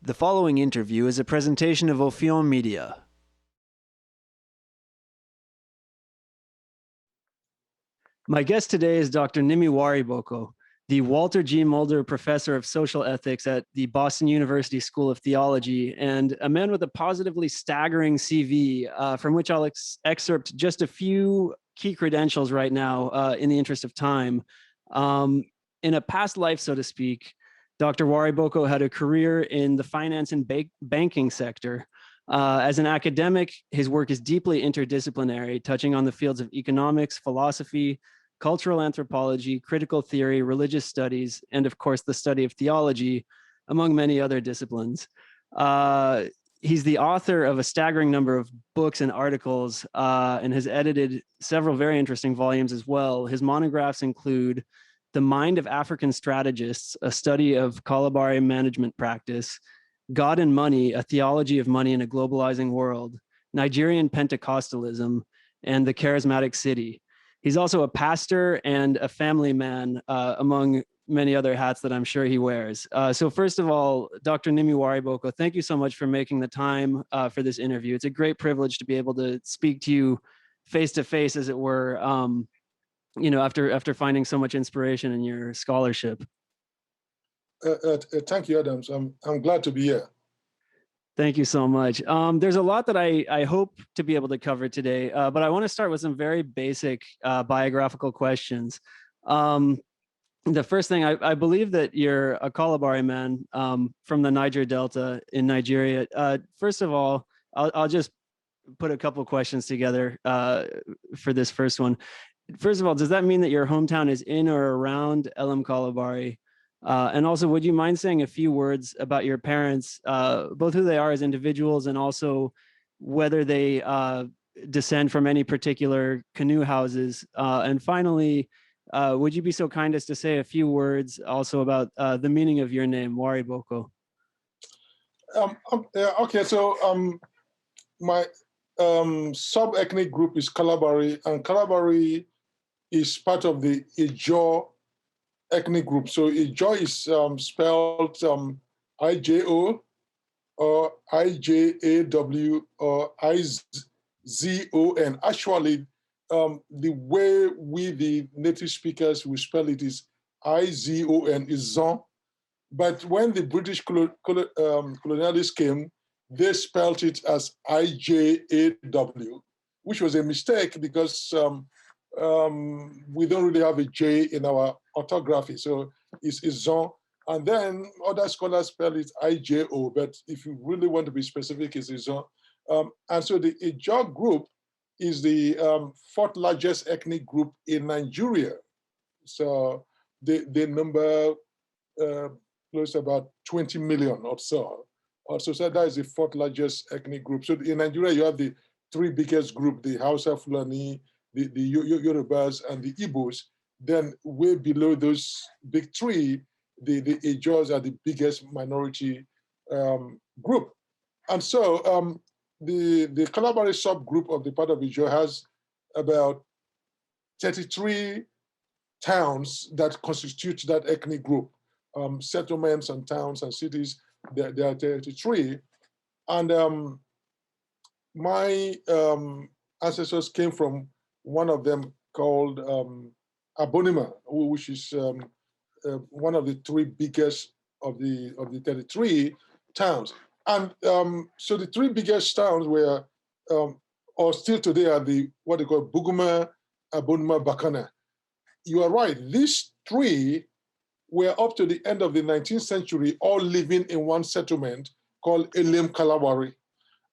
The following interview is a presentation of Ofiɔ Media. My guest today is Dr. Nimi Wariboko, the Walter G. Muelder Professor of Social Ethics at the Boston University School of Theology, and a man with a positively staggering CV, from which I'll excerpt just a few key credentials right now in the interest of time. In a past life, so to speak, Dr. Wariboko had a career in the finance and banking sector. As an academic, his work is deeply interdisciplinary, touching on the fields of economics, philosophy, cultural anthropology, critical theory, religious studies, and of course, the study of theology, among many other disciplines. He's the author of a staggering number of books and articles and has edited several very interesting volumes as well. His monographs include The Mind of African Strategists, a study of Kalabari management practice, God and Money, a theology of money in a globalizing world, Nigerian Pentecostalism, and the Charismatic City. He's also a pastor and a family man, among many other hats that I'm sure he wears. So first of all, Dr. Nimi Wariboko, thank you so much for making the time for this interview. It's a great privilege to be able to speak to you face to face, as it were, after finding so much inspiration in your scholarship. Thank you, Adams. I'm glad to be here. Thank you so much. There's a lot that I hope to be able to cover today, but I want to start with some very basic biographical questions. The first thing, I believe that you're a Kalabari man from the Niger Delta in Nigeria. First of all, I'll just put a couple questions together for this first one. First of all, does that mean that your hometown is in or around Elam Kalabari? And also, would you mind saying a few words about your parents, both who they are as individuals and also whether they descend from any particular canoe houses? And finally, would you be so kind as to say a few words also about the meaning of your name, Wariboko? Okay, so my sub-ethnic group is Kalabari, and Kalabari is part of the Ijaw ethnic group. So Ijaw is spelled I-J-O or I-J-A-W or I-Z-O-N. Actually, the way we, the native speakers, will spell it is I-Z-O-N, is Zon. But when the British colonialists came, they spelled it as I-J-A-W, which was a mistake because we don't really have a J in our orthography, so it's Zon. And then other scholars spell it I-J-O, but if you really want to be specific, it's Zon. And so the Ijaw group is the fourth largest ethnic group in Nigeria. So they number close to about 20 million or so. So that is the fourth largest ethnic group. So in Nigeria, you have the three biggest groups, the Hausa, Fulani, the Yorubas, and the Igbos. Then way below those big three, the Ijaws are the biggest minority group. And so the Kalabari subgroup of the part of Ijaw has about 33 towns that constitute that ethnic group. Settlements and towns and cities, there are 33. And my ancestors came from one of them called Abonima, which is one of the three biggest of the 33 towns. And so the three biggest towns were, or still today, are what they call Buguma, Abonima, Bakana. You are right, these three were up to the end of the 19th century all living in one settlement called Elam Kalabari.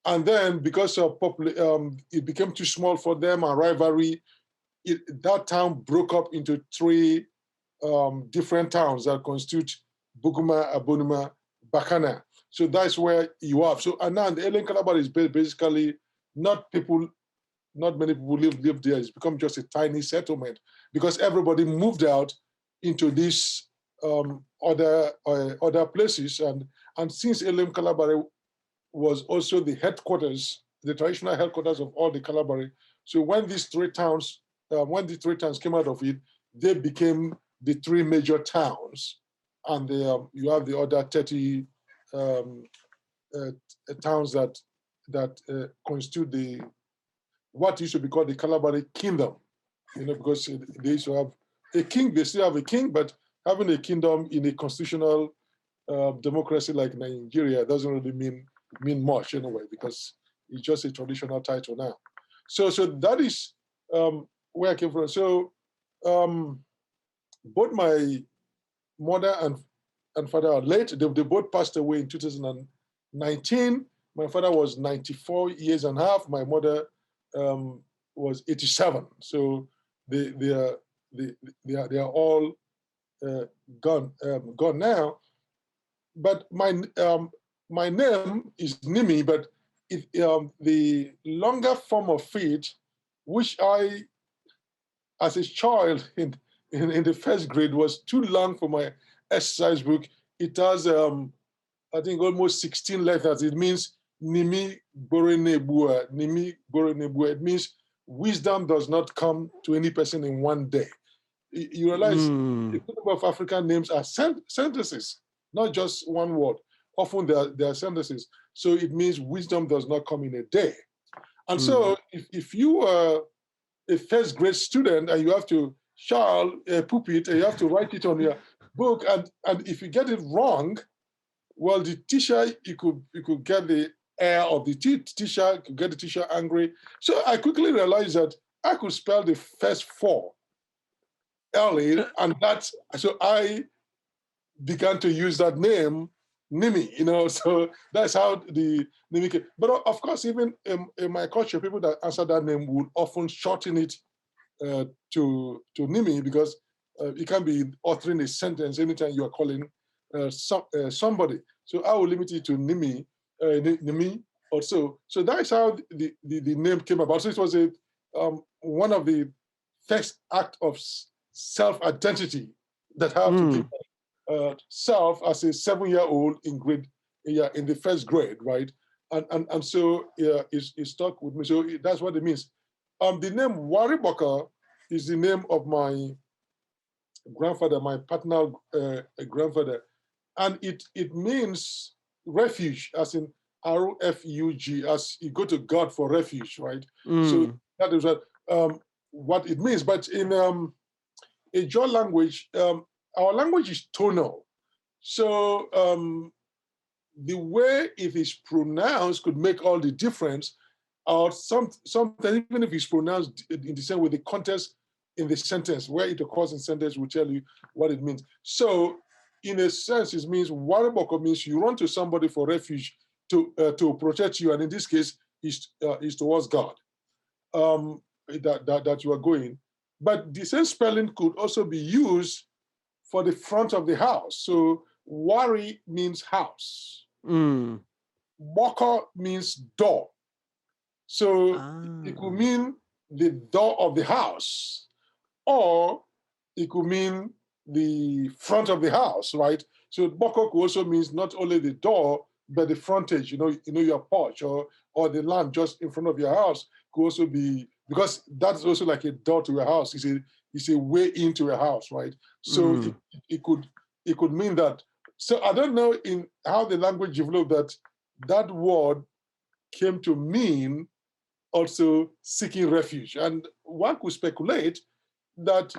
And then because of it became too small for them and rivalry, that town broke up into three different towns that constitute Buguma, Abonima, Bakana. So that's where you are. So and now the Elam Kalabari is basically not many people live there. It's become just a tiny settlement because everybody moved out into these other places. And since Elam Kalabari was also the headquarters, the traditional headquarters of all the Kalabari. So when these three towns came out of it, they became the three major towns. And you have the other 30 towns that constitute what used to be called the Kalabari Kingdom. Because they used to have a king. They still have a king, but having a kingdom in a constitutional democracy like Nigeria doesn't really mean much anyway, because it's just a traditional title now. So that is where I came from. So both my mother and father are late. They both passed away in 2019. My father was 94 years and a half. My mother was 87. So they are all gone now. But my name is Nimi, but the longer form of it, which I, as a child in the first grade, was too long for my exercise book. It has, I think, almost 16 letters. It means Nimi Borenebua. Nimi Borenebua. It means wisdom does not come to any person in one day. You realize the number of African names are sentences, not just one word. Often they are sentences. So it means wisdom does not come in a day. And so if you are a first grade student and you have to poop it and you have to write it on your book, and if you get it wrong, well, the teacher, you could get the air of the teacher, could get the teacher angry. So I quickly realized that I could spell the first four early, and so I began to use that name, Nimi, so that's how the Nimi came. But of course, even in my culture, people that answer that name would often shorten it to Nimi, because it can be authoring a sentence anytime you are calling somebody. So I will limit it to Nimi, Nimi or so. So that's how the name came about. So it was one of the first act of self-identity that I have to give self as a 7-year-old in the first grade, right? And so it stuck with me. So that's what it means. The name Wariboko is the name of my grandfather, my paternal grandfather, and it means refuge, as in RFUG, as you go to God for refuge, right? So that is what it means. But in Ijaw language, our language is tonal. So the way it is pronounced could make all the difference. Or sometimes, even if it's pronounced in the same way, the context in the sentence, where it occurs in sentence, will tell you what it means. So in a sense, it means Wariboko means you run to somebody for refuge to protect you. And in this case, is towards God that you are going. But the same spelling could also be used for the front of the house. So Wari means house. Boko means door. So it could mean the door of the house, or it could mean the front of the house, right? So Boko also means not only the door, but the frontage, your porch or the land just in front of your house could also be, because that's also like a door to a house. It's a way into a house, right? So it could mean that. So I don't know in how the language developed that word came to mean also seeking refuge. And one could speculate that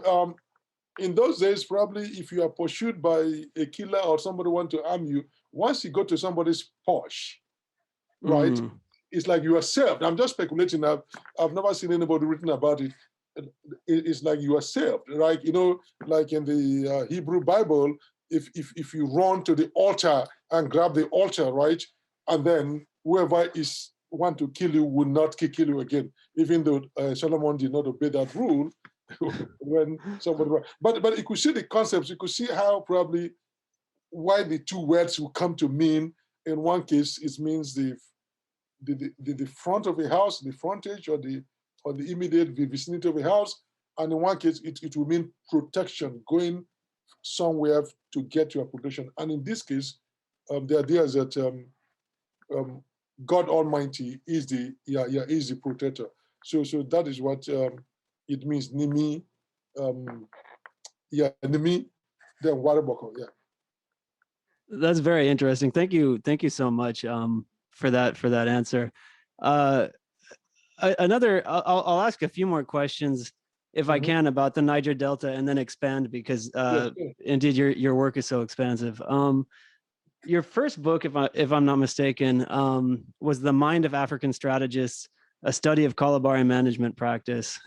in those days, probably if you are pursued by a killer or somebody want to harm you, once you go to somebody's porch, right, it's like you are saved. I'm just speculating. I've never seen anybody written about it. It's like you are saved, right? Like in the Hebrew Bible, if you run to the altar and grab the altar, right, and then whoever is want to kill you will not kill you again, even though Solomon did not obey that rule when somebody. But you could see the concepts. You could see how probably why the two words will come to mean. In one case, it means the front of a house, the frontage, or the immediate vicinity of a house, and in one case, it will mean protection, going somewhere to get your protection. And in this case, the idea is that God Almighty is the protector. So that is what it means. Nimi, Nimi, then Wariboko, That's very interesting. Thank you so much for that answer. Uh, I'll ask a few more questions if I can about the Niger Delta, and then expand, because Yes, yes. indeed your work is so expansive. Your first book, if I'm not mistaken, was The Mind of African Strategists: A Study of Kalabari Management Practice.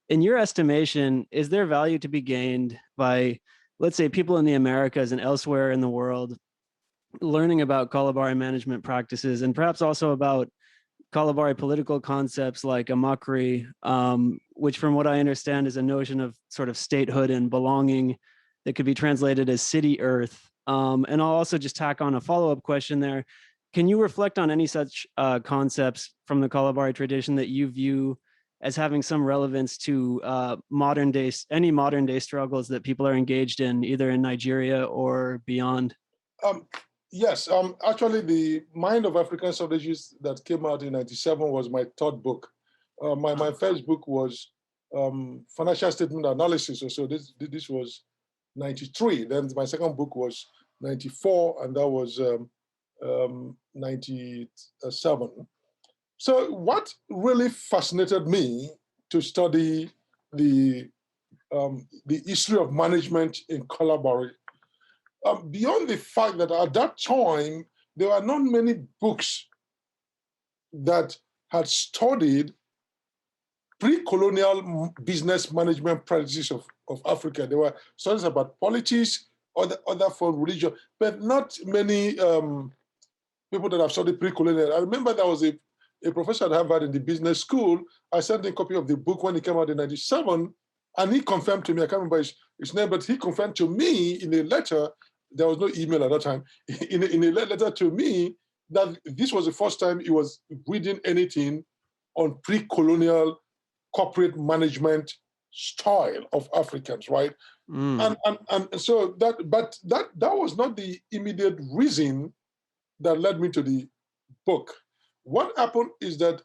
In your estimation, is there value to be gained by, let's say, people in the Americas and elsewhere in the world learning about Kalabari management practices, and perhaps also about Kalabari political concepts like Amakri, which, from what I understand, is a notion of sort of statehood and belonging that could be translated as city earth? And I'll also just tack on a follow-up question there. Can you reflect on any such concepts from the Kalabari tradition that you view as having some relevance to any modern day struggles that people are engaged in, either in Nigeria or beyond? Um, yes, actually, The Mind of African Strategists that came out in 97 was my third book. My first book was Financial Statement Analysis, so this was 93. Then my second book was 94, and that was 97. So what really fascinated me to study the history of management in Kalabari, beyond the fact that at that time, there were not many books that had studied pre-colonial business management practices of Africa. There were studies about politics, other form religion, but not many people that have studied pre-colonial. I remember there was a professor at Harvard in the business school. I sent him a copy of the book when it came out in 97, and he confirmed to me, I can't remember his name, but he confirmed to me in a letter, there was no email at that time, in a letter to me, that this was the first time he was reading anything on pre-colonial corporate management style of Africans, right? And so that was not the immediate reason that led me to the book. What happened is that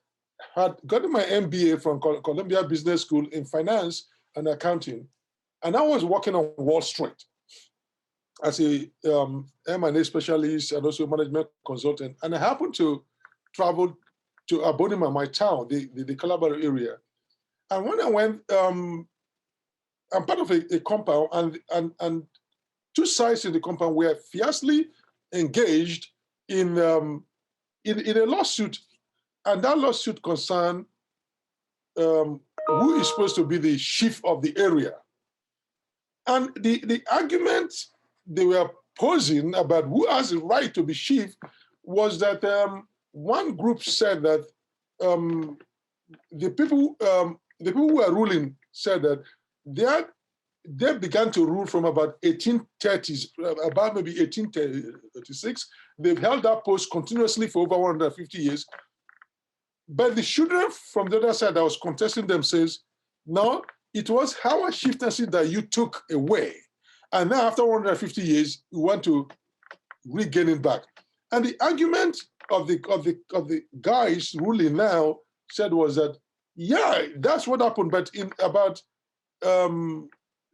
I had gotten my MBA from Columbia Business School in finance and accounting, and I was working on Wall Street as a M&A specialist and also management consultant. And I happened to travel to Abonima, my town, the Kalabari area. And when I went, I'm part of a compound, and two sides in the compound were fiercely engaged in a lawsuit, and that lawsuit concerned who is supposed to be the chief of the area. And the argument they were posing about who has the right to be chief was that one group said that the people who were ruling said that they began to rule from about 1830s, about maybe 1836. They've held that post continuously for over 150 years. But the children from the other side that was contesting them says, no, it was our chieftaincy that you took away. And now after 150 years, we want to regain it back. And the argument of the guys ruling now said was that, yeah, that's what happened. But in about the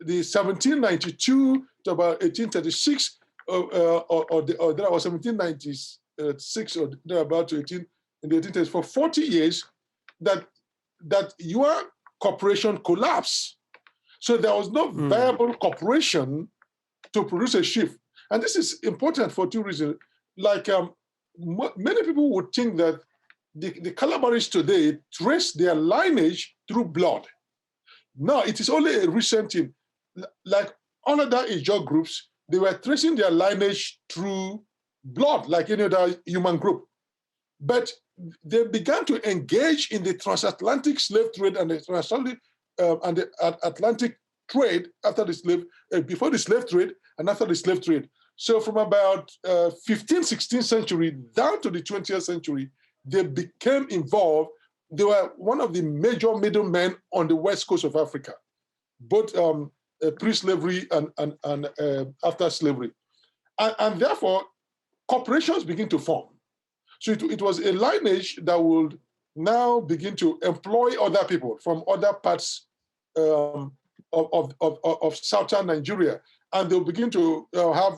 1792 to about 1836, or there was 1796 or thereabout to 18 in the 1830s, for 40 years, that your corporation collapsed. So there was no viable corporation to produce a chief. And this is important for two reasons. Like many people would think that the Calabaris today trace their lineage through blood. No, it is only a recent thing. Like all other Ijaw groups, they were tracing their lineage through blood, like any other human group. But they began to engage in the transatlantic slave trade and the Atlantic trade after the slave, before the slave trade and after the slave trade. So from about 15th, 16th century down to the 20th century, they became involved. They were one of the major middlemen on the west coast of Africa, both pre-slavery and after slavery. And therefore, corporations begin to form. So it was a lineage that would now begin to employ other people from other parts of southern Nigeria. and they'll begin to have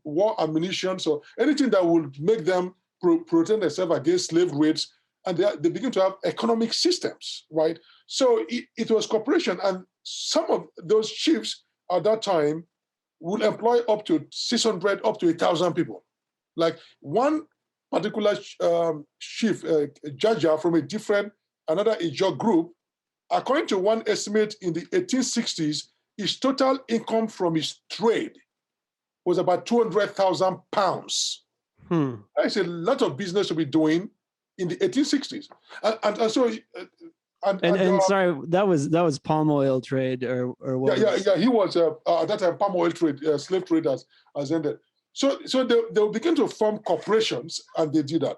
war ammunition, so anything that would make them protect themselves against slave raids, and they begin to have economic systems, right? So it was cooperation, and some of those chiefs at that time would employ up to 600, up to 1,000 people. Like one particular chief, Jaja from another Ijaw group, according to one estimate in the 1860s, his total income from his trade was about 200,000 pounds. That's a lot of business to be doing in the 1860s. And so... sorry, that was palm oil trade or what? Yeah. He was at that time palm oil trade, slave trade has ended. So they'll begin to form corporations, and they did that.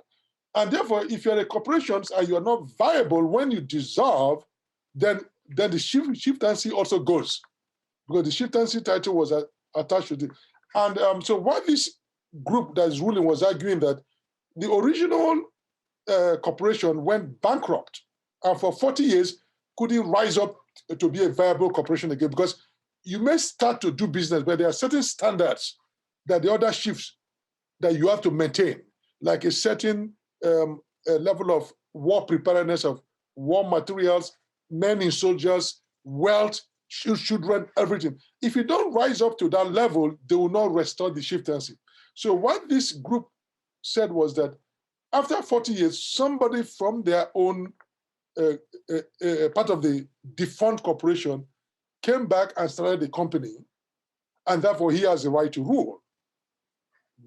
And therefore, if you're a corporation and you're not viable when you dissolve, then the chieftaincy also goes, because the chieftaincy title was attached to it. And so what this group that's ruling was arguing that the original corporation went bankrupt, and for 40 years couldn't rise up to be a viable corporation again, because you may start to do business, but there are certain standards that the other chiefs that you have to maintain, like a certain level of war preparedness, of war materials, men in soldiers, wealth, children, everything. If you don't rise up to that level, they will not restore the chieftaincy. So what this group said was that after 40 years, somebody from their own part of the defunct corporation came back and started the company, and therefore he has the right to rule.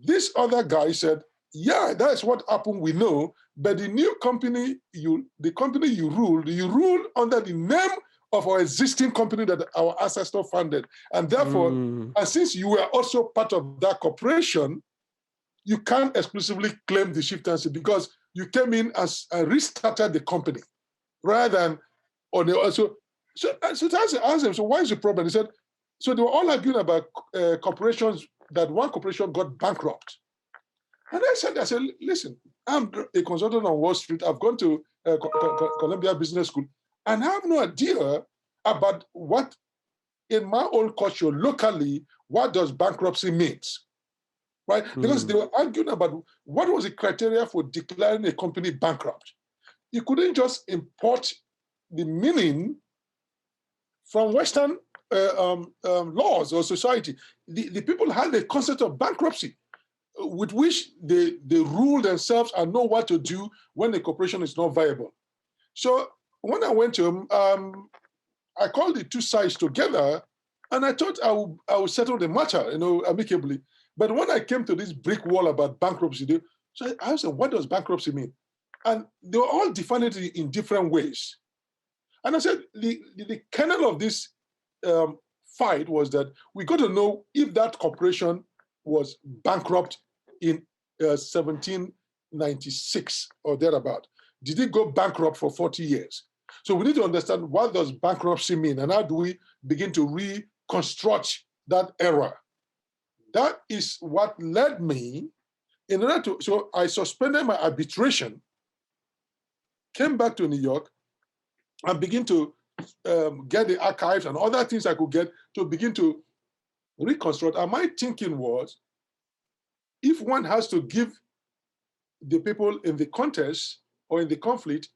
This other guy said, yeah, that's what happened, we know, but the new company, the company you ruled under the name of our existing company that our ancestor founded. And therefore, and since you were also part of that corporation, you can't exclusively claim the chieftaincy because you came in as and restarted the company rather than on the also. So I asked him, so why is the problem? He said, so they were all arguing about corporations, that one corporation got bankrupt. And I said, listen, I'm a consultant on Wall Street. I've gone to Columbia Business School, and I have no idea about what, in my own culture, locally, what does bankruptcy means, right? Because they were arguing about what was the criteria for declaring a company bankrupt. You couldn't just import the meaning from Western laws or society. The people had the concept of bankruptcy, with which they rule themselves and know what to do when the corporation is not viable. So when I went to him, I called the two sides together, and I thought I would settle the matter, amicably. But when I came to this brick wall about bankruptcy, so I asked them, what does bankruptcy mean? And they were all defining it in different ways. And I said, the kernel of this fight was that we got to know if that corporation was bankrupt in 1796 or thereabout. Did it go bankrupt for 40 years? So we need to understand, what does bankruptcy mean, and how do we begin to reconstruct that era? That is what led me, so I suspended my arbitration, came back to New York, and begin to get the archives and other things I could get to begin to reconstruct. And my thinking was, if one has to give the people in the contest or in the conflict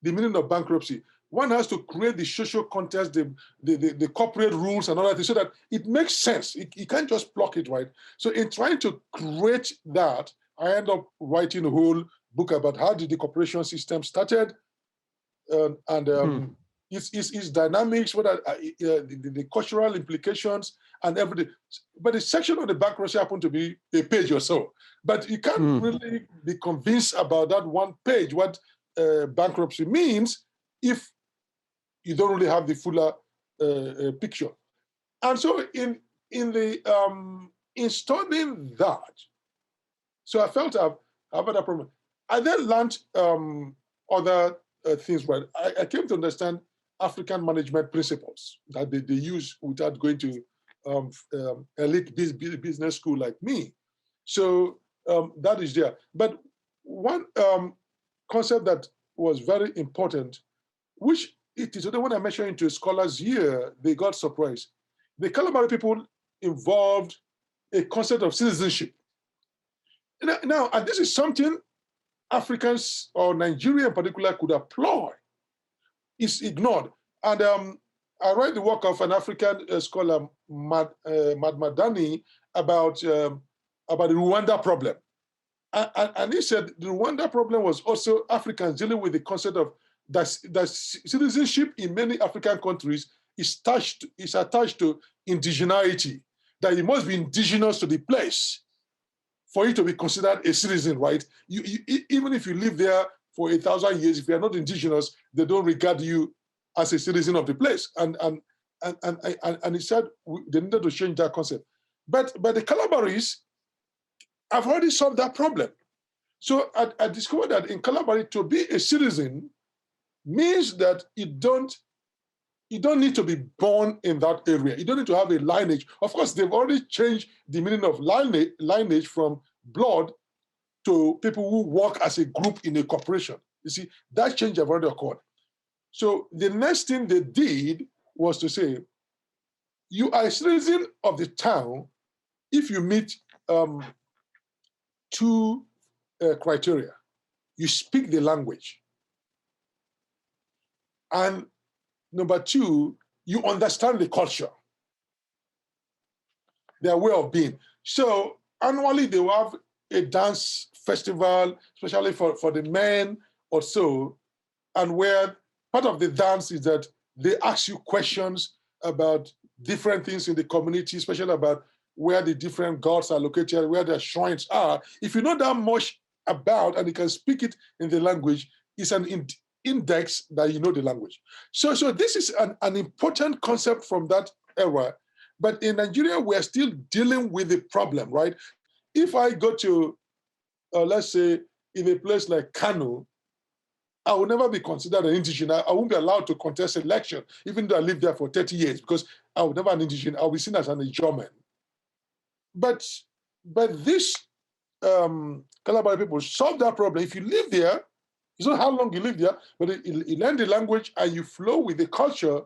the meaning of bankruptcy, one has to create the social context, the corporate rules and all that, so that it makes sense. You can't just block it, right? So in trying to create that, I end up writing a whole book about how did the corporation system started, and its dynamics, what are the cultural implications and everything. But the section on the bankruptcy happened to be a page or so. But you can't really be convinced about that one page, what bankruptcy means, if you don't really have the fuller picture. And so in studying that, so I felt I've had a problem. I then learned other things, but I came to understand African management principles that they use without going to elite business school like me. So that is there. But one concept that was very important, which it is when I mentioned it to scholars here, they got surprised. The Kalabari people involved a concept of citizenship. Now, and this is something Africans or Nigeria in particular could applaud. It's ignored. And I read the work of an African scholar, Madani, about the Rwanda problem. And he said the Rwanda problem was also Africans dealing with the concept of that citizenship in many African countries is attached to indigeneity, that you must be indigenous to the place for you to be considered a citizen, right? Even if you live there for 1,000 years, if you are not indigenous, they don't regard you as a citizen of the place. And he said they needed to change that concept. But the Calabaris have already solved that problem. So I discovered that in Calabari, to be a citizen means that you don't need to be born in that area. You don't need to have a lineage. Of course, they've already changed the meaning of lineage from blood to people who work as a group in a corporation. You see, that change have already occurred. So the next thing they did was to say, you are a citizen of the town if you meet two criteria. You speak the language. And number two, you understand the culture, their way of being. So annually they will have a dance festival, especially for the men or so, and where part of the dance is that they ask you questions about different things in the community, especially about where the different gods are located, where their shrines are. If you know that much about and you can speak it in the language, it's an index that you know the language. So this is an important concept from that era. But in Nigeria, we're still dealing with the problem, right? If I go to, let's say, in a place like Kano, I will never be considered an indigenous. I won't be allowed to contest election, even though I lived there for 30 years, because I will never be an indigenous. I'll be seen as an German. But this Calabari people solve that problem. If you live there, it's not how long you live there, but you learn the language and you flow with the culture,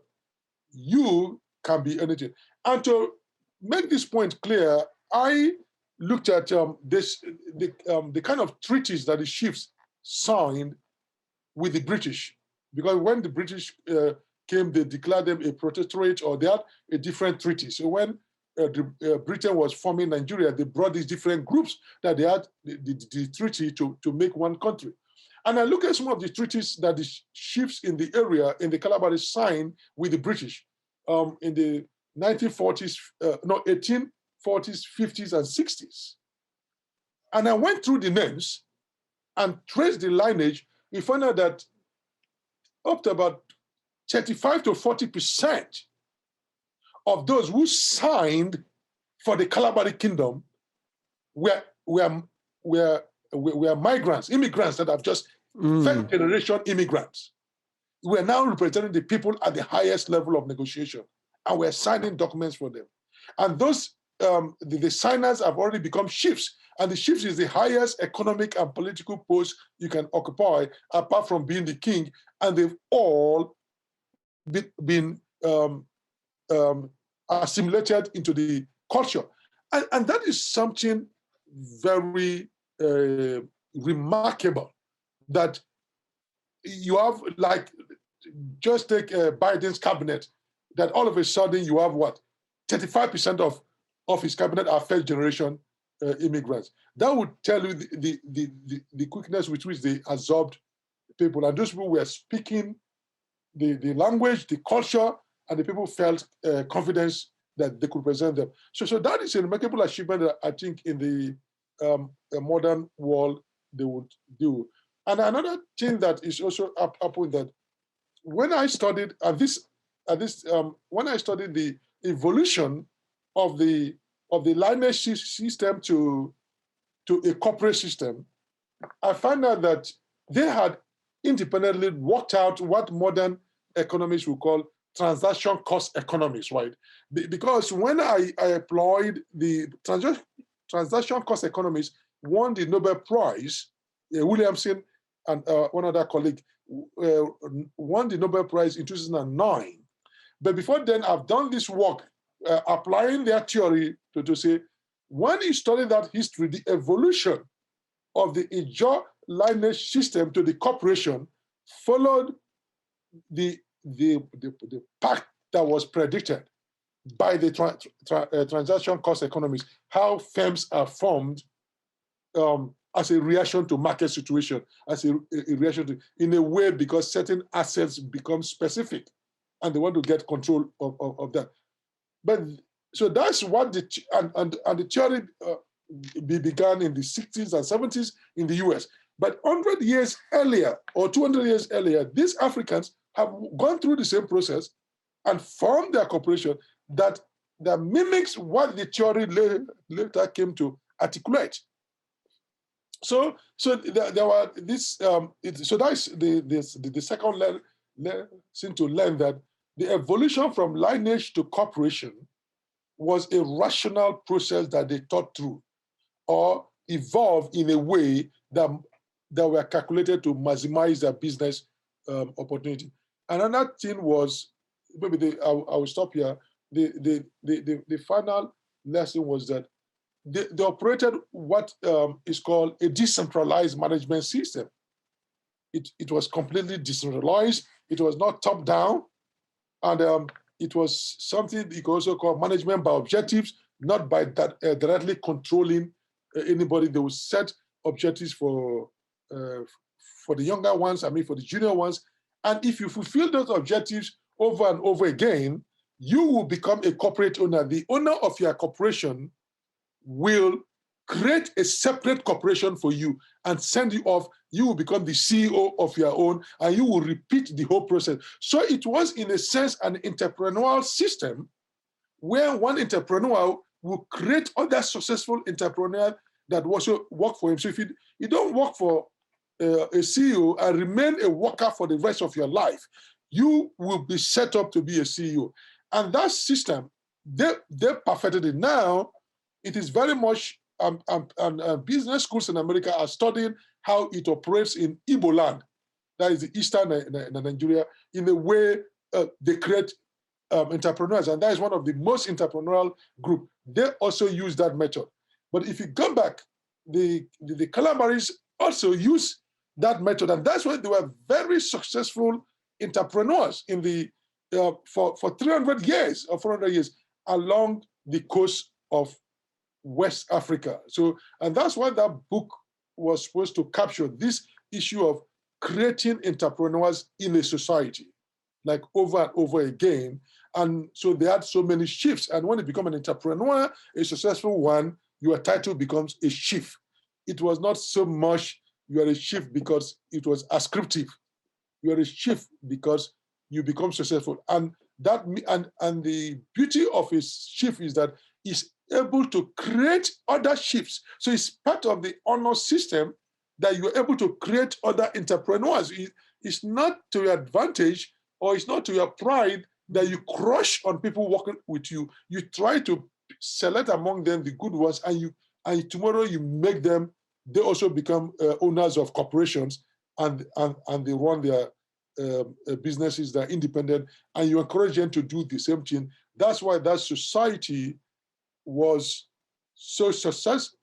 you can be anything. And to make this point clear, I looked at the kind of treaties that the chiefs signed with the British, because when the British came, they declared them a protectorate, or they had a different treaty. So when Britain was forming Nigeria, they brought these different groups that they had the treaty to make one country. And I look at some of the treaties that the chiefs in the area, in the Calabari, signed with the British in the 1840s, 50s, and 60s. And I went through the names and traced the lineage. We found out that up to about 35 to 40% of those who signed for the Calabari Kingdom were migrants, immigrants that have just third generation immigrants. We're now representing the people at the highest level of negotiation, and we're signing documents for them. And those, the signers have already become chiefs, and the chiefs is the highest economic and political post you can occupy, apart from being the king, and they've all been assimilated into the culture. And that is something very remarkable, that you have, like, just take Biden's cabinet, that all of a sudden you have what, 35% of his cabinet are first generation immigrants. That would tell you the quickness with which they absorbed people, and those people were speaking the language, the culture, and the people felt confidence that they could present them. So that is a remarkable achievement that I think in the modern world they would do. And another thing that is also happened, that when I studied when I studied the evolution of the lineage system to a corporate system, I found out that they had independently worked out what modern economists would call transaction cost economics, right? Because when I employed the transaction cost economics, won the Nobel Prize, Williamson and one other colleague won the Nobel Prize in 2009. But before then, I've done this work applying their theory to say, when you study that history, the evolution of the Ijaw lineage system to the corporation followed the path that was predicted by the transaction cost economics, how firms are formed as a reaction to market situation, as a reaction to, in a way, because certain assets become specific and they want to get control of that. But so that's what the theory began in the 60s and 70s in the US. But 100 years earlier or 200 years earlier, these Africans have gone through the same process and formed their corporation that mimics what the theory later came to articulate. So there were this. So that's the second lesson to learn, that the evolution from lineage to corporation was a rational process that they thought through, or evolved in a way that were calculated to maximize their business opportunity. Another thing was, maybe I will stop here. The final lesson was that they operated what is called a decentralized management system. It was completely decentralized. It was not top down, and it was something you could also call management by objectives, not by that directly controlling anybody. They would set objectives for the younger ones, for the junior ones, and if you fulfill those objectives over and over again, you will become a corporate owner. The owner of your corporation will create a separate corporation for you and send you off. You will become the CEO of your own, and you will repeat the whole process. So it was, in a sense, an entrepreneurial system where one entrepreneur will create other successful entrepreneurs that also work for him. So if you don't work for a CEO and remain a worker for the rest of your life, you will be set up to be a CEO. And that system, they perfected it. Now, it is very much, business schools in America are studying how it operates in Igbo land, that is the eastern Nigeria, in a way they create entrepreneurs. And that is one of the most entrepreneurial group. They also use that method. But if you go back, the Calabaris also use that method. And that's why they were very successful entrepreneurs in the for 300 years or 400 years along the coast of West Africa. So, and that's why that book was supposed to capture this issue of creating entrepreneurs in a society, like over and over again. And so they had so many shifts. And when you become an entrepreneur, a successful one, your title becomes a chief. It was not so much you are a chief because it was ascriptive. You are a chief because you become successful. And that and the beauty of a chief is that he's able to create other chiefs. So it's part of the honor system that you're able to create other entrepreneurs. It's not to your advantage, or it's not to your pride that you crush on people working with you. You try to select among them the good ones, and tomorrow you make them, they also become owners of corporations, and they run their businesses that are independent, and you encourage them to do the same thing. That's why that society was so successful,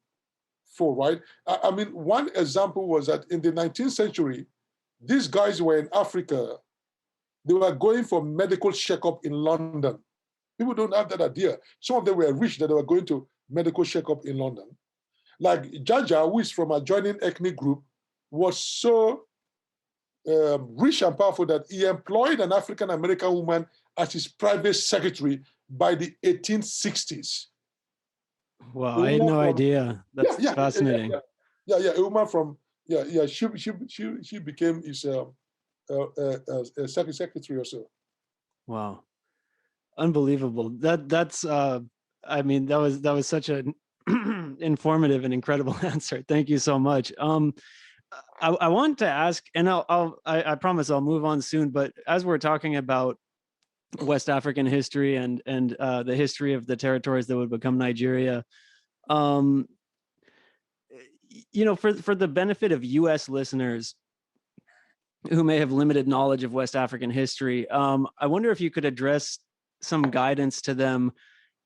right? I mean, one example was that in the 19th century, these guys were in Africa. They were going for medical checkup in London. People don't have that idea. Some of them were rich that they were going to medical checkup in London. Like Jaja, who is from an adjoining ethnic group, was so rich and powerful that he employed an African-American woman as his private secretary by the 1860s. Wow, I had no idea. That's fascinating. Yeah, a woman from, she became his secretary or so. Wow, unbelievable. That's I mean, that was such an informative and incredible answer. Thank you so much. I want to ask, and I promise I'll move on soon, but as we're talking about West African history and the history of the territories that would become Nigeria, you know, for the benefit of US listeners who may have limited knowledge of West African history, I wonder if you could address some guidance to them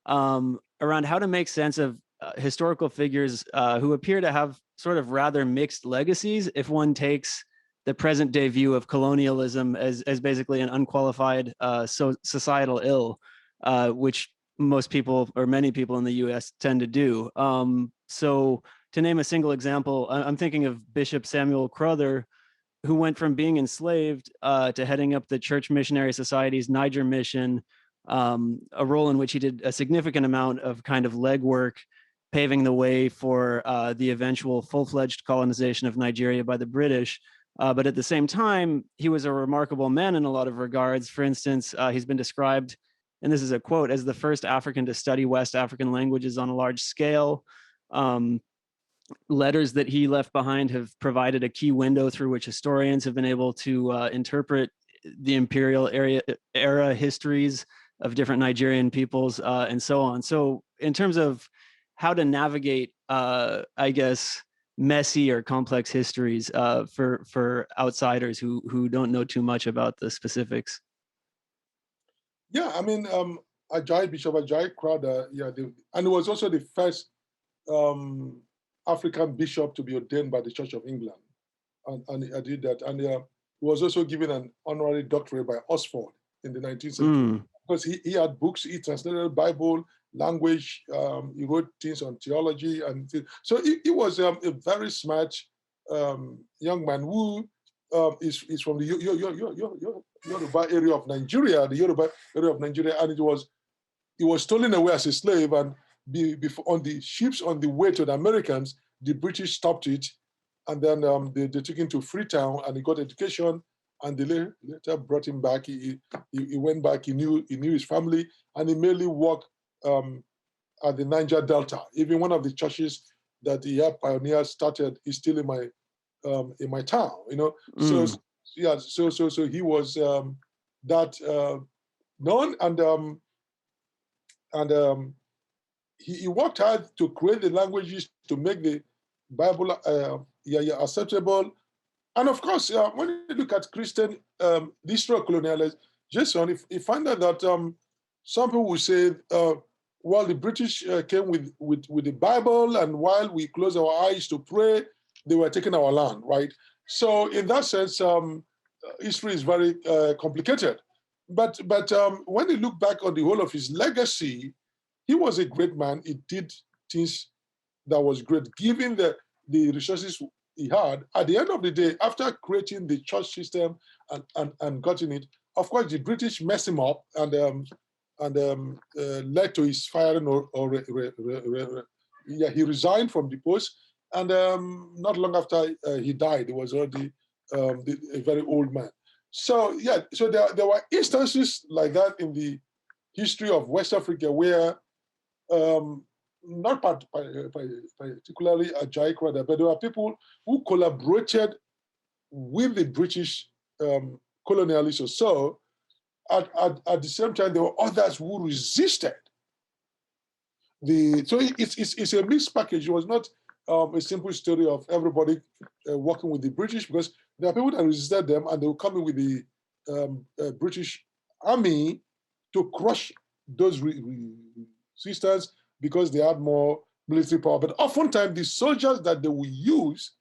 around how to make sense of historical figures who appear to have sort of rather mixed legacies if one takes the present day view of colonialism as basically an unqualified societal ill, which most people or many people in the US tend to do. So to name a single example, I'm thinking of Bishop Samuel Crother, who went from being enslaved to heading up the Church Missionary Society's Niger mission, a role in which he did a significant amount of kind of legwork, paving the way for the eventual full-fledged colonization of Nigeria by the British. But at the same time, he was a remarkable man in a lot of regards. For instance, he's been described, and this is a quote, as the first African to study West African languages on a large scale. Letters that he left behind have provided a key window through which historians have been able to interpret the imperial era histories of different Nigerian peoples and so on. So in terms of how to navigate, I guess, messy or complex histories for outsiders who don't know too much about the specifics. Yeah, I mean, Bishop Ajayi Crowther, and he was also the first African bishop to be ordained by the Church of England, and I did that. And he was also given an honorary doctorate by Oxford in the 19th century because he had books. He translated Bible language. He wrote things on theology, and so he was a very smart young man who is from the Yoruba area of Nigeria, and he was stolen away as a slave, and before on the ships on the way to the Americans, the British stopped it, and then they took him to Freetown, and he got education, and they later brought him back. He went back. He knew his family, and he mainly worked at the Niger Delta. Even one of the churches that he had pioneers started is still in my town. So yeah, so he was that known, and he worked hard to create the languages to make the Bible acceptable. And of course, when you look at Christian history of colonialism, Jason, he found out that some people will say, well, the British came with the Bible, and while we close our eyes to pray, they were taking our land, right? So in that sense, history is very complicated. But when you look back on the whole of his legacy, he was a great man. He did things that was great, given the resources he had. At the end of the day, after creating the church system and gotten it, of course, the British messed him up and led to his firing he resigned from the post. And not long after he died, he was already a very old man. So yeah, so there were instances like that in the history of West Africa where not particularly Ajayi Crowther, but there were people who collaborated with the British colonialists or so. At the same time, there were others who resisted. So it's a mixed package. It was not a simple story of everybody working with the British, because there are people that resisted them, and they will come in with the British army to crush those resistance because they had more military power. But oftentimes, the soldiers that they will use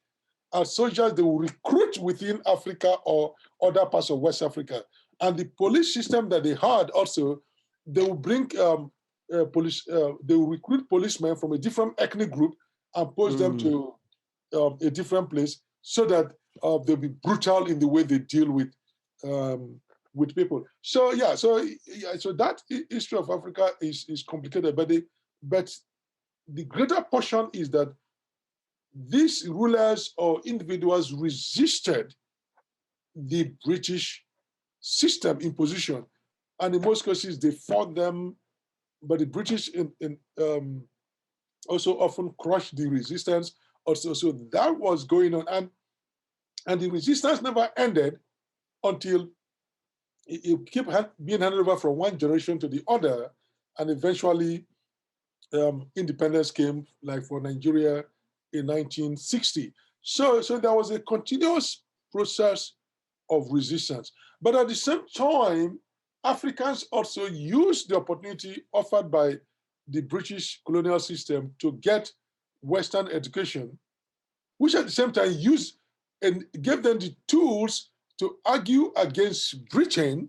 are soldiers they will recruit within Africa or other parts of West Africa. And the police system that they had also, they will bring they will recruit policemen from a different ethnic group and post them to a different place so that they'll be brutal in the way they deal with people. So yeah, so that history of Africa is complicated, but the greater portion is that these rulers or individuals resisted the British system imposition, and in most cases they fought them, but the British also often crushed the resistance also. So that was going on, and the resistance never ended until it kept being handed over from one generation to the other, and eventually independence came, like for Nigeria in 1960. So there was a continuous process of resistance. But at the same time, Africans also used the opportunity offered by the British colonial system to get Western education, which at the same time used and gave them the tools to argue against Britain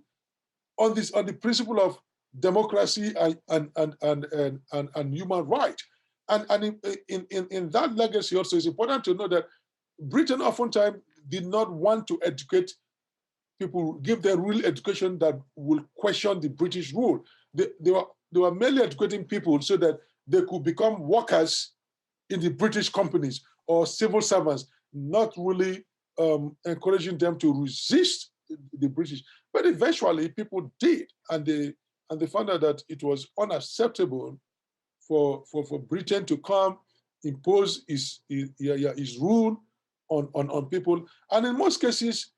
on the principle of democracy and human rights. And in that legacy also, it's important to know that Britain oftentimes did not want to educate people, give them real education that will question the British rule. They were merely educating people so that they could become workers in the British companies or civil servants, not really encouraging them to resist the British. But eventually people did, and they found out that it was unacceptable for Britain to come impose his rule on people. And in most cases,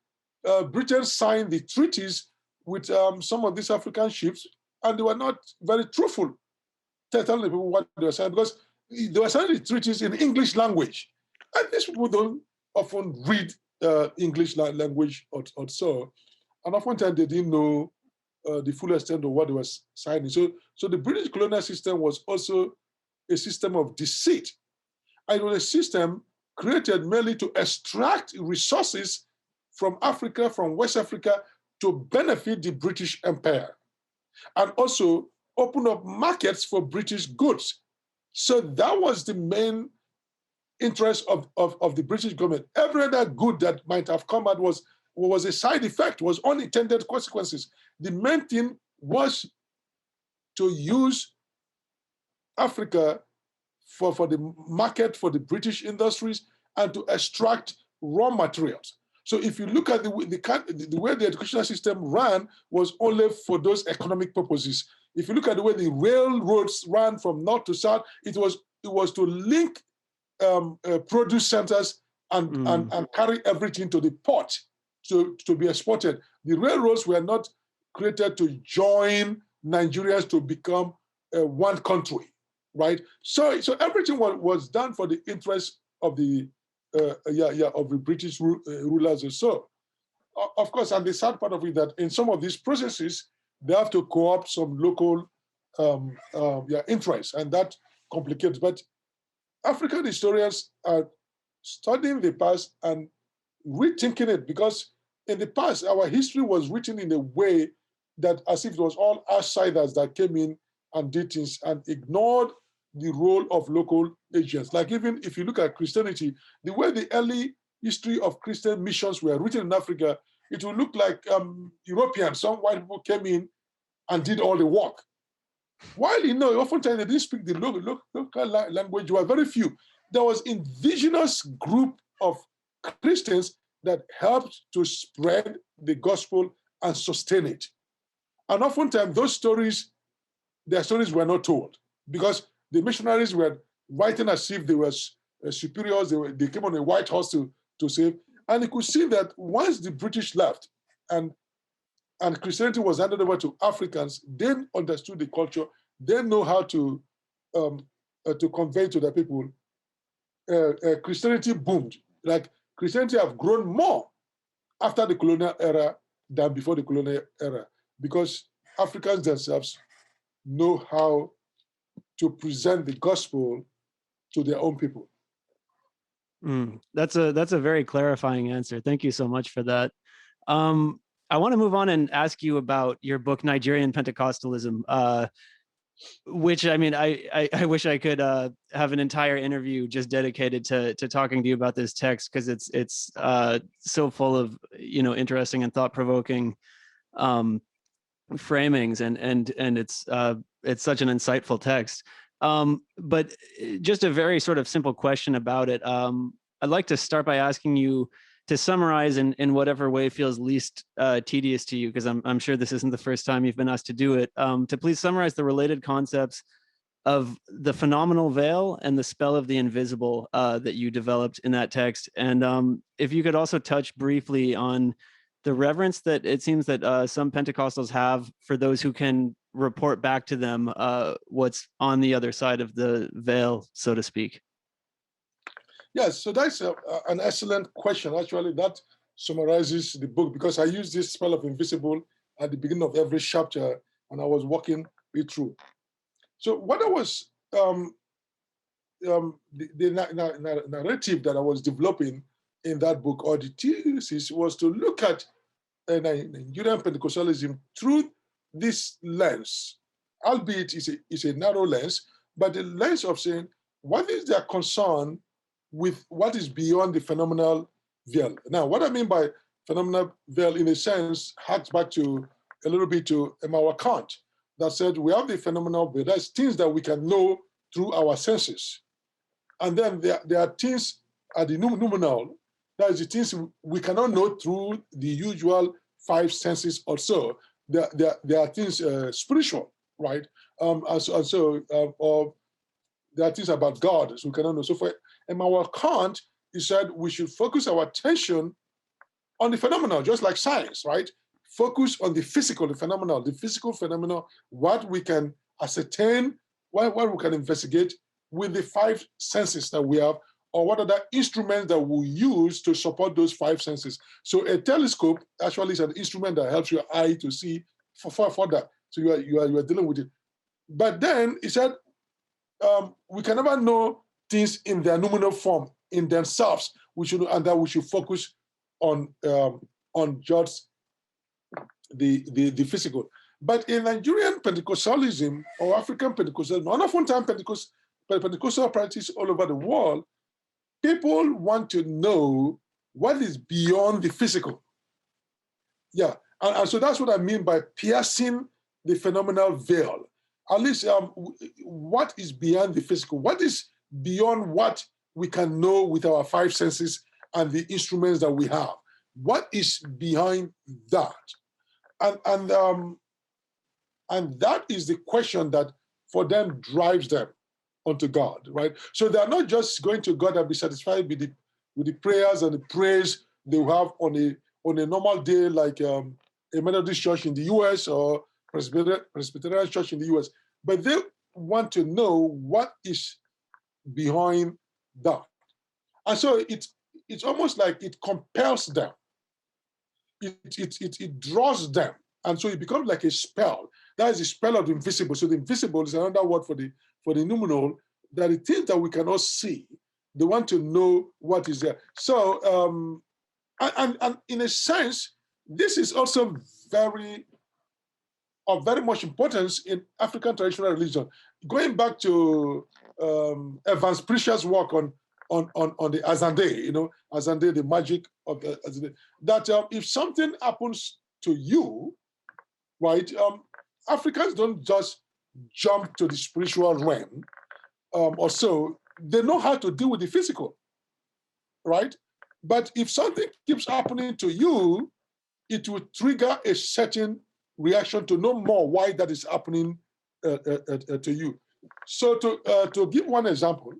Britain signed the treaties with some of these African chiefs, and they were not very truthful telling people what they were saying, because they were signing the treaties in English language. And these people don't often read English language or so. And oftentimes they didn't know the full extent of what they were signing. So the British colonial system was also a system of deceit. And it was a system created merely to extract resources from Africa, from West Africa, to benefit the British Empire, and also open up markets for British goods. So that was the main interest of the British government. Every other good that might have come out was a side effect, was unintended consequences. The main thing was to use Africa for the market for the British industries and to extract raw materials. So if you look at the way the educational system ran, was only for those economic purposes. If you look at the way the railroads ran from north to south, it was to link produce centers and carry everything to the port to be exported. The railroads were not created to join Nigerians to become one country, right? So everything was done for the interest of the British rulers or so. Of course, and the sad part of it that in some of these processes, they have to co-opt some local interests, and that complicates. But African historians are studying the past and rethinking it, because in the past, our history was written in a way that as if it was all outsiders that came in and did things and ignored the role of local agents. Like even if you look at Christianity, the way the early history of Christian missions were written in Africa, it will look like Europeans, some white people came in and did all the work. While, oftentimes they didn't speak the local language, there were very few. There was indigenous group of Christians that helped to spread the gospel and sustain it. And oftentimes their stories were not told, because the missionaries were writing as if they were superiors. They came on a white horse to save. And you could see that once the British left and Christianity was handed over to Africans, they understood the culture. They know how to convey to the people. Christianity boomed. Like Christianity have grown more after the colonial era than before the colonial era, because Africans themselves know how to present the gospel to their own people. That's a very clarifying answer. Thank you so much for that. I want to move on and ask you about your book, Nigerian Pentecostalism, which, I mean, I wish I could have an entire interview just dedicated to talking to you about this text, because it's so full of interesting and thought-provoking framings, and it's such an insightful text. But just a very sort of simple question about it. I'd like to start by asking you to summarize in whatever way feels least tedious to you, because I'm sure this isn't the first time you've been asked to do it, to please summarize the related concepts of the phenomenal veil and the spell of the invisible that you developed in that text. And if you could also touch briefly on the reverence that it seems that some Pentecostals have for those who can report back to them what's on the other side of the veil, so to speak. Yes, so that's an excellent question. Actually, that summarizes the book, because I use this spell of invisible at the beginning of every chapter, and I was walking it through. So what I was, the narrative that I was developing in that book, or the thesis, was to look at Nigerian Pentecostalism through this lens, albeit it's a narrow lens, but the lens of saying, what is their concern with what is beyond the phenomenal veil? Now, what I mean by phenomenal veil, in a sense, harks back to a little bit to Immanuel Kant, that said we have the phenomenal veil. That's things that we can know through our senses. And then there are things at the nominal, that is the things we cannot know through the usual five senses or so. There are things spiritual, right? Or there are things about God, so we cannot know. So for Immanuel Kant, he said we should focus our attention on the phenomenal, just like science, right? Focus on the physical, the phenomenal, what we can ascertain, what we can investigate with the five senses that we have, or what are the instruments that we use to support those five senses. So a telescope actually is an instrument that helps your eye to see further. So you are dealing with it. But then he said, we can never know things in their nominal form, in themselves. We should focus on just the physical. But in Nigerian Pentecostalism or African Pentecostalism, oftentimes Pentecostal practice all over the world, people want to know what is beyond the physical. Yeah, and so that's what I mean by piercing the phenomenal veil. At least what is beyond the physical? What is beyond what we can know with our five senses and the instruments that we have? What is behind that? And that is the question that for them drives them unto God, right? So they are not just going to God and be satisfied with the prayers and the praise they will have on a normal day, like a Methodist church in the US or Presbyterian church in the US, but they want to know what is behind that. And so it's almost like it compels them. It draws them. And so it becomes like a spell. That is the spell of the invisible. So the invisible is another word for the nominal, that the things that we cannot see, they want to know what is there. So, and in a sense, this is also of very much importance in African traditional religion. Going back to Evans Pritchard's work on the Azande, Azande, the magic of the Azande, that if something happens to you, right, Africans don't just jump to the spiritual realm or so. They know how to deal with the physical, right? But if something keeps happening to you, it will trigger a certain reaction to know more why that is happening to you. So to give one example,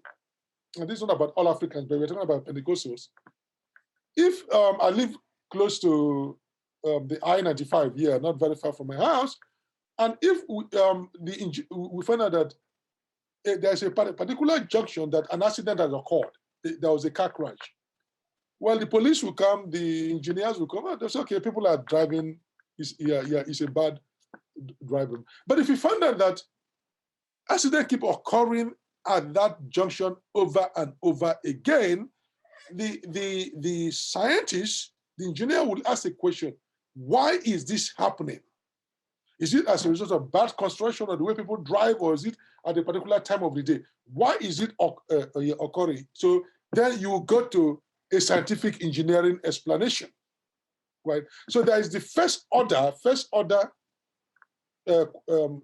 and this is not about all Africans, but we're talking about Pentecostals. If I live close to the I-95 here, not very far from my house, and if we find out that there's a particular junction that an accident has occurred, there was a car crash. Well, the police will come, the engineers will come, and they say, okay, people are driving, it's a bad driver. But if you find out that accidents keep occurring at that junction over and over again, the scientist, the engineer will ask the question, why is this happening? Is it as a result of bad construction or the way people drive, or is it at a particular time of the day? Why is it occurring? So then you go to a scientific engineering explanation, right? So there is the first order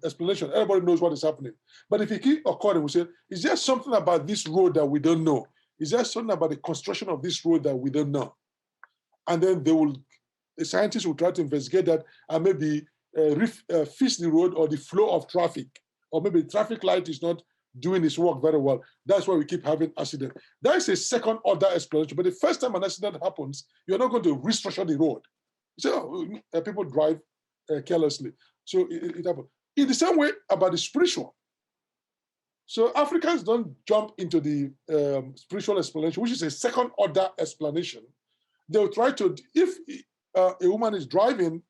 explanation. Everybody knows what is happening. But if it keeps occurring, we say, is there something about this road that we don't know? Is there something about the construction of this road that we don't know? And then the scientists will try to investigate that and maybe fix the road or the flow of traffic, or maybe the traffic light is not doing its work very well. That's why we keep having accidents. That is a second order explanation. But the first time an accident happens, you're not going to restructure the road. You say, people drive carelessly. So it happens. In the same way about the spiritual. So Africans don't jump into the spiritual explanation, which is a second order explanation. They'll try to, if a woman is driving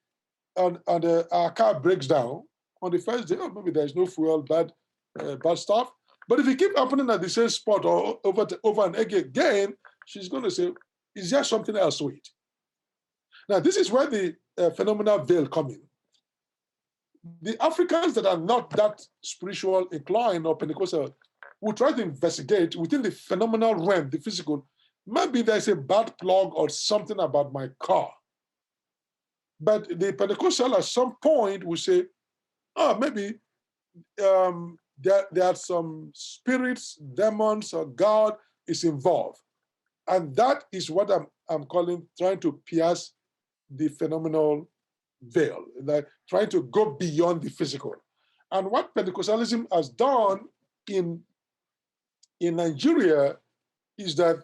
and our car breaks down on the first day, maybe there's no fuel, bad bad stuff. But if it keeps happening at the same spot or over and again, she's going to say, is there something else to it? Now, this is where the phenomenal veil come in. The Africans that are not that spiritual inclined or Pentecostal will try to investigate within the phenomenal realm, the physical. Maybe there's a bad plug or something about my car. But the Pentecostal at some point will say, oh, maybe there are some spirits, demons, or God is involved. And that is what I'm calling trying to pierce the phenomenal veil, like trying to go beyond the physical. And what Pentecostalism has done in Nigeria is that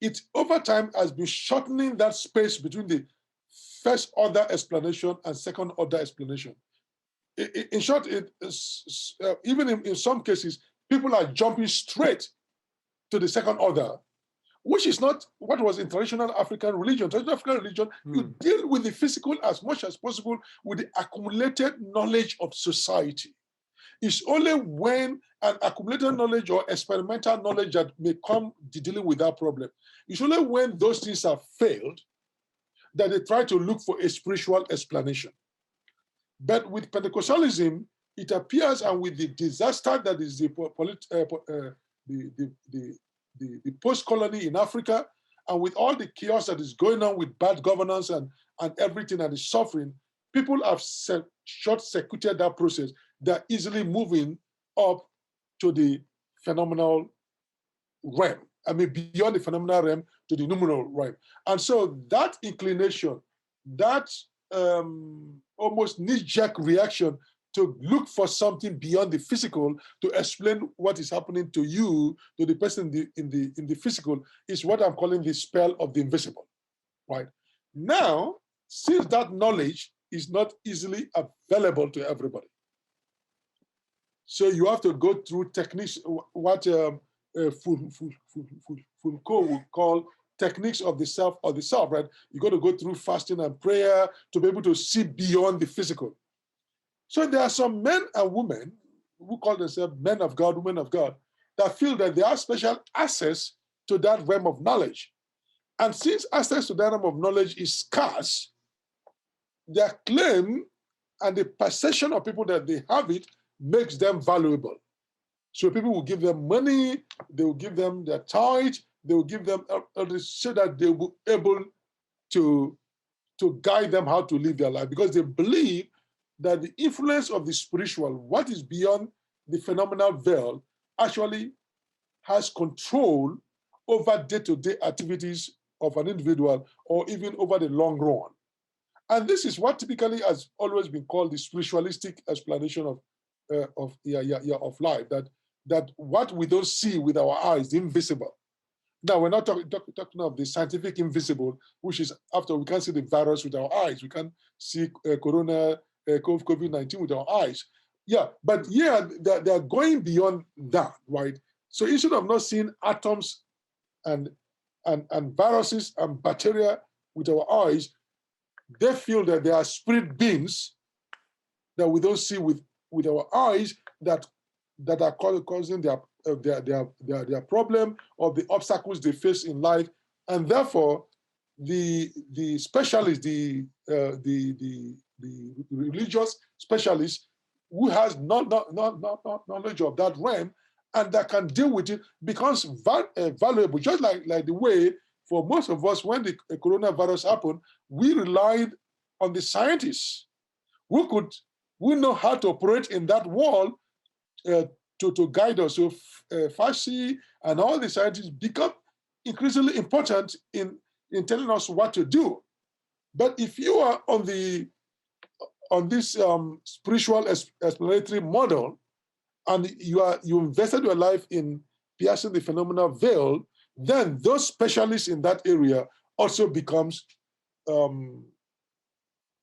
it over time has been shortening that space between the first order explanation and second order explanation. In short, even in some cases, people are jumping straight to the second order, which is not what was in traditional African religion. Traditional African religion, you deal with the physical as much as possible with the accumulated knowledge of society. It's only when an accumulated knowledge or experimental knowledge that may come to dealing with that problem. It's only when those things have failed that they try to look for a spiritual explanation. But with Pentecostalism, it appears, and with the disaster that is the post-colony in Africa, and with all the chaos that is going on with bad governance and everything that is suffering, people have short-circuited that process. They're easily moving up to the phenomenal realm. I mean, beyond the phenomenal realm to the numinal realm. And so that inclination, that almost knee-jerk reaction to look for something beyond the physical to explain what is happening to you, to the person in the physical, is what I'm calling the spell of the invisible, right? Now, since that knowledge is not easily available to everybody, so you have to go through techniques, what Foucault would call techniques of the self or the self, right? You got to go through fasting and prayer to be able to see beyond the physical. So there are some men and women who call themselves men of God, women of God, that feel that they have special access to that realm of knowledge. And since access to that realm of knowledge is scarce, their claim and the perception of people that they have it makes them valuable. So people will give them money, they will give them their tithe, they will give them so that they will be able to guide them how to live their life, because they believe that the influence of the spiritual, what is beyond the phenomenal veil, actually has control over day-to-day activities of an individual, or even over the long run. And this is what typically has always been called the spiritualistic explanation of life, that what we don't see with our eyes, the invisible. Now, we're not talking of the scientific invisible, which is after we can't see the virus with our eyes. We can't see COVID-19 with our eyes. Yeah, but yeah, they're going beyond that, right? So instead of not seeing atoms and viruses and bacteria with our eyes, they feel that there are spirit beings that we don't see with our eyes that are causing their problem or the obstacles they face in life, and therefore the specialists, the religious specialists who has not knowledge of that realm and that can deal with it becomes valuable. Just like the way for most of us when the coronavirus happened, we relied on the scientists who know how to operate in that world to guide us. So Fauci and all the scientists become increasingly important in telling us what to do. But if you are on this spiritual explanatory model, and you invested your life in piercing the phenomenal veil, then those specialists in that area also becomes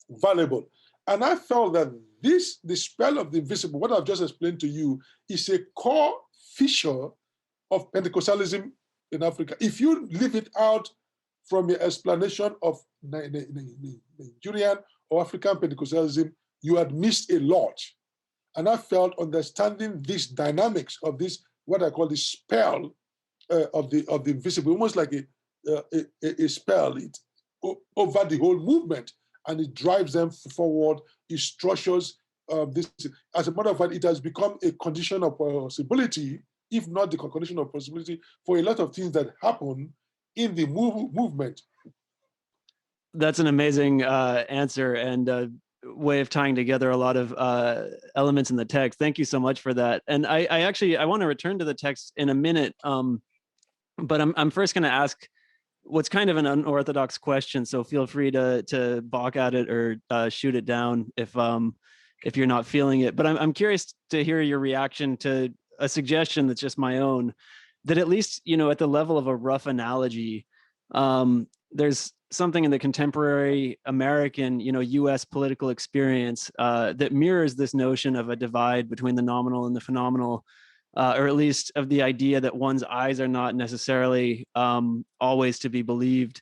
valuable. And I felt that the spell of the invisible, what I've just explained to you, is a core feature of Pentecostalism in Africa. If you leave it out from your explanation of Nigerian or African Pentecostalism, you had missed a lot. And I felt understanding these dynamics of this, what I call the spell of the invisible, almost like a spell over the whole movement, and it drives them forward. It structures this. As a matter of fact, it has become a condition of possibility, if not the condition of possibility, for a lot of things that happen in the movement. That's an amazing answer and way of tying together a lot of elements in the text. Thank you so much for that. And I want to return to the text in a minute, but I'm first going to ask what's kind of an unorthodox question. So feel free to balk at it or shoot it down if you're not feeling it. But I'm curious to hear your reaction to a suggestion that's just my own, that at least, at the level of a rough analogy, there's something in the contemporary American, U.S. political experience that mirrors this notion of a divide between the nominal and the phenomenal, or at least of the idea that one's eyes are not necessarily always to be believed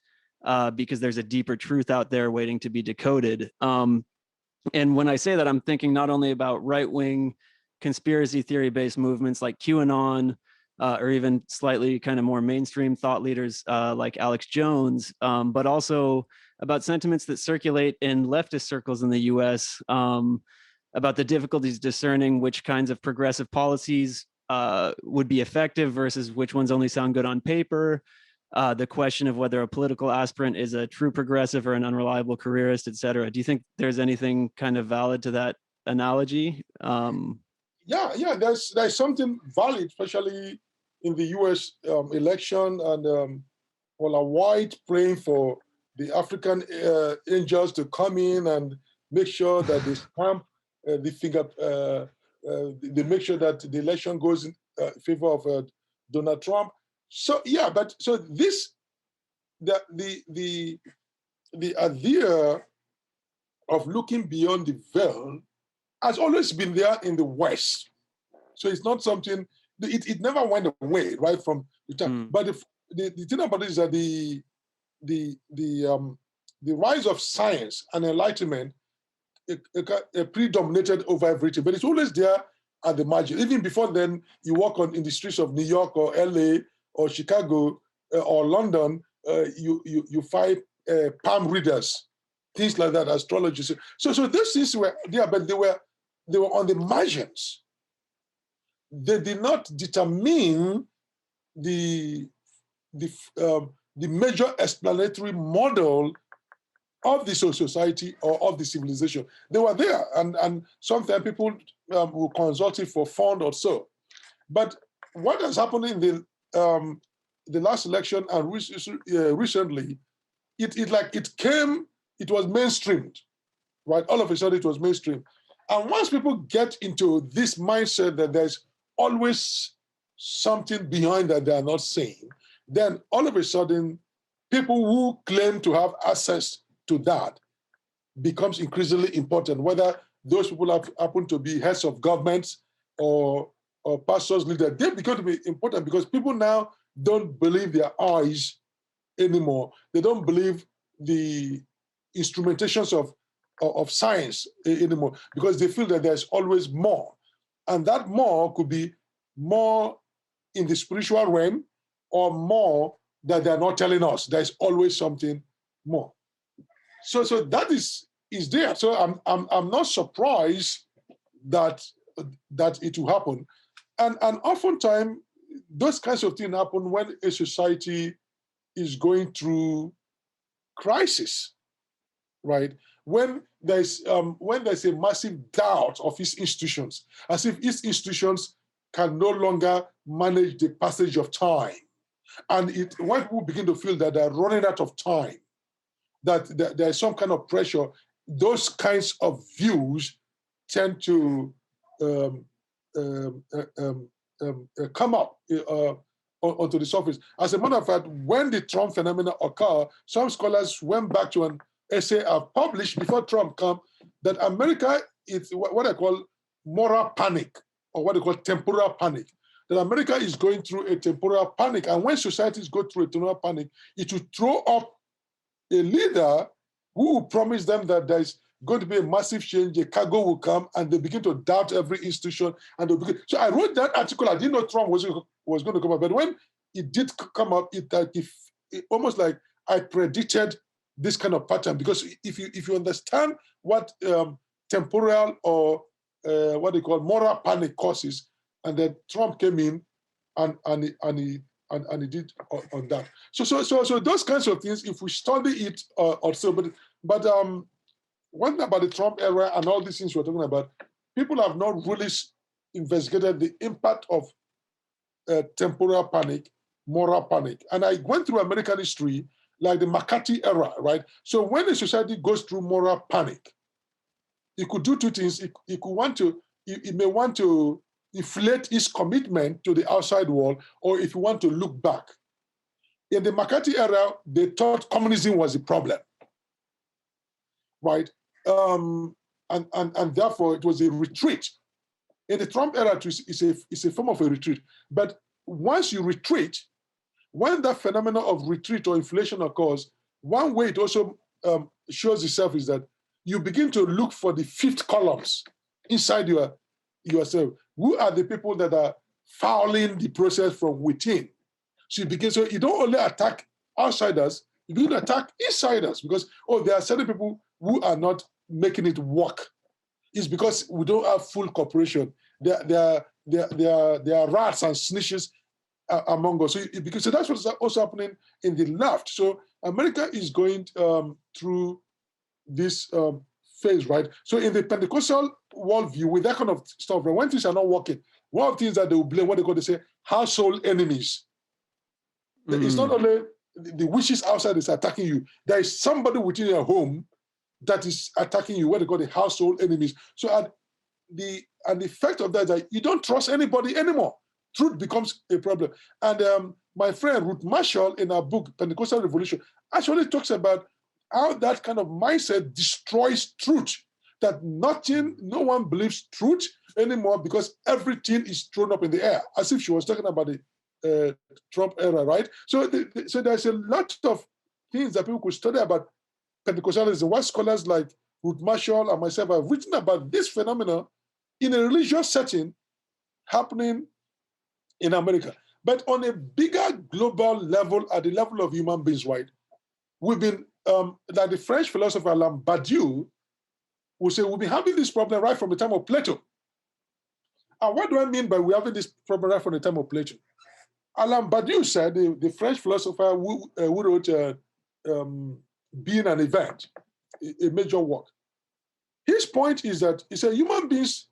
because there's a deeper truth out there waiting to be decoded. And when I say that, I'm thinking not only about right-wing conspiracy theory-based movements like QAnon, or even slightly kind of more mainstream thought leaders like Alex Jones, but also about sentiments that circulate in leftist circles in the US about the difficulties discerning which kinds of progressive policies would be effective versus which ones only sound good on paper, the question of whether a political aspirant is a true progressive or an unreliable careerist, et cetera. Do you think there's anything kind of valid to that analogy? Yeah, there's something valid, especially in the U.S. Election, and Paula White praying for the African angels to come in and make sure that they stamp the finger, they make sure that the election goes in favor of Donald Trump. So yeah, but so this the idea of looking beyond the veil has always been there in the West. So it's not something, it never went away, right, from the time. But the thing about it is that the rise of science and enlightenment it predominated over everything, but it's always there at the margin. Even before then, you walk in the streets of New York or LA or Chicago or London, you find palm readers, things like that, astrology. So these things were there, but they were on the margins. They did not determine the major explanatory model of the society or of the civilization. They were there, and sometimes people will consult it for fun or so. But what has happened in the last election and recently, it was mainstreamed, right? All of a sudden, it was mainstream. And once people get into this mindset that there's always something behind that they are not seeing, then all of a sudden, people who claim to have access to that becomes increasingly important, whether those people happen to be heads of governments or pastors, leaders. They become to be important because people now don't believe their eyes anymore. They don't believe the instrumentations of science anymore because they feel that there's always more. And that more could be more in the spiritual realm or more that they're not telling us. There's always something more. So that is there. So I'm not surprised that it will happen. And oftentimes those kinds of things happen when a society is going through crisis, right? When there's a massive doubt of its institutions, as if its institutions can no longer manage the passage of time. And when people begin to feel that they're running out of time, that there's some kind of pressure, those kinds of views tend to come up onto the surface. As a matter of fact, when the Trump phenomenon occurred, some scholars went back to an essay I've published before Trump came, that America is what I call moral panic, or what they call temporal panic. That America is going through a temporal panic, and when societies go through a temporal panic, it will throw up a leader who will promise them that going to be a massive change. The cargo will come, and they begin to doubt every institution. And they begin. So I wrote that article. I didn't know Trump was going to come up, but when it did come up, it almost like I predicted this kind of pattern, because if you understand what temporal or what they call moral panic causes, and then Trump came in and he did on that. So those kinds of things, if we study it also, but one thing about the Trump era and all these things we're talking about, people have not really investigated the impact of temporal panic, moral panic. And I went through American history, like the McCarthy era, right? So when a society goes through moral panic, it could do two things. It may want to inflate its commitment to the outside world, or if you want to look back. In the McCarthy era, they thought communism was the problem, right? And therefore it was a retreat. In the Trump era, it's a form of a retreat. But once you retreat, when that phenomenon of retreat or inflation occurs, one way it also shows itself is that you begin to look for the fifth columns inside yourself. Who are the people that are fouling the process from within? So you don't only attack outsiders, you begin to attack insiders, because there are certain people who are not making it work. It's because we don't have full cooperation. There are rats and snitches among us. So that's what's also happening in the left. So America is going through this phase, right? So in the Pentecostal worldview, with that kind of stuff, when things are not working, one of the things that they will blame, they say household enemies. It's not only the witches outside is attacking you. There is somebody within your home that is attacking you, what they call the household enemies. So the effect of that is that you don't trust anybody anymore. Truth becomes a problem. And my friend Ruth Marshall, in her book, Pentecostal Revolution, actually talks about how that kind of mindset destroys truth, that no one believes truth anymore because everything is thrown up in the air, as if she was talking about the Trump era, right? So there's a lot of things that people could study about Pentecostalism. What scholars like Ruth Marshall and myself have written about this phenomenon in a religious setting happening in America. But on a bigger global level, at the level of human beings, right, we've been, like the French philosopher Alain Badiou will say, we've been having this problem right from the time of Plato. And what do I mean by we're having this problem right from the time of Plato? Alain Badiou said, the French philosopher who wrote Being an Event, a major work. His point is that he said human beings,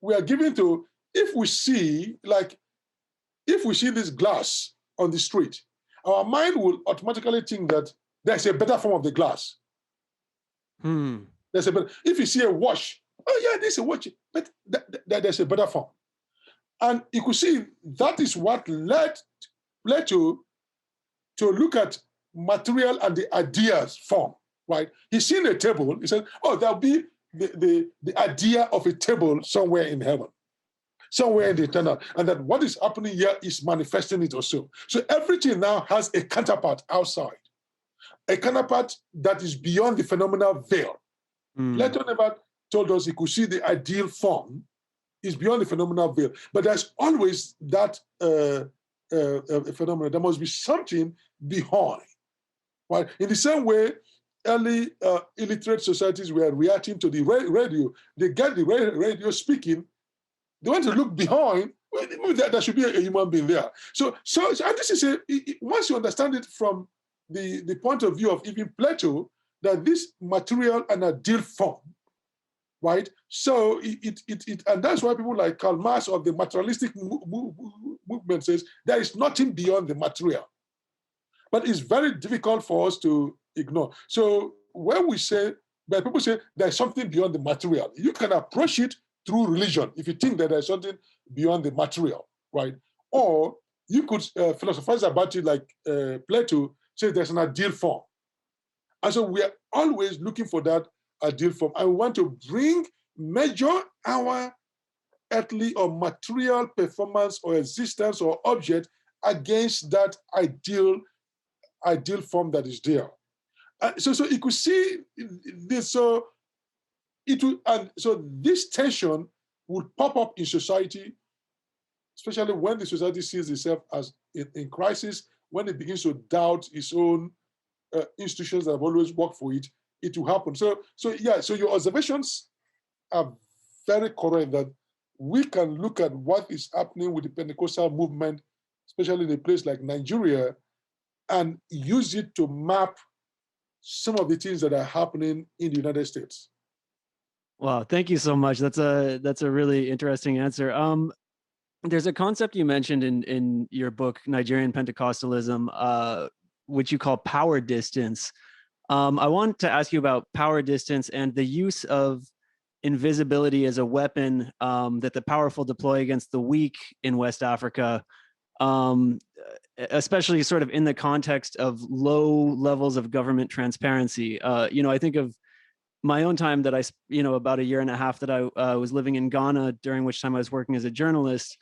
we are given to, if we see this glass on the street, our mind will automatically think that there's a better form of the glass. If you see a watch, there's a watch, but there's a better form. And you could see that is what led Plato to look at material and the ideas form, right? He's seen a table, he said, there'll be the idea of a table somewhere in heaven, somewhere in the eternal, and that what is happening here is manifesting it also. So everything now has a counterpart outside, a counterpart that is beyond the phenomenal veil. Plato never told us he could see the ideal form is beyond the phenomenal veil, but there's always that phenomenon. There must be something behind, right? In the same way, early illiterate societies were reacting to the radio. They get the radio speaking. They want to look behind. There should be a human being there. So and this is once you understand it from the point of view of even Plato, that this material and ideal form, right? So and that's why people like Karl Marx of the materialistic movement says there is nothing beyond the material. But it's very difficult for us to ignore. So when people say there's something beyond the material, you can approach it through religion if you think that there's something beyond the material, right? Or you could philosophize about it like Plato says there's an ideal form. And so we are always looking for that ideal form. And we want to measure our earthly or material performance or existence or object against that ideal form that is there. So you could see this. So it will, and so this tension would pop up in society, especially when the society sees itself as in crisis, when it begins to doubt its own institutions that have always worked for it. It will happen. So your observations are very correct that we can look at what is happening with the Pentecostal movement, especially in a place like Nigeria, and use it to map some of the things that are happening in the United States. Wow, thank you so much. That's a really interesting answer. There's a concept you mentioned in your book, Nigerian Pentecostalism, which you call power distance. I want to ask you about power distance and the use of invisibility as a weapon that the powerful deploy against the weak in West Africa, especially sort of in the context of low levels of government transparency. I think of my own time that about a year and a half that I was living in Ghana, during which time I was working as a journalist,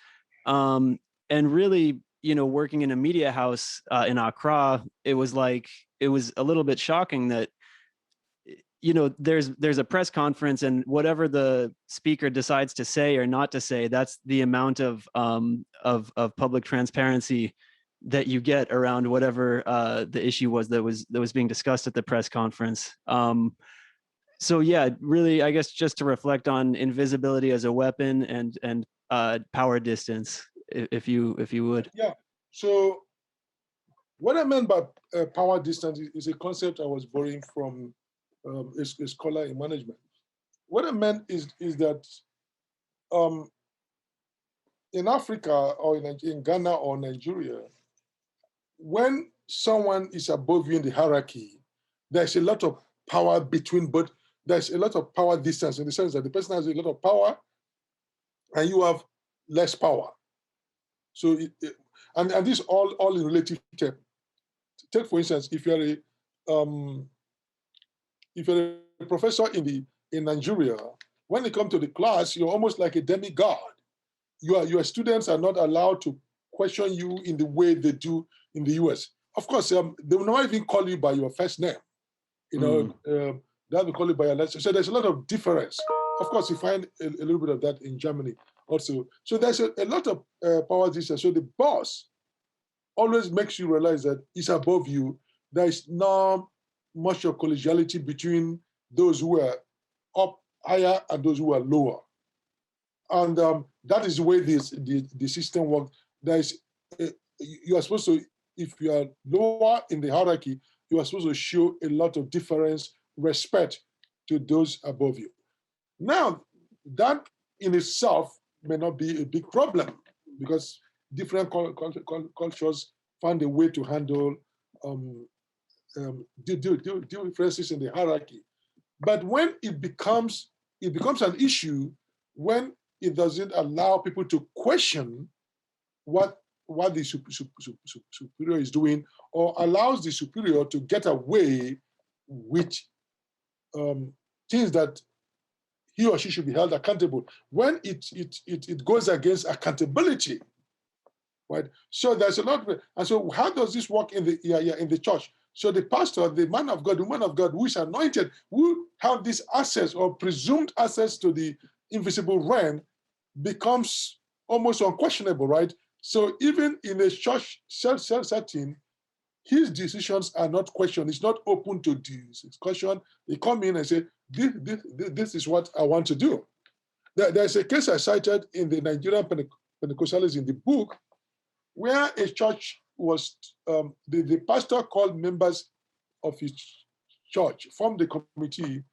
and really, working in a media house in Accra. It was a little bit shocking that, there's a press conference, and whatever the speaker decides to say or not to say, that's the amount of public transparency that you get around whatever the issue was that was being discussed at the press conference. So yeah, really, I guess just to reflect on invisibility as a weapon and power distance, if you would. Yeah. So what I meant by power distance is a concept I was borrowing from a scholar in management. What I meant is that in Africa or in Ghana or Nigeria, when someone is above you in the hierarchy, there's a lot of power between, but there's a lot of power distance in the sense that the person has a lot of power and you have less power. So, and this all in relative terms. Take for instance, if you're a professor in Nigeria, when you come to the class, you're almost like a demigod. Your students are not allowed to question you in the way they do in the US. Of course, they will not even call you by your first name. They'll call you by your last name. So there's a lot of difference. Of course, you find a little bit of that in Germany also. So there's a lot of power distance. So the boss always makes you realize that he's above you. There is not much of collegiality between those who are up higher and those who are lower. And that is the way the system works. You are supposed to, if you are lower in the hierarchy, you are supposed to show a lot of deference, respect to those above you. Now, that in itself may not be a big problem because different cultures find a way to handle differences in the hierarchy. But when it becomes an issue when it doesn't allow people to question what the superior is doing, or allows the superior to get away with things that he or she should be held accountable. When it goes against accountability, right? So there's a lot of, and so how does this work in the church? So the pastor, the man of God, the woman of God, who is anointed, who have this access or presumed access to the invisible realm, becomes almost unquestionable, right? So even in a church setting, his decisions are not questioned. It's not open to discussion. They come in and say, this is what I want to do. There's a case I cited in the Nigerian Pentecostalism in the book, where a church was, the pastor called members of his church, formed the committee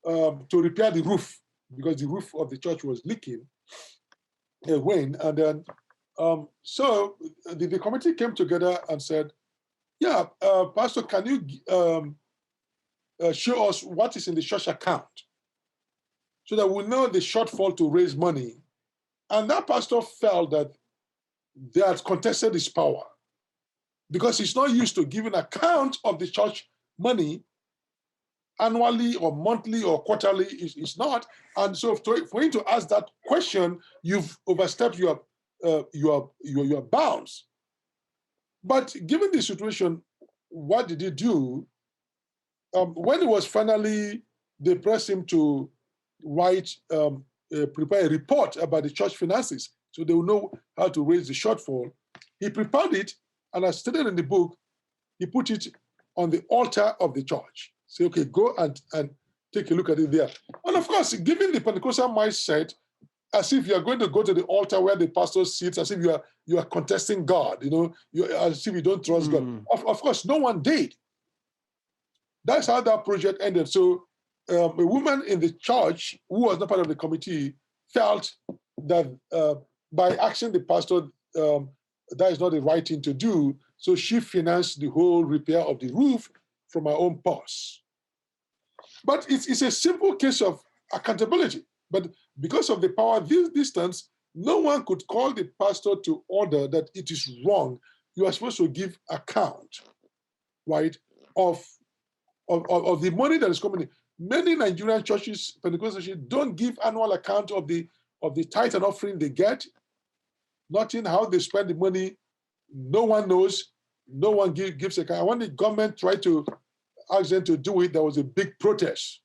to repair the roof, because the roof of the church was leaking away. And then, so the committee came together and said, yeah, Pastor, can you show us what is in the church account so that we know the shortfall to raise money? And that pastor felt that they had contested his power because he's not used to giving account of the church money annually or monthly or quarterly. It's not. And so for him to ask that question, you've overstepped your bounds. But given the situation, what did he do? When it was finally, they pressed him to prepare a report about the church finances, so they will know how to raise the shortfall. He prepared it, and as stated in the book, he put it on the altar of the church. Say, okay, go and take a look at it there. And of course, given the Pentecostal mindset, as if you are going to go to the altar where the pastor sits, as if you are contesting God, as if you don't trust God. Of course, no one did. That's how that project ended. So a woman in the church who was not part of the committee felt that by asking the pastor, that is not the right thing to do. So she financed the whole repair of the roof from her own purse. But it's a simple case of accountability. But because of the power distance, no one could call the pastor to order that it is wrong. You are supposed to give account, right, of the money that is coming in. Many Nigerian churches, Pentecostal churches, don't give annual account of the tithe and offering they get. Not in how they spend the money. No one knows. No one gives account. When the government tried to ask them to do it, there was a big protest.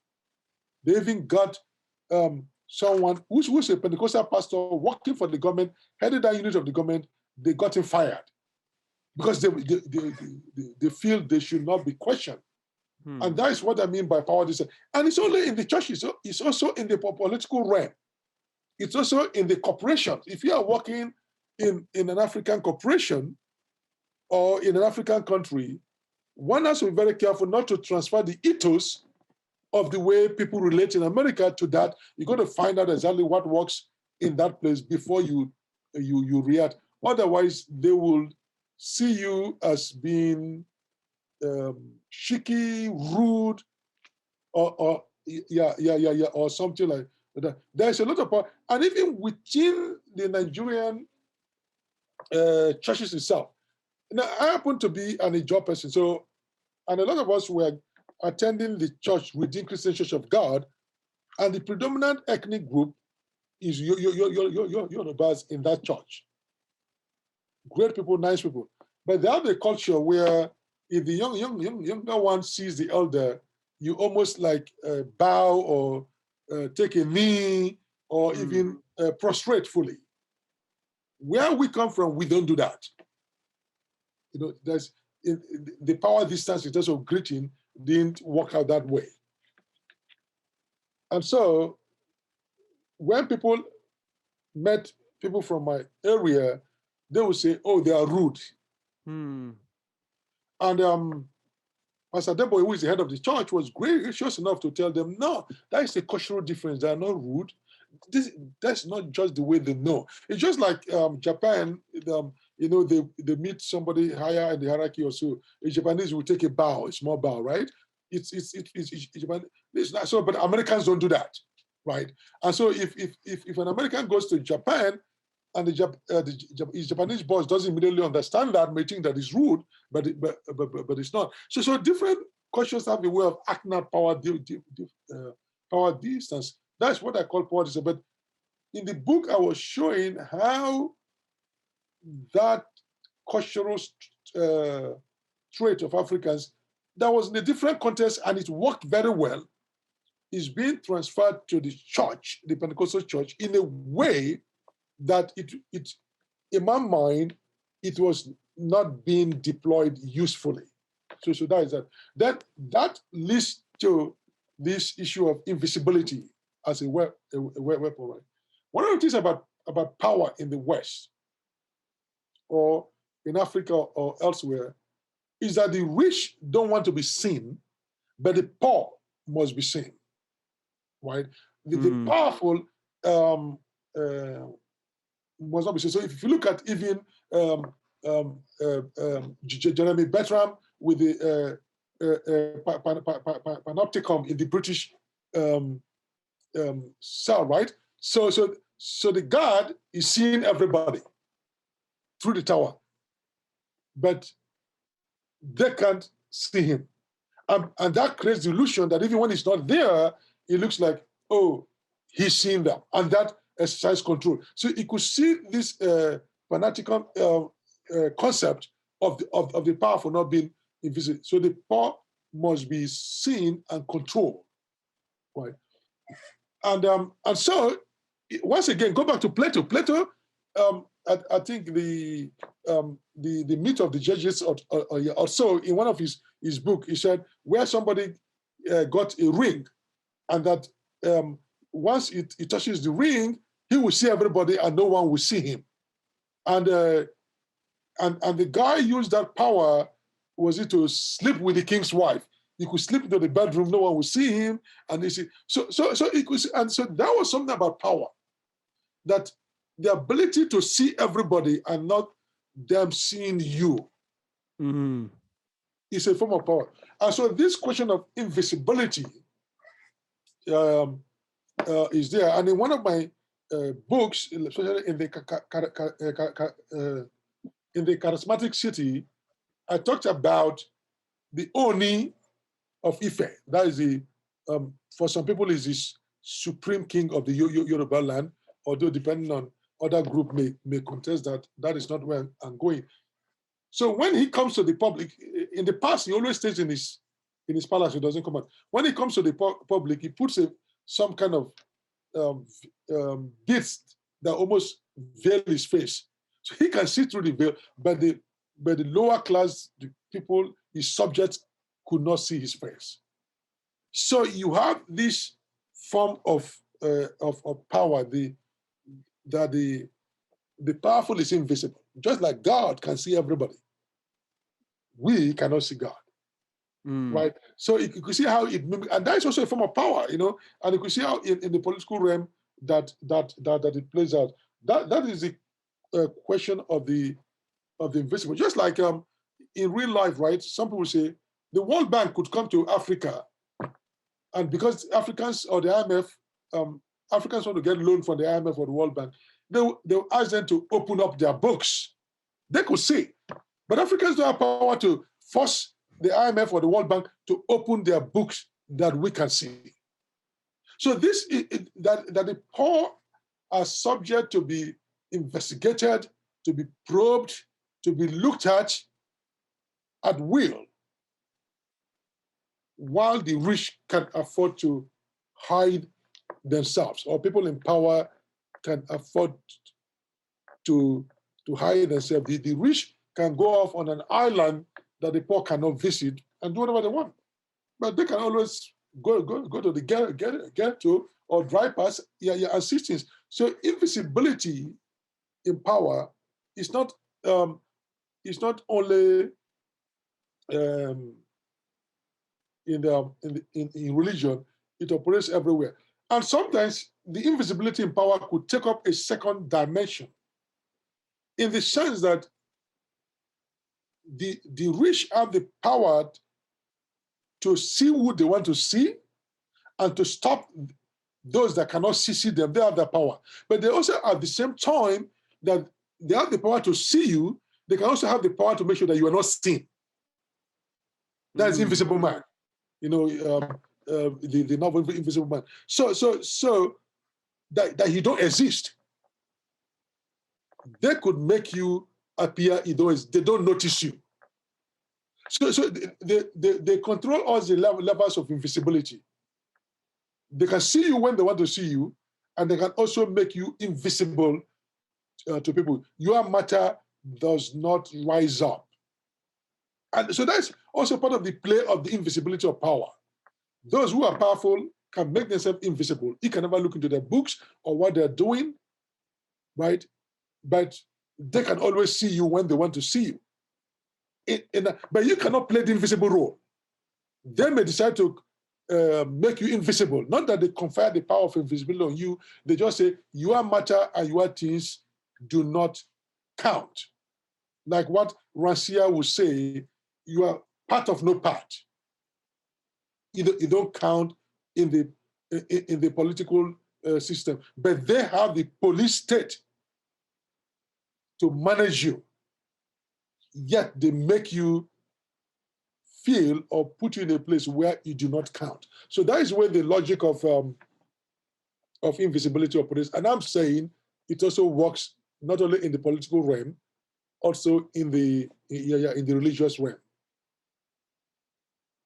They even got someone who's a Pentecostal pastor working for the government, headed that unit of the government. They got him fired because they feel they should not be questioned. And that is what I mean by power distance. And it's only in the churches. It's also in the political realm. It's also in the corporations. If you are working in an African corporation or in an African country, one has to be very careful not to transfer the ethos of the way people relate in America to that. You've got to find out exactly what works in that place before you react. Otherwise, they will see you as being cheeky, rude, or something like that. There's a lot of power, and even within the Nigerian churches itself. Now, I happen to be an Ijaw person, so, and a lot of us were attending the church within Christian Church of God, and the predominant ethnic group is Yorubas in that church. Great people, nice people, but they have a culture where if the younger one sees the elder, you almost like bow or take a knee or even prostrate fully. Where we come from, we don't do that. There's the power distance in terms of greeting didn't work out that way. And so when people met people from my area, they would say, oh, they are rude. And Pastor Debo, who is the head of the church, was gracious enough to tell them, no, that is a cultural difference. They are not rude. That's not just the way they know. It's just like Japan, they meet somebody higher in the hierarchy or so. A Japanese will take a bow, a small bow, right? It's Japan. It's not so, but Americans don't do that, right? And so if an American goes to Japan and his Japanese boss doesn't immediately understand that, may think that it's rude, but it's not. So different cultures have a way of acting out power distance. That's what I call power distance. But in the book, I was showing how that cultural trait of Africans that was in a different context and it worked very well is being transferred to the church, the Pentecostal church, in a way that it in my mind, it was not being deployed usefully. So that is that. That leads to this issue of invisibility as a weapon. Right? One of the things about power in the West or in Africa or elsewhere is that the rich don't want to be seen, but the poor must be seen. Right? The powerful must not be seen. So if you look at even Jeremy Bertram with the panopticon in the British cell, right? So the guard is seeing everybody through the tower, but they can't see him. And that creates the illusion that even when he's not there, it looks like, oh, he's seeing them. And that exercise control. So you could see this panopticon concept of the powerful not being invisible. So the power must be seen and controlled, right? And so, once again, go back to Plato. Plato, I think the myth of the judges or so, in one of his book, he said, where somebody got a ring, and that once it touches the ring, he will see everybody and no one will see him. And the guy used that power, was it to sleep with the king's wife. He could sleep into the bedroom, no one would see him. And he said, so that was something about power, that the ability to see everybody and not them seeing you is a form of power. And so this question of invisibility is there. And in one of my books, especially in the Charismatic City, I talked about the Oni of Ife. That is the, for some people, is this supreme king of the Yoruba land, although depending on other group may contest that. That is not where I'm going. So when he comes to the public, in the past, he always stays in his palace, he doesn't come out. When he comes to the public, he puts some kind of bits that almost veil his face. So he can see through the veil, but the lower class, the people, his subjects, could not see his face. So you have this form of power, that the powerful is invisible. Just like God can see everybody, we cannot see God. Right? So you could see how it, and that is also a form of power, and you could see how in the political realm that it plays out. That is the question of the invisible. Just like in real life, right? Some people say the World Bank could come to Africa, and because Africans or the IMF, Africans want to get loan from the IMF or the World Bank, they'll ask them to open up their books. They could see, but Africans don't have power to force the IMF or the World Bank to open their books that we can see. So this that the poor are subject to be investigated, to be probed, to be looked at will, while the rich can afford to hide themselves, or people in power can afford to hide themselves. The rich can go off on an island that the poor cannot visit and do whatever they want. But they can always go to the ghetto or drive past assistance. So invisibility in power is not only in religion, it operates everywhere. And sometimes the invisibility in power could take up a second dimension, in the sense that the rich have the power to see who they want to see and to stop those that cannot see them. They have the power. But they also, at the same time that they have the power to see you, they can also have the power to make sure that you are not seen. That is Invisible Man. The novel Invisible Man. So that you don't exist. They could make you appear, they don't notice you. So they control all the levels of invisibility. They can see you when they want to see you, and they can also make you invisible to people. Your matter does not rise up. And so that's also part of the play of the invisibility of power. Those who are powerful can make themselves invisible. You can never look into their books or what they're doing, right? But they can always see you when they want to see you. But you cannot play the invisible role. They may decide to make you invisible. Not that they confer the power of invisibility on you. They just say your matter and your things do not count. Like what Rancia would say, you are part of no part. You don't count in the political system. But they have the police state to manage you. Yet they make you feel or put you in a place where you do not count. So that is where the logic of invisibility operates. And I'm saying it also works not only in the political realm, also in the religious realm.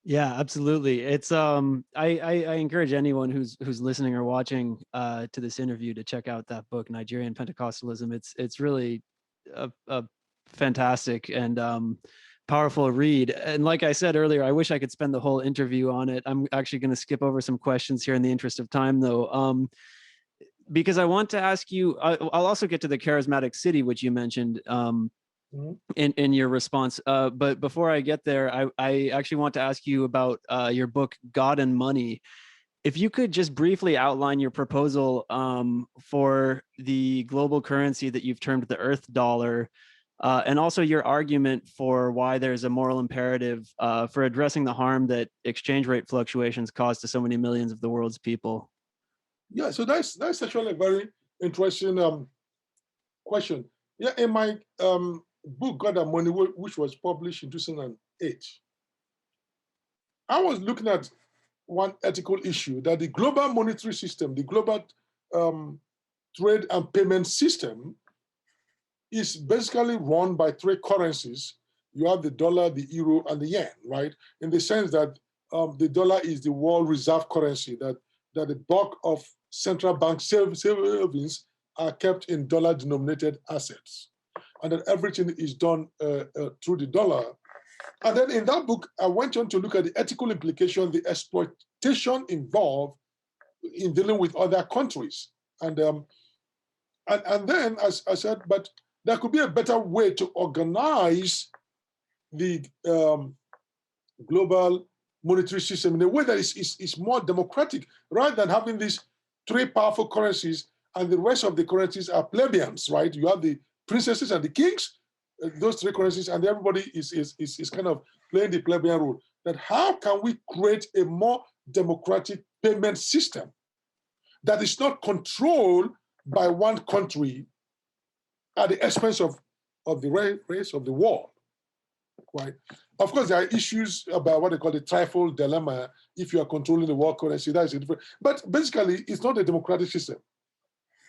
Yeah, absolutely. It's I encourage anyone who's listening or watching to this interview to check out that book, Nigerian Pentecostalism. It's really a fantastic and powerful read. And like I said earlier, I wish I could spend the whole interview on it. I'm actually going to skip over some questions here in the interest of time, though. Because I want to ask you, I'll also get to the Charismatic City, which you mentioned in your response. But before I get there, I actually want to ask you about your book, God and Money. If you could just briefly outline your proposal for the global currency that you've termed the Earth dollar, and also your argument for why there's a moral imperative for addressing the harm that exchange rate fluctuations cause to so many millions of the world's people. Yeah, so that's actually a very interesting question. Yeah, in my book God and Money, which was published in 2008, I was looking at one ethical issue that the global monetary system, the global trade and payment system, is basically run by three currencies. You have the dollar, the euro, and the yen, right? In the sense that the dollar is the world reserve currency, that the bulk of central bank savings are kept in dollar-denominated assets, and that everything is done through the dollar. And then in that book, I went on to look at the ethical implication, the exploitation involved in dealing with other countries. And then I said, but there could be a better way to organize the global monetary system in a way that is more democratic, rather than having these three powerful currencies and the rest of the currencies are plebeians, right? You have the princesses and the kings, those three currencies, and everybody is kind of playing the plebeian role. That how can we create a more democratic payment system that is not controlled by one country at the expense of the rest of the world, right? Of course, there are issues about what they call the trifle dilemma. If you are controlling the world currency, that is a different. But basically, it's not a democratic system,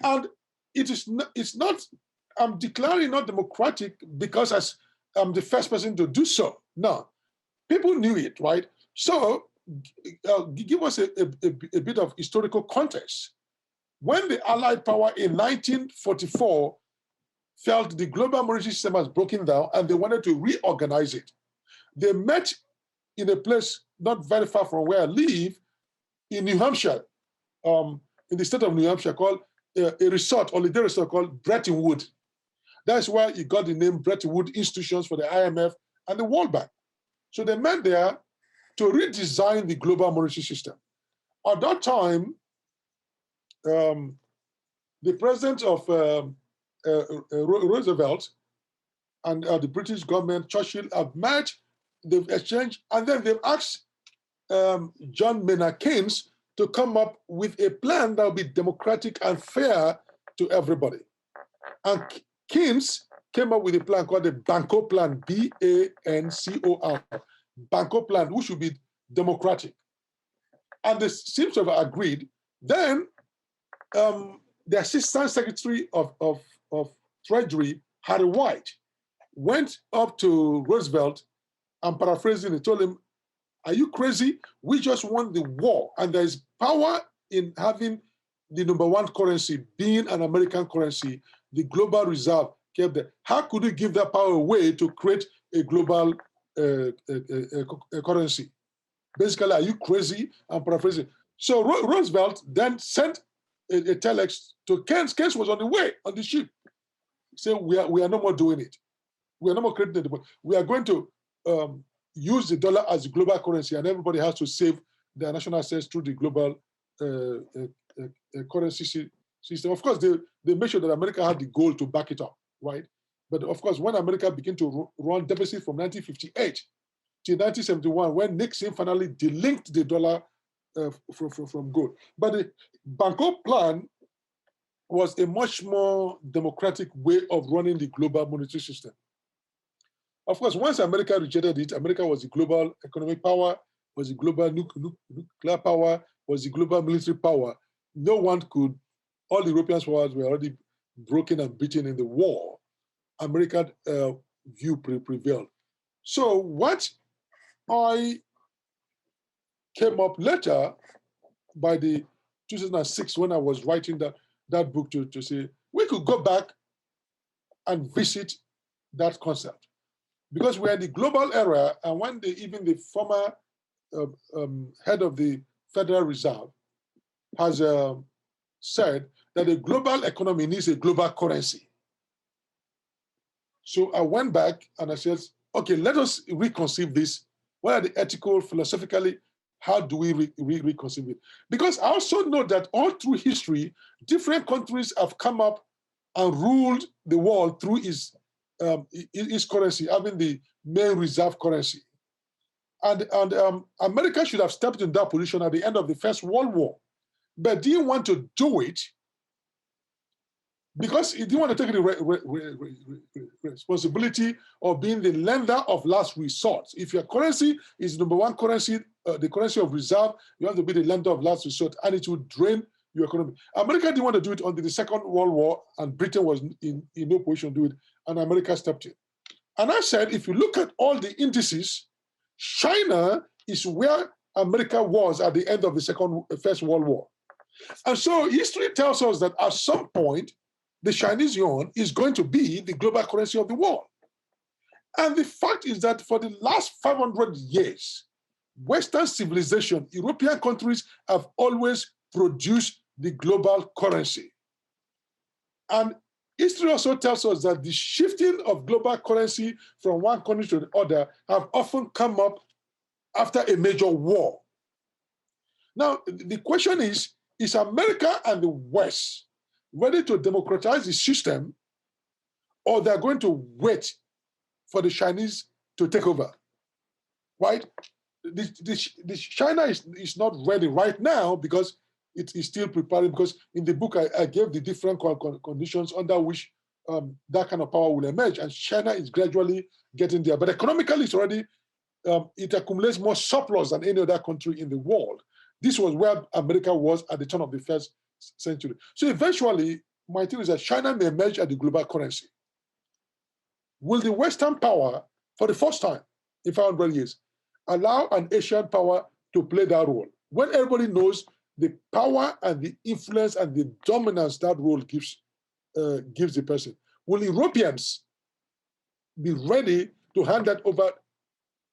and it's not. I'm declaring not democratic because I'm the first person to do so. No, people knew it, right? So, give us a bit of historical context. When the Allied power in 1944 felt the global monetary system was broken down and they wanted to reorganize it, they met in a place not very far from where I live in New Hampshire, in the state of New Hampshire, called a resort, holiday resort called Bretton Woods. That's why it got the name Bretton Woods Institutions for the IMF and the World Bank. So they met there to redesign the global monetary system. At that time, the president of Roosevelt and the British government, Churchill, have met, they've exchanged, and then they've asked John Maynard Keynes to come up with a plan that will be democratic and fair to everybody. And Keynes came up with a plan called the Banco Plan, B-A-N-C-O-R, Banco Plan, which should be democratic. And they seem to have agreed. Then the Assistant Secretary of Treasury, Harry White, went up to Roosevelt and paraphrasing, he told him, "Are you crazy? We just won the war, and there is power in having the number one currency being an American currency, the global reserve kept there. How could you give that power away to create a global currency? Basically, are you crazy?" I'm paraphrasing. So Roosevelt then sent a telex to Keynes. Keynes was on the way on the ship. He said, we are no more doing it. We are no more creating it. We are going to use the dollar as a global currency, and everybody has to save their national assets through the global currency system. Of course, they made sure that America had the goal to back it up, right? But of course, when America began to run deficit from 1958 to 1971, when Nixon finally delinked the dollar from gold. But the Banco Plan was a much more democratic way of running the global monetary system. Of course, once America rejected it, America was the global economic power, was the global nuclear power, was the global military power. No one could, all the European powers were already broken and beaten in the war. American view prevailed. So what I came up later by the 2006 when I was writing that book to say, we could go back and visit that concept. Because we're in the global era, and when even the former head of the Federal Reserve has said that a global economy needs a global currency. So I went back and I said, okay, let us reconceive this. What are the ethical, philosophically, how do we reconceive it? Because I also know that all through history, different countries have come up and ruled the world through its currency, having the main reserve currency. And America should have stepped in that position at the end of the First World War, but didn't want to do it because he didn't want to take the responsibility of being the lender of last resort. If your currency is number one currency, the currency of reserve, you have to be the lender of last resort, and it will drain your economy. America didn't want to do it until the Second World War, and Britain was in no position to do it, and America stepped in. And I said, if you look at all the indices, China is where America was at the end of the First World War. And so history tells us that at some point, the Chinese yuan is going to be the global currency of the world. And the fact is that for the last 500 years, Western civilization, European countries have always produced the global currency. And history also tells us that the shifting of global currency from one country to the other have often come up after a major war. Now, the question is America and the West ready to democratize the system, or they're going to wait for the Chinese to take over, right? The China is not ready right now because it is still preparing, because in the book I gave the different conditions under which that kind of power will emerge, and China is gradually getting there. But economically, it's already, it accumulates more surplus than any other country in the world. This was where America was at the turn of the first century. So eventually, my theory is that China may emerge as the global currency. Will the Western power, for the first time in 500 years, allow an Asian power to play that role? When everybody knows the power and the influence and the dominance that role gives the person, will Europeans be ready to hand that over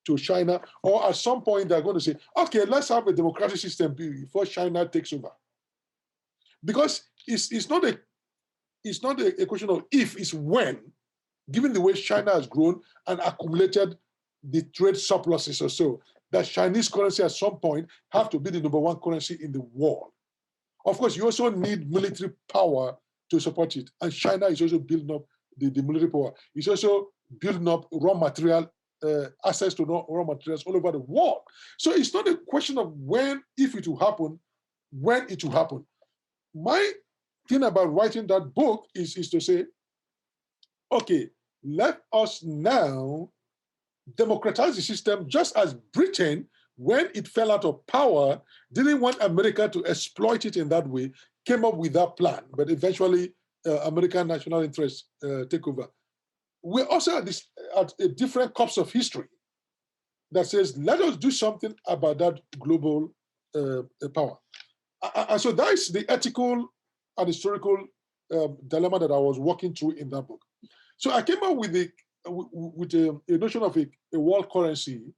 to China? Or at some point they're going to say, okay, let's have a democratic system before China takes over? Because it's not a question of if, it's when, given the way China has grown and accumulated the trade surpluses or so, that Chinese currency at some point have to be the number one currency in the world. Of course, you also need military power to support it. And China is also building up the military power. It's also building up raw material, access to raw materials all over the world. So it's not a question of when, if it will happen, when it will happen. My thing about writing that book is to say, okay, let us now democratize the system, just as Britain, when it fell out of power, didn't want America to exploit it in that way, came up with that plan, but eventually American national interests take over. We're also at a different cups of history that says, let us do something about that global power. And so that is the ethical and historical dilemma that I was working through in that book. So I came up with a notion of a world currency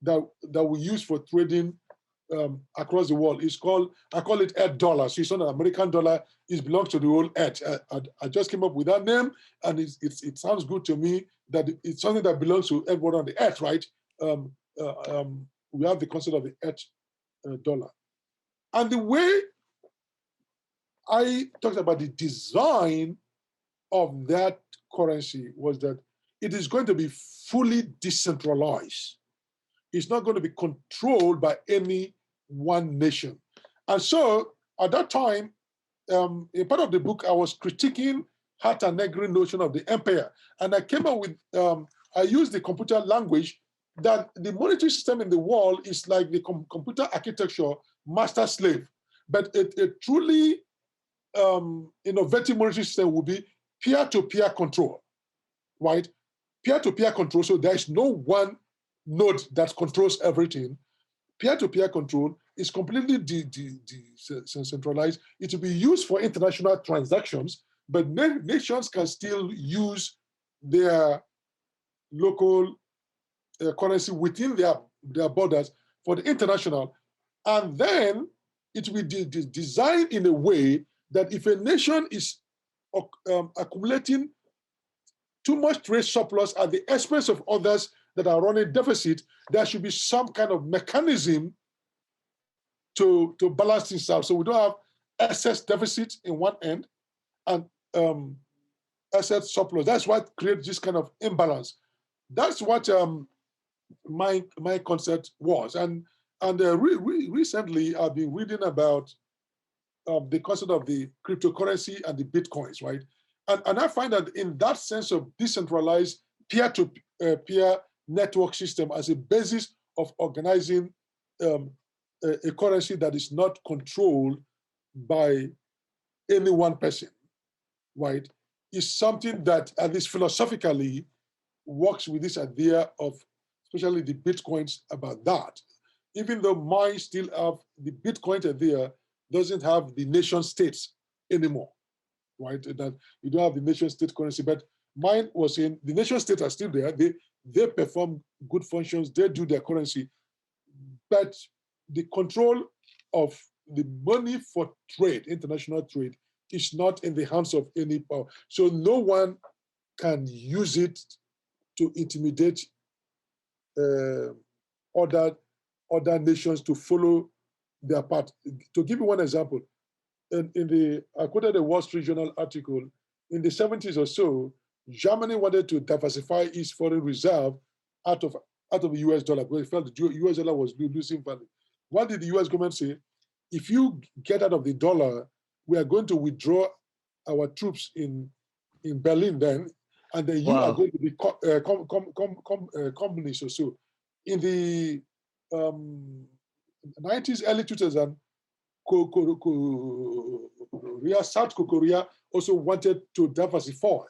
that we use for trading across the world. I call it Earth dollar. So it's not an American dollar. It belongs to the whole Earth. I just came up with that name, and it sounds good to me that it's something that belongs to everyone on the Earth, right? We have the concept of the Earth dollar. And the way I talked about the design of that currency was that it is going to be fully decentralized. It's not going to be controlled by any one nation. And so at that time, in part of the book, I was critiquing Hart and Negri's notion of the empire. And I came up with, I used the computer language that the monetary system in the world is like the computer architecture master-slave. But a truly innovative monetary system would be peer-to-peer control, right? Peer-to-peer control, so there is no one node that controls everything. peer-to-peer control is completely decentralized. It will be used for international transactions, but nations can still use their local currency within their borders for the international. And then it will be designed in a way that if a nation is accumulating too much trade surplus at the expense of others that are running deficit, there should be some kind of mechanism to balance things out. So we don't have excess deficit in one end and excess surplus. That's what creates this kind of imbalance. That's what my concept was. And recently I've been reading about the concept of the cryptocurrency and the bitcoins, right? And I find that in that sense of decentralized peer-to-peer network system as a basis of organizing a currency that is not controlled by any one person, right, is something that at least philosophically works with this idea of, especially the bitcoins, about that. Even though mine still have the Bitcoin idea, doesn't have the nation states anymore, right? That you don't have the nation state currency, but mine was in the nation states are still there. They perform good functions. They do their currency, but the control of the money for trade, international trade, is not in the hands of any power. So no one can use it to intimidate other nations to follow their path. To give you one example, I quoted a Wall Street Journal article in the 70s or so. Germany wanted to diversify its foreign reserve out of the US dollar because it felt the US dollar was losing value. What did the US government say? If you get out of the dollar, we are going to withdraw our troops in Berlin then, and then you are going to be communist or so. In the 90s, early 2000s, South Korea also wanted to diversify.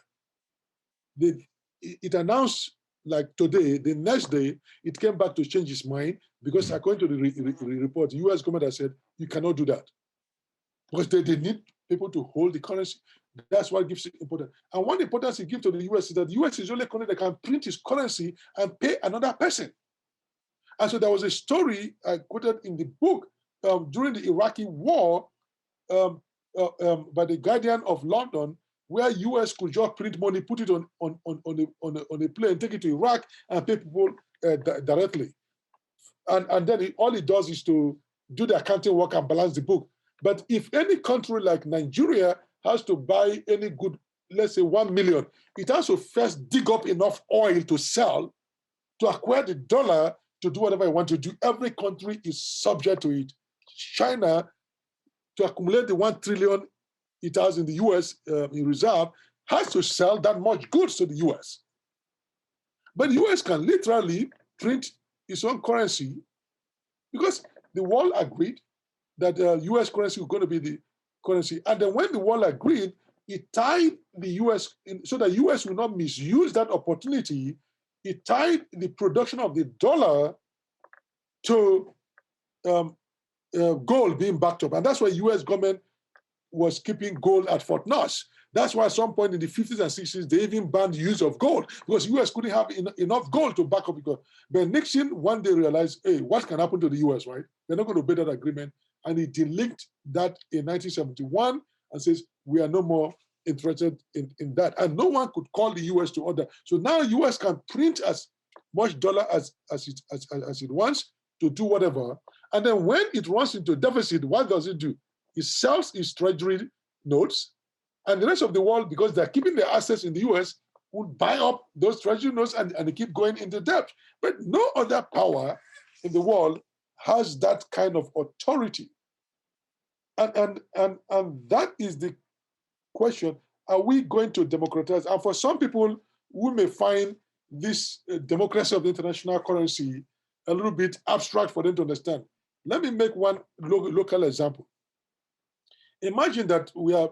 It announced, like today, the next day, it came back to change its mind because according to the report, the US government has said, you cannot do that. Because they need people to hold the currency. That's what gives it importance. And one importance it gives to the US is that the US is the only country that can print its currency and pay another person. And so there was a story I quoted in the book during the Iraqi war by the Guardian of London, where US could just print money, put it on a plane, take it to Iraq, and pay people directly. And then all it does is to do the accounting work and balance the book. But if any country like Nigeria has to buy any good, let's say 1 million, it has to first dig up enough oil to sell, to acquire the dollar, to do whatever it wants to do. Every country is subject to it. China, to accumulate the 1 trillion it has in the US in reserve, has to sell that much goods to the US. But the US can literally print its own currency because the world agreed that US currency was going to be the currency. And then when the world agreed, it tied the US so that US will not misuse that opportunity. It tied the production of the dollar to gold being backed up. And that's why US government was keeping gold at Fort Knox. That's why at some point in the 50s and 60s, they even banned the use of gold because US couldn't have enough gold to back up the gold. But Nixon one day realized, hey, what can happen to the US, right? They're not going to obey that agreement. And he delinked that in 1971 and says, we are no more interested in that. And no one could call the US to order. So now US can print as much dollar as it wants to do whatever. And then when it runs into deficit, what does it do? It sells its treasury notes, and the rest of the world, because they're keeping their assets in the US, would buy up those treasury notes and they keep going into debt. But no other power in the world has that kind of authority. And that is the question. Are we going to democratize? And for some people who may find this democracy of the international currency a little bit abstract for them to understand, let me make one local example. Imagine that we are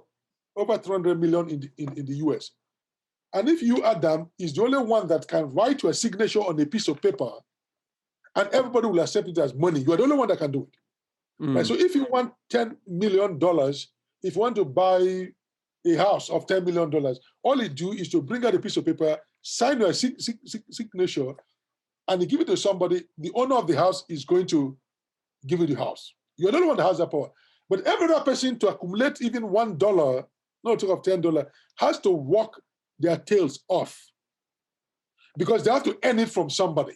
over 300 million in the US. And if you, Adam, is the only one that can write to a signature on a piece of paper and everybody will accept it as money. You are the only one that can do it. Right? So if you want $10 million, if you want to buy a house of $10 million, all you do is to bring out a piece of paper, sign your signature, and you give it to somebody. The owner of the house is going to give you the house. You're the only one that has that power. But every other person to accumulate even $1, not talk of $10, has to walk their tails off because they have to earn it from somebody.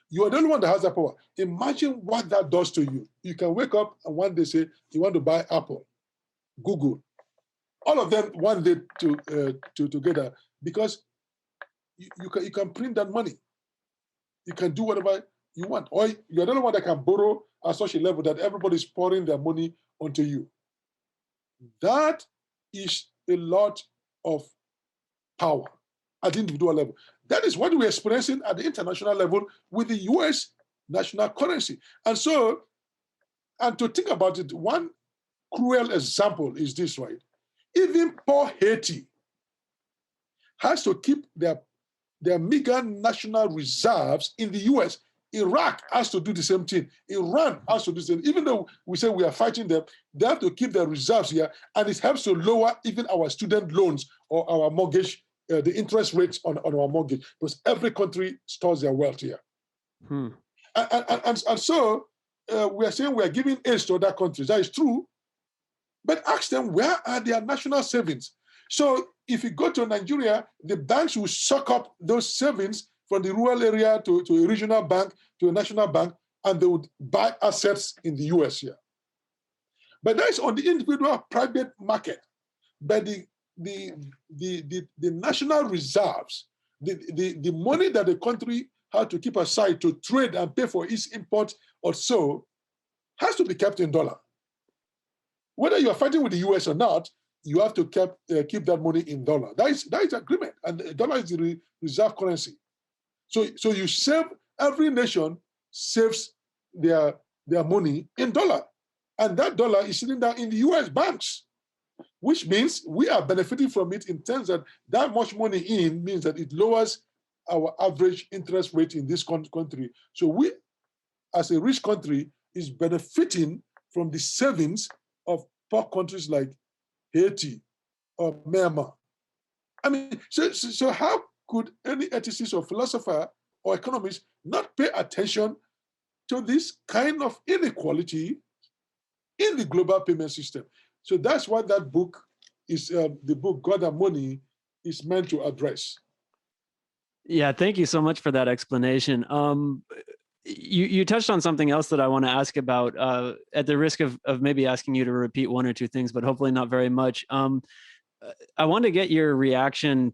You are the only one that has that power. Imagine what that does to you. You can wake up and one day say you want to buy Apple, Google, all of them one day together because you can print that money. You can do whatever you want. Or you're the only one that can borrow at such a level that everybody's pouring their money onto you. That is a lot of power at the individual level. That is what we're experiencing at the international level with the US national currency. And so, and to think about it, one cruel example is this, right? Even poor Haiti has to keep their meager national reserves in the US. Iraq has to do the same thing. Iran has to do the same. Even though we say we are fighting them, they have to keep their reserves here, and it helps to lower even our student loans or our mortgage, the interest rates on our mortgage, because every country stores their wealth here. And so we are saying we are giving aid to other countries. That is true. But ask them, where are their national savings? So if you go to Nigeria, the banks will suck up those savings from the rural area to a regional bank, to a national bank, and they would buy assets in the US here. But that is on the individual private market. But the national reserves, the money that the country had to keep aside to trade and pay for its import or so, has to be kept in dollar. Whether you are fighting with the US or not, you have to keep that money in dollar. That is agreement, and the dollar is the reserve currency. So you save, every nation saves their money in dollar. And that dollar is sitting down in the US banks, which means we are benefiting from it in terms that much money in means that it lowers our average interest rate in this country. So we, as a rich country, is benefiting from the savings of poor countries like Haiti or Myanmar. I mean, so how could any ethicist or philosopher or economist not pay attention to this kind of inequality in the global payment system? So that's what that book is, the book God and Money is meant to address. Yeah, thank you so much for that explanation. You touched on something else that I want to ask about, at the risk of maybe asking you to repeat one or two things, but hopefully not very much. I want to get your reaction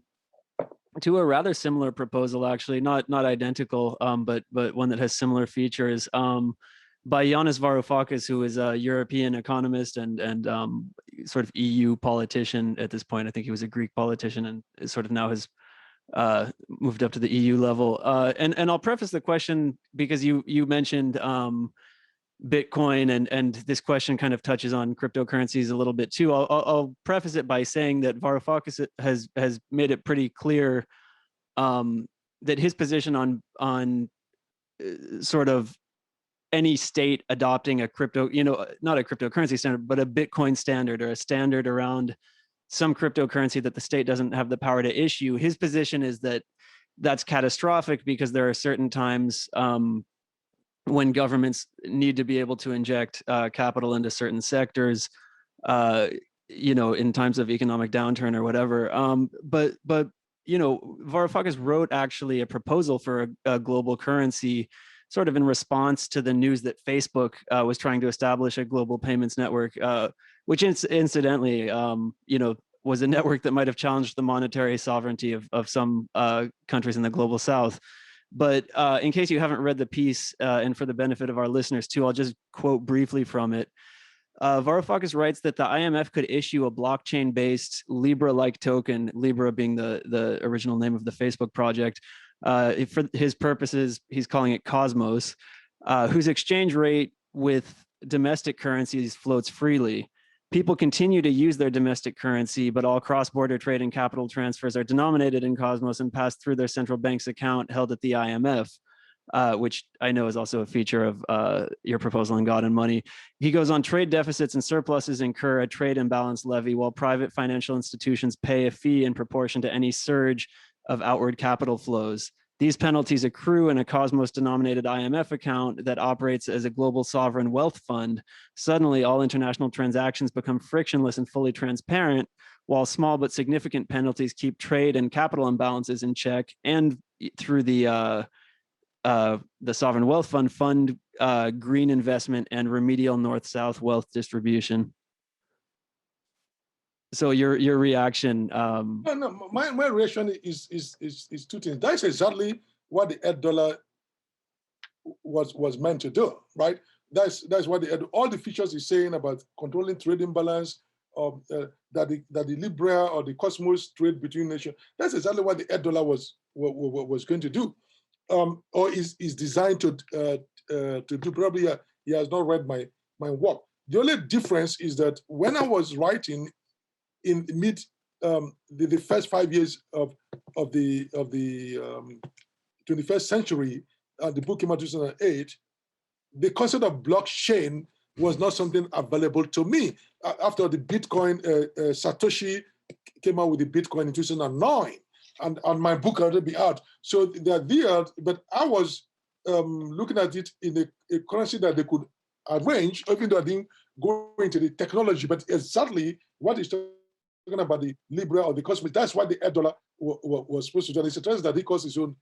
to a rather similar proposal, actually, not identical, but one that has similar features, by Yanis Varoufakis, who is a European economist and sort of EU politician at this point. I think he was a Greek politician and sort of now has moved up to the EU level. And I'll preface the question because you mentioned Bitcoin, and this question kind of touches on cryptocurrencies a little bit too. I'll preface it by saying that Varoufakis has made it pretty clear that his position on sort of any state adopting a crypto, not a cryptocurrency standard, but a Bitcoin standard or a standard around some cryptocurrency that the state doesn't have the power to issue. His position is that that's catastrophic because there are certain times when governments need to be able to inject capital into certain sectors, in times of economic downturn or whatever. But Varoufakis wrote actually a proposal for a global currency, sort of in response to the news that Facebook was trying to establish a global payments network, which incidentally, was a network that might have challenged the monetary sovereignty of some countries in the global South. But in case you haven't read the piece, and for the benefit of our listeners too, I'll just quote briefly from it. Varoufakis writes that the IMF could issue a blockchain-based Libra-like token, Libra being the original name of the Facebook project. For his purposes, he's calling it Cosmos, whose exchange rate with domestic currencies floats freely. People continue to use their domestic currency, but all cross-border trade and capital transfers are denominated in Cosmos and pass through their central bank's account held at the IMF. which I know is also a feature of your proposal on God and Money. He goes on, trade deficits and surpluses incur a trade imbalance levy, while private financial institutions pay a fee in proportion to any surge of outward capital flows. These penalties accrue in a Cosmos-denominated IMF account that operates as a global sovereign wealth fund. Suddenly, all international transactions become frictionless and fully transparent, while small but significant penalties keep trade and capital imbalances in check, and through the sovereign wealth fund green investment and remedial north-south wealth distribution. So your reaction? No, my reaction is two things. That's exactly what the $8 was meant to do, right? That's what all the features he's saying about controlling trade imbalance, that the Libra or the Cosmos trade between nations. That's exactly what the $8 was going to do, or is designed to do. Probably he has not read my work. The only difference is that when I was writing in the first 5 years of the 21st century, the book came out in 2008, the concept of blockchain was not something available to me. After the Bitcoin, Satoshi came out with the Bitcoin in 2009, and my book had already been out. So they're there, but I was looking at it in a currency that they could arrange, even though I didn't go into the technology, but exactly what is talking about the Libra or the Cosmos, that's what the $8 was supposed to do. It's a trust that he calls his own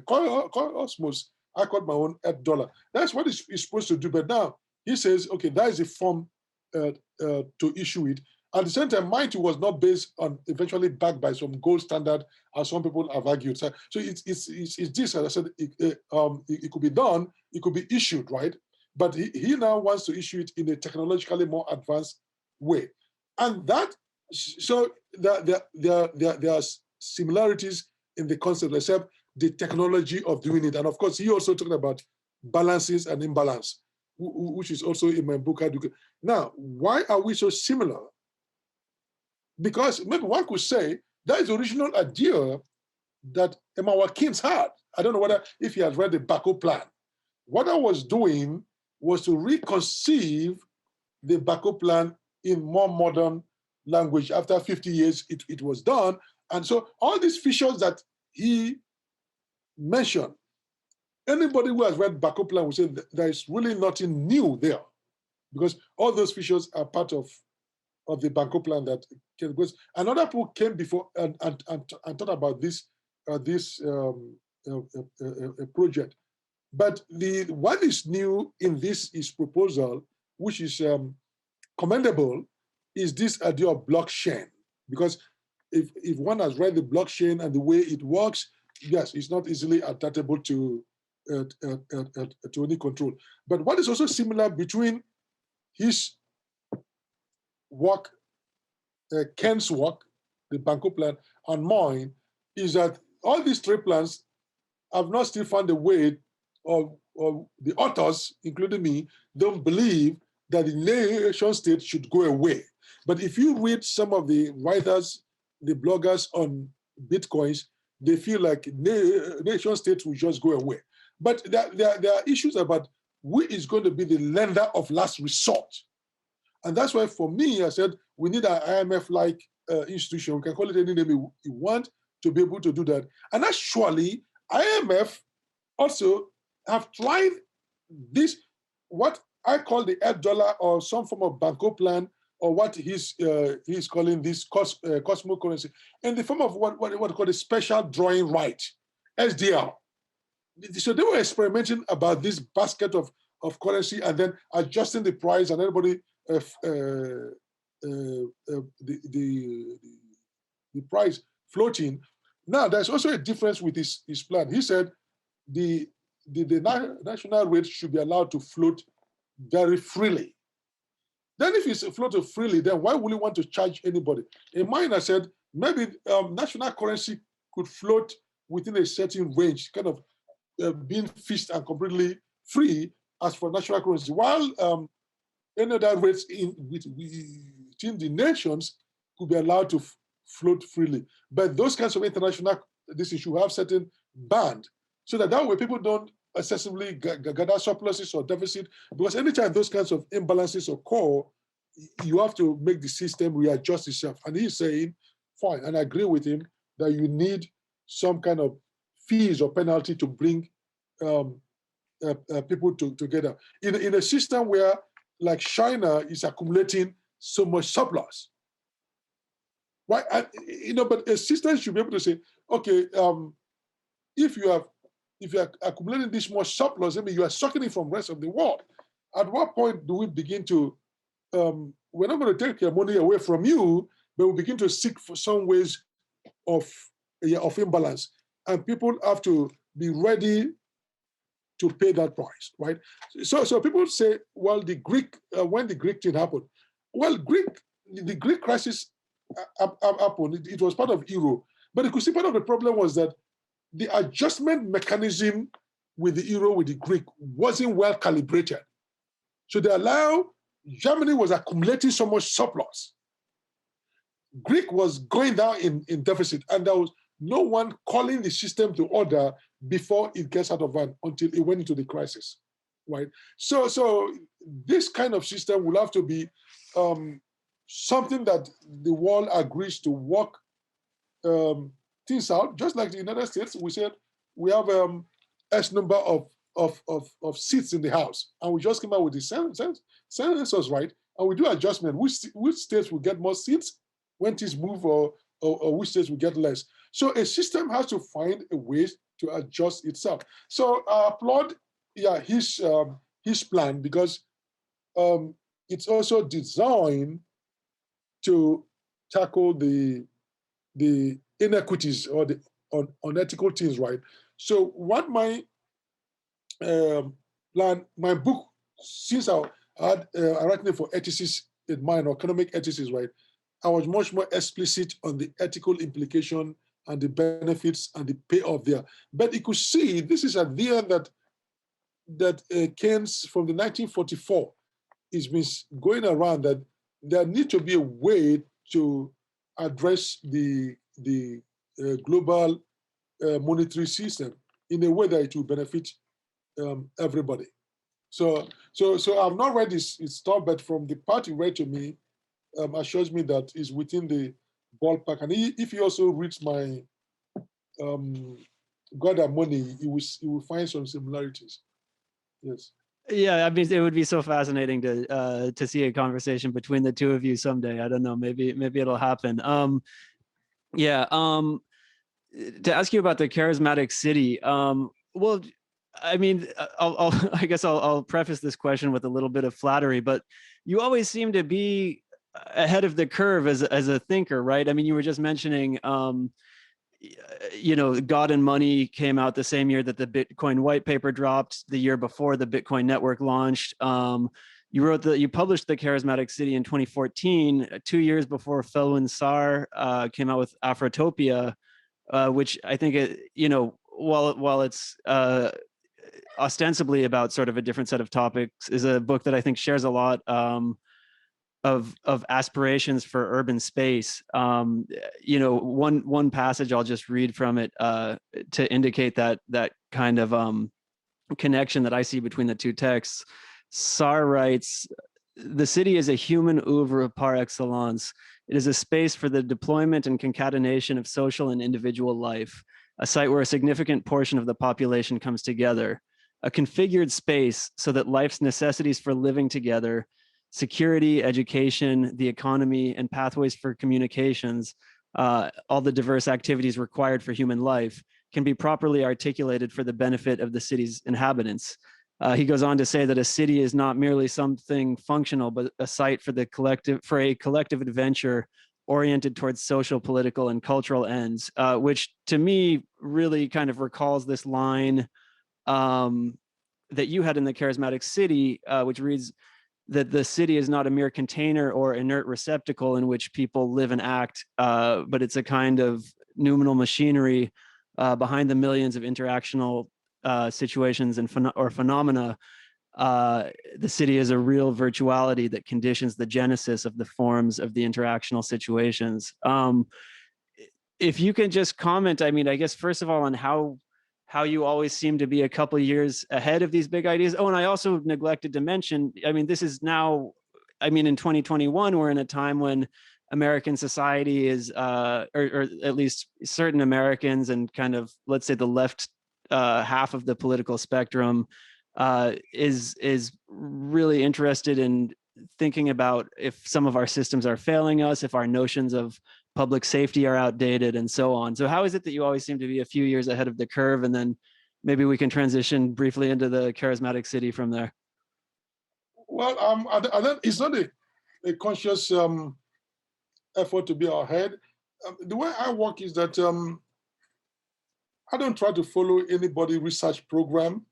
Cosmos. I called my own $8. That's what it's supposed to do. But now he says, okay, that is a form to issue it. At the same time, mine too was not based on, eventually backed by some gold standard, as some people have argued. So it's this, as I said, it could be done, it could be issued, right? But he now wants to issue it in a technologically more advanced way. And that, so there are similarities in the concept, except the technology of doing it. And of course, he also talked about balances and imbalance, which is also in my book. Now, why are we so similar? Because maybe one could say that is the original idea that Emma Watkins had. I don't know if he has read the Bako plan. What I was doing was to reconceive the Bako plan in more modern language. After 50 years, it was done. And so all these features that he mentioned, anybody who has read Bako plan will say there is really nothing new there, because all those features are part of the Bako plan that goes. Another people came before and thought about this project. But what is new in this proposal, which is commendable, is this idea of blockchain. Because if one has read the blockchain and the way it works, yes, it's not easily adaptable to any control. But what is also similar between his work, Ken's work, the Bako plan, and mine, is that all these trade plans have not still found a way, or the authors, including me, don't believe that the nation state should go away. But if you read some of the writers, the bloggers on Bitcoins, they feel like nation states will just go away. But there are issues about who is going to be the lender of last resort. And that's why, for me, I said, we need an IMF-like institution. We can call it any name you want, to be able to do that. And actually, IMF also have tried this, what I call the $8 or some form of Bako plan, or what he's calling this Cosmo currency, in the form of what called a special drawing right, SDR. So they were experimenting about this basket of currency and then adjusting the price, and everybody the price floating. Now, there's also a difference with his plan. He said the national rate should be allowed to float very freely. Then if it's floated freely, then why would you want to charge anybody? In mine, I said, maybe national currency could float within a certain range, kind of being fixed and completely free as for national currency, while any other rates within the nations could be allowed to float freely. But those kinds of international, this issue have certain band. so that way people don't excessively gather surpluses or deficit, because anytime those kinds of imbalances occur, you have to make the system readjust itself. And he's saying, fine, and I agree with him that you need some kind of fees or penalty to bring people together. In a system where, like China, is accumulating so much surplus, right? And, but a system should be able to say, okay, if you're accumulating this much surplus, I mean, you are sucking it from the rest of the world. At what point do we begin to, we're not going to take your money away from you, but we begin to seek for some ways of imbalance. And people have to be ready to pay that price, right? So people say, well, when the Greek thing happened, well, the Greek crisis happened. It was part of euro, but you could see part of the problem was that the adjustment mechanism with the euro, with the Greek, wasn't well calibrated. So Germany was accumulating so much surplus. Greek was going down in deficit, and there was no one calling the system to order before it gets out of hand until it went into the crisis, right? So this kind of system will have to be something that the world agrees to work things out. Just like the United States, we said we have X number of seats in the House, and we just came out with the census, right? And we do adjustment. Which states will get more seats when things move, or which states will get less. So a system has to find a way to adjust itself. So I applaud, his plan, because it's also designed to tackle the inequities or the unethical things, right? So what my plan, my book, since I had writing for ethicists in mind, or economic ethicists, right? I was much more explicit on the ethical implication and the benefits and the payoff there. But you could see this is at the end that Keynes from the 1944 has been going around, that there needs to be a way to address the global monetary system in a way that it will benefit everybody. So I've not read his stuff, but from the part he read to me, assures me that it's within the ballpark. And if he also reads my God and Money, he will find some similarities. Yes. Yeah, I mean, it would be so fascinating to see a conversation between the two of you someday. I don't know, maybe it'll happen. To ask you about the Charismatic City. Well, I mean, I guess I'll preface this question with a little bit of flattery, but you always seem to be ahead of the curve as a thinker, right? I mean, you were just mentioning, God and Money came out the same year that the Bitcoin white paper dropped, the year before the Bitcoin network launched. You published the Charismatic City in 2014, 2 years before Felwine Sarr came out with Afrotopia, which I think while it's ostensibly about sort of a different set of topics, is a book that I think shares a lot of aspirations for urban space. One passage I'll just read from it to indicate that kind of connection that I see between the two texts. Sarr writes, "The city is a human oeuvre par excellence. It is a space for the deployment and concatenation of social and individual life, a site where a significant portion of the population comes together, a configured space so that life's necessities for living together, security, education, the economy, and pathways for communications, all the diverse activities required for human life, can be properly articulated for the benefit of the city's inhabitants." He goes on to say that a city is not merely something functional, but a site for a collective adventure oriented towards social, political, and cultural ends, which to me really kind of recalls this line that you had in the Charismatic City, which reads that the city is not a mere container or inert receptacle in which people live and act, but it's a kind of noumenal machinery behind the millions of interactional situations and phenomena. The city is a real virtuality that conditions the genesis of the forms of the interactional situations. If you can just comment, I mean, I guess first of all, on how how you always seem to be a couple years ahead of these big ideas. Oh, and I also neglected to mention, I mean, this is now, I mean, in 2021, we're in a time when American society is, or at least certain Americans and kind of, let's say the left half of the political spectrum is really interested in thinking about if some of our systems are failing us, if our notions of public safety are outdated, and so on. So how is it that you always seem to be a few years ahead of the curve? And then maybe we can transition briefly into the Charismatic City from there. Well, it's not a conscious effort to be ahead. The way I work is that I don't try to follow anybody research program.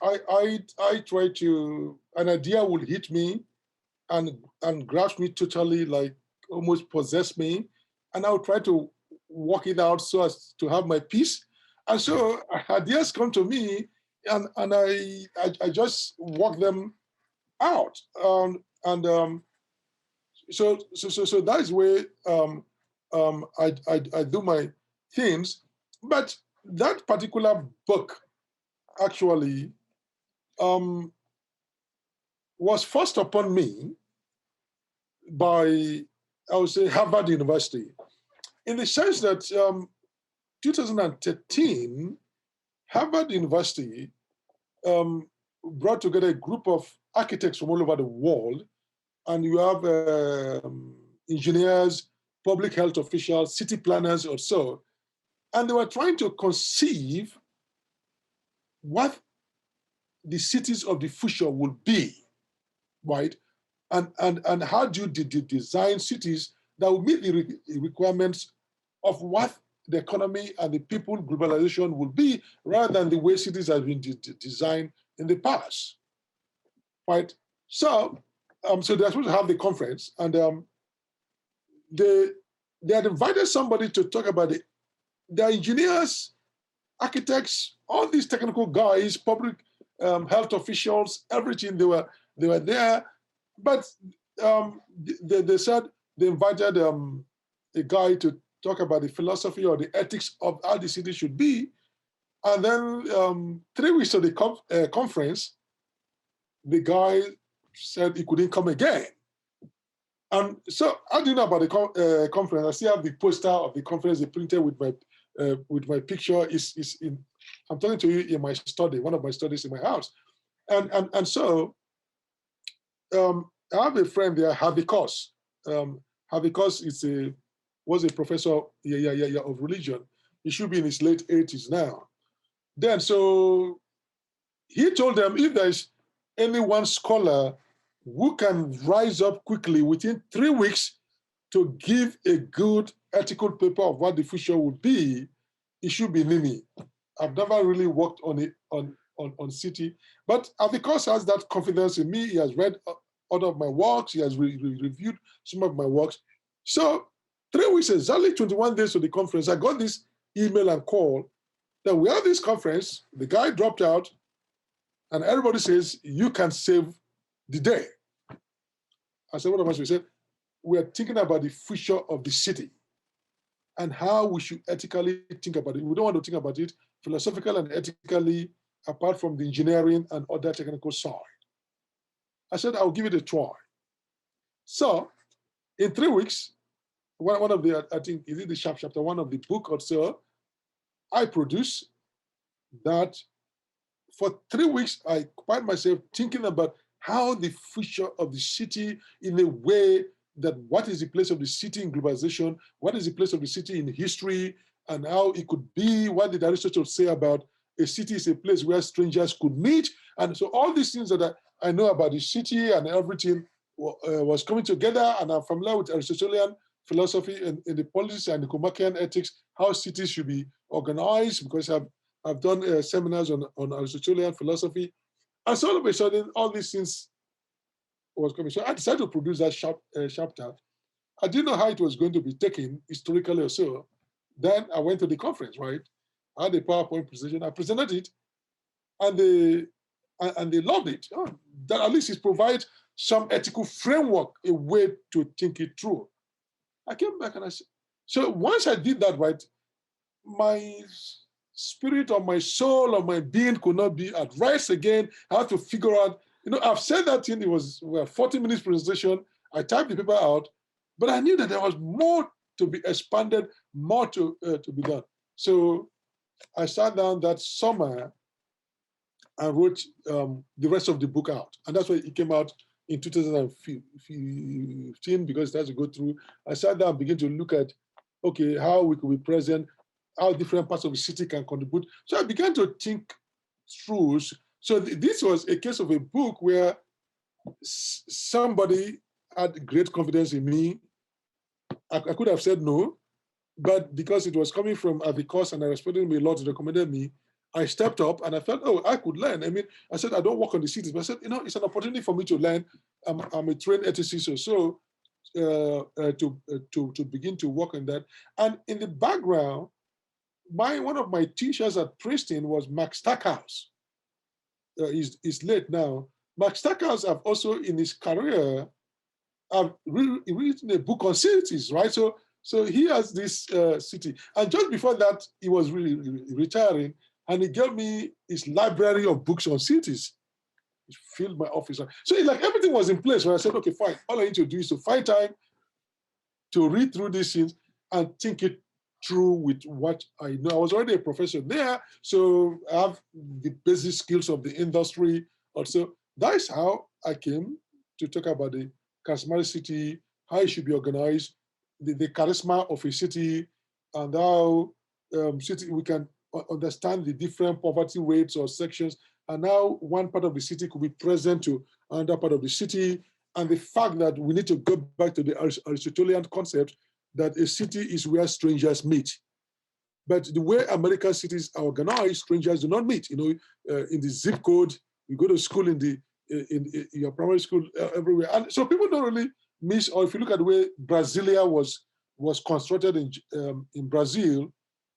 I try to, an idea will hit me and grasp me totally, like almost possess me, and I'll try to work it out so as to have my peace. And so ideas come to me, and I just work them out. So that is where I do my things. But that particular book actually was forced upon me by, I would say, Harvard University, in the sense that 2013, Harvard University brought together a group of architects from all over the world, and you have engineers, public health officials, city planners or so, and they were trying to conceive what the cities of the future will be, right? And how do you design cities that will meet the requirements of what the economy and the people globalization will be, rather than the way cities have been designed in the past, right? So they're supposed to have the conference, and they had invited somebody to talk about the engineers, architects, all these technical guys, public health officials, everything. They were there, but they said they invited a guy to talk about the philosophy or the ethics of how the city should be. And then 3 weeks of the conference, the guy said he couldn't come again. And so I didn't know about the conference. I still have the poster of the conference they printed with my picture. Is in. I'm talking to you in my study, one of my studies in my house, and so I have a friend there, Havikos. Havikos was a professor of religion. He should be in his late 80s now. Then so he told them, if there's any one scholar who can rise up quickly within 3 weeks to give a good ethical paper of what the future would be, it should be Nimi. I've never really worked on it on city, but Avikos has that confidence in me. He has read all of my works. He has reviewed some of my works. So 3 weeks, exactly 21 days to the conference, I got this email and call that we have this conference. The guy dropped out, and everybody says, you can save the day. I said, what am I supposed to say? We're thinking about the future of the city and how we should ethically think about it. We don't want to think about it philosophically and ethically, apart from the engineering and other technical side. I said, I'll give it a try. So in 3 weeks, one of the, I think, is it the chapter one of the book or so, I produced that. For 3 weeks, I find myself thinking about how the future of the city, in a way that what is the place of the city in globalization, what is the place of the city in history, and how it could be. What did Aristotle say about a city is a place where strangers could meet? And so all these things that I know about the city and everything was coming together, and I'm familiar with Aristotelian philosophy and in the politics and the Nicomachean ethics, how cities should be organized, because I've done seminars on Aristotelian philosophy. And so all of a sudden, all these things was coming. So I decided to produce that chapter. I didn't know how it was going to be taken historically or so. Then I went to the conference, right? I had a PowerPoint presentation. I presented it, and they loved it. Oh, that at least it provides some ethical framework, a way to think it through. I came back and I said, so once I did that, right, my spirit or my soul or my being could not be at rest again. I had to figure out, I've said that thing, it was a 40 minutes presentation. I typed the paper out, but I knew that there was more to be expanded, more to be done. So I sat down that summer and wrote the rest of the book out. And that's why it came out in 2015, because it has to go through. I sat down and began to look at, okay, how we could be present, how different parts of the city can contribute. So I began to think through. So this was a case of a book where somebody had great confidence in me. I could have said no, but because it was coming from Avicos and I respected me a lot, recommended me, I stepped up and I felt, oh, I could learn. I mean, I said, I don't work on the cities, but I said, it's an opportunity for me to learn. I'm a trained ethicist, so to begin to work on that. And in the background, one of my teachers at Princeton was Max Stackhouse. He's late now. Max Stackhouse have also in his career have written a book on cities, right? So he has this city. And just before that, he was really retiring, and he gave me his library of books on cities. He filled my office. So everything was in place. Where I said, okay, fine. All I need to do is to find time to read through these things and think it through with what I know. I was already a professor there, so I have the basic skills of the industry. Also, that's how I came to talk about the Charismatic City, how it should be organized, the charisma of a city, and how city we can understand the different poverty rates or sections, and how one part of the city could be present to another part of the city, and the fact that we need to go back to the Aristotelian concept that a city is where strangers meet. But the way American cities are organized, strangers do not meet. In the zip code, you go to school in your primary school everywhere, and so people don't really miss. Or if you look at the way Brasilia was constructed in Brazil,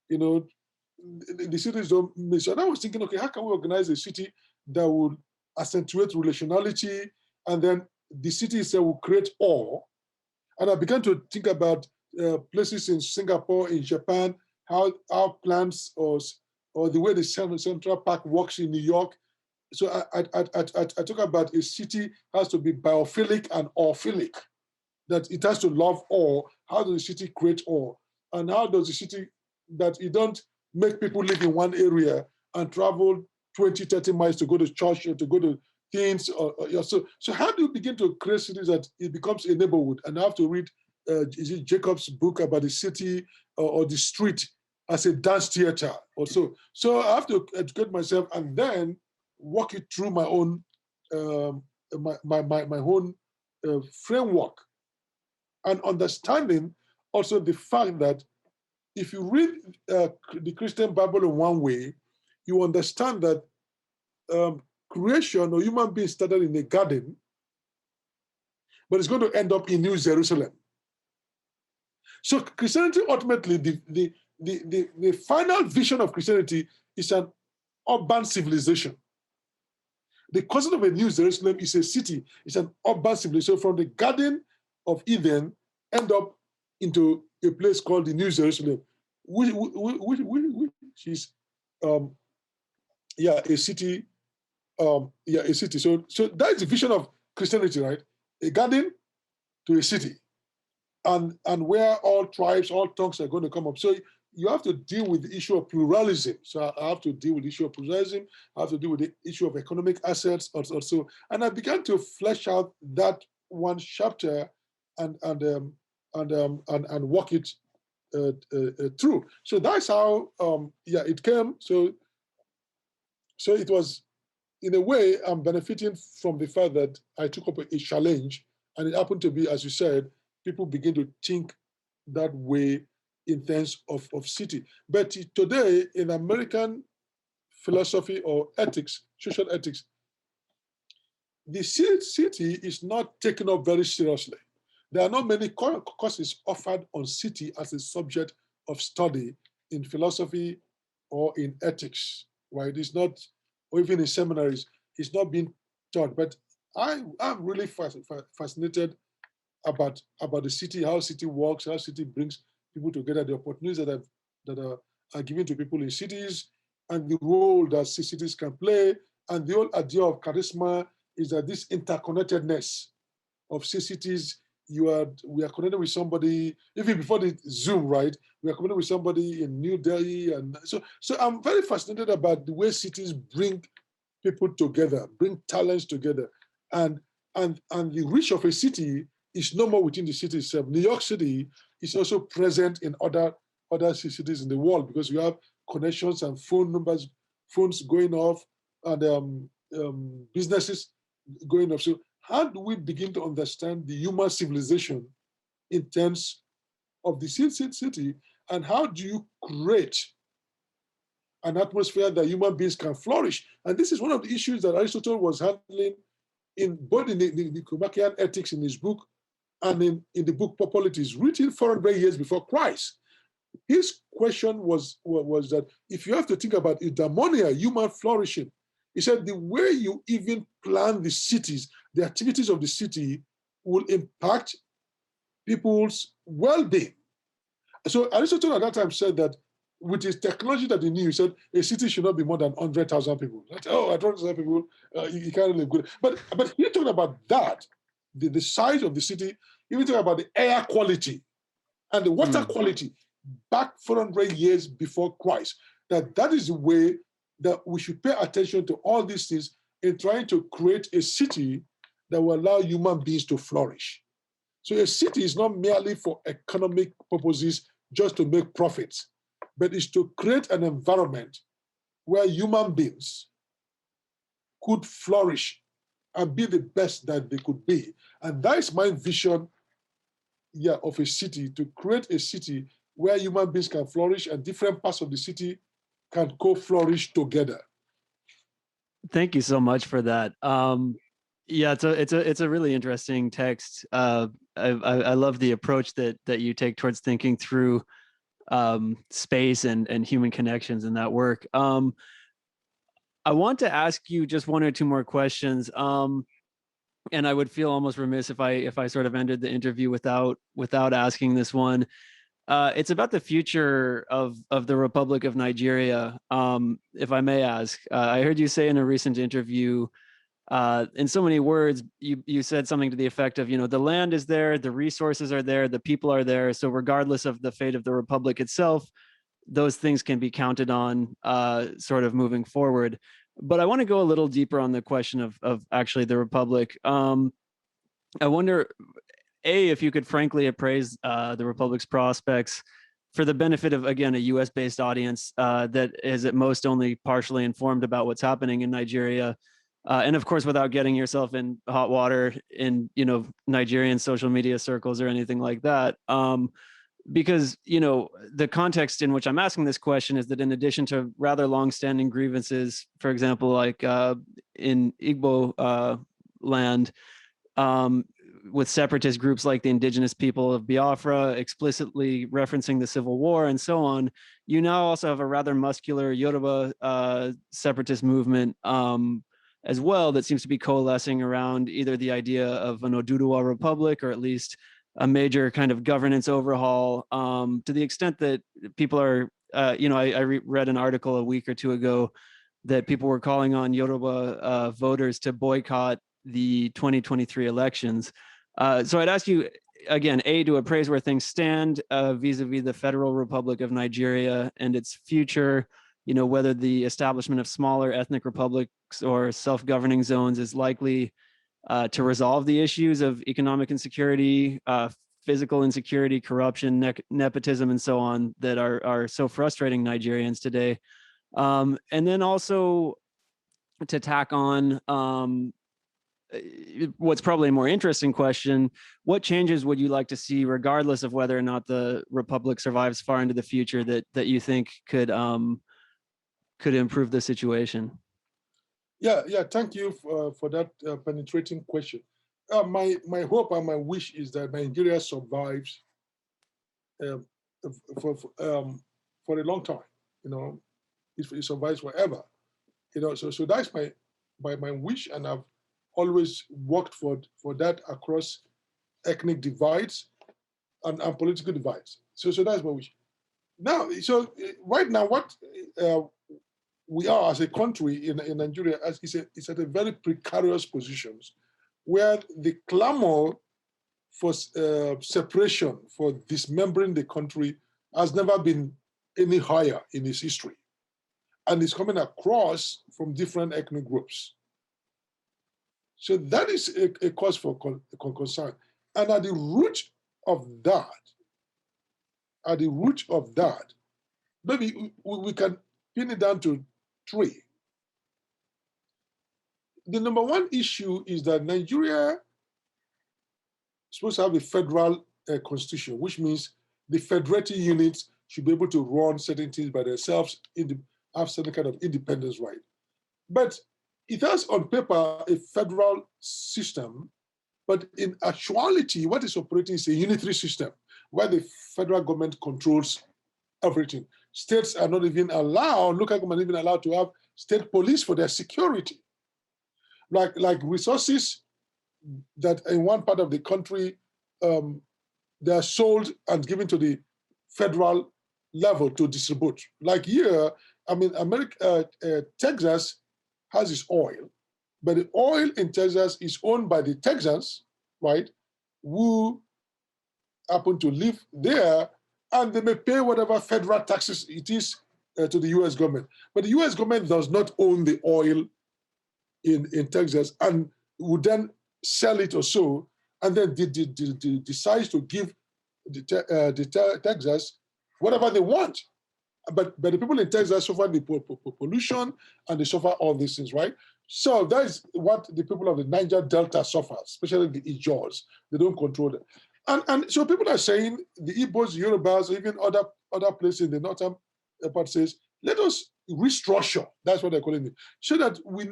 the cities don't miss. And I was thinking, okay, how can we organize a city that would accentuate relationality, and then the city itself will create awe? And I began to think about places in Singapore, in Japan, how plants or the way the Central Park works in New York. So I talk about a city has to be biophilic and awephilic, that it has to love awe. How does the city create awe? And how does the city, that you don't make people live in one area and travel 20, 30 miles to go to church or to go to things. So how do you begin to create cities that it becomes a neighborhood? And I have to read is it Jacob's book about the city or the street as a dance theater also. So I have to educate myself and then walk it through my own my own framework, and understanding also the fact that if you read the Christian Bible in one way, you understand that creation or human being started in a garden, but it's going to end up in New Jerusalem. So Christianity, ultimately, the final vision of Christianity is an urban civilization. The concept of a New Jerusalem is a city, it's an urban civilization. So from the Garden of Eden, end up into a place called the New Jerusalem, which is a city. A city. So that is the vision of Christianity, right? A garden to a city, and where all tribes, all tongues are going to come up. So you have to deal with the issue of pluralism. So I have to deal with the issue of pluralism. I have to deal with the issue of economic assets also. And I began to flesh out that one chapter and walk it through. So that's how it came. So it was, in a way, I'm benefiting from the fact that I took up a challenge, and it happened to be, as you said, people begin to think that way in terms of city. But today, in American philosophy or ethics, social ethics, the city is not taken up very seriously. There are not many courses offered on city as a subject of study in philosophy or in ethics, right? It's not, or even in seminaries, it's not being taught. But I'm really fascinated about the city, how city works, how city brings people together, the opportunities that are given to people in cities and the role that cities can play. And the whole idea of charisma is that this interconnectedness of cities, we are connected with somebody, even before the Zoom, right? We are connected with somebody in New Delhi. And so I'm very fascinated about the way cities bring people together, bring talents together. And the reach of a city is no more within the city itself. New York City is also present in other cities in the world because you have connections and phone numbers, phones going off, and businesses going off. So how do we begin to understand the human civilization in terms of the city, and how do you create an atmosphere that human beings can flourish? And this is one of the issues that Aristotle was handling in both in the Nicomachean Ethics in his book and in the book Populities, written 400 years before Christ. His question was that if you have to think about eudaimonia, human flourishing, he said the way you even plan the cities, the activities of the city will impact people's well-being. So Aristotle at that time said that with his technology that he knew, he said a city should not be more than 100,000 people. Oh, 100,000 people, you can't live good. But he talked about that, the size of the city. He talked about the air quality and the water quality back 400 years before Christ. That is the way that we should pay attention to all these things in trying to create a city that will allow human beings to flourish. So a city is not merely for economic purposes, just to make profits, but it's to create an environment where human beings could flourish and be the best that they could be. And that is my vision of a city, to create a city where human beings can flourish and different parts of the city can co-flourish together. Thank you so much for that. Yeah, it's a really interesting text. I love the approach that you take towards thinking through space and human connections in that work. I want to ask you just one or two more questions. And I would feel almost remiss if I sort of ended the interview without asking this one. It's about the future of the Republic of Nigeria, if I may ask. I heard you say in a recent interview, in so many words, you said something to the effect of, the land is there, the resources are there, the people are there. So regardless of the fate of the Republic itself, those things can be counted on sort of moving forward. But I want to go a little deeper on the question of actually the Republic. I wonder, if you could frankly appraise the Republic's prospects for the benefit of, again, a US-based audience that is at most only partially informed about what's happening in Nigeria. And of course, without getting yourself in hot water in, Nigerian social media circles or anything like that. Because, the context in which I'm asking this question is that in addition to rather long-standing grievances, for example, like in Igbo land, with separatist groups like the indigenous people of Biafra explicitly referencing the Civil War and so on, you now also have a rather muscular Yoruba separatist movement as well that seems to be coalescing around either the idea of an Oduduwa Republic or at least a major kind of governance overhaul, to the extent that people are, I read an article a week or two ago that people were calling on Yoruba voters to boycott the 2023 elections. So I'd ask you, again, to appraise where things stand vis-a-vis the Federal Republic of Nigeria and its future, whether the establishment of smaller ethnic republics or self-governing zones is likely to resolve the issues of economic insecurity, physical insecurity, corruption, nepotism, and so on that are so frustrating Nigerians today. And then also to tack on what's probably a more interesting question, what changes would you like to see, regardless of whether or not the Republic survives far into the future, that you think could improve the situation? Yeah. Thank you for that penetrating question. My hope and my wish is that Nigeria survives for a long time. It survives forever. So that's my wish, and I've always worked for that across ethnic divides and political divides. So that's my wish. Now, so right now, what we are as a country in Nigeria is at a very precarious position, where the clamor for separation, for dismembering the country, has never been any higher in its history, and it's coming across from different ethnic groups. So that is a cause for concern. And at the root of that, maybe we can pin it down to three. The number one issue is that Nigeria is supposed to have a federal constitution, which means the federating units should be able to run certain things by themselves, have certain kind of independence right. But it has on paper a federal system, but in actuality, what is operating is a unitary system where the federal government controls everything. States are not even allowed, local government even allowed to have state police for their security. Like resources that in one part of the country, they are sold and given to the federal level to distribute. Like here, I mean, Texas has its oil, but the oil in Texas is owned by the Texans, right, who happen to live there, and they may pay whatever federal taxes it is to the US government. But the US government does not own the oil in Texas and would then sell it or so, and then decides to give the Texas whatever they want. But the people in Texas suffer the pollution and they suffer all these things, right? So that is what the people of the Niger Delta suffer, especially the Ijaws. They don't control it. And so people are saying, the Igbos, Yorubas, or even other places in the northern part says, let us restructure, that's what they're calling it, so that we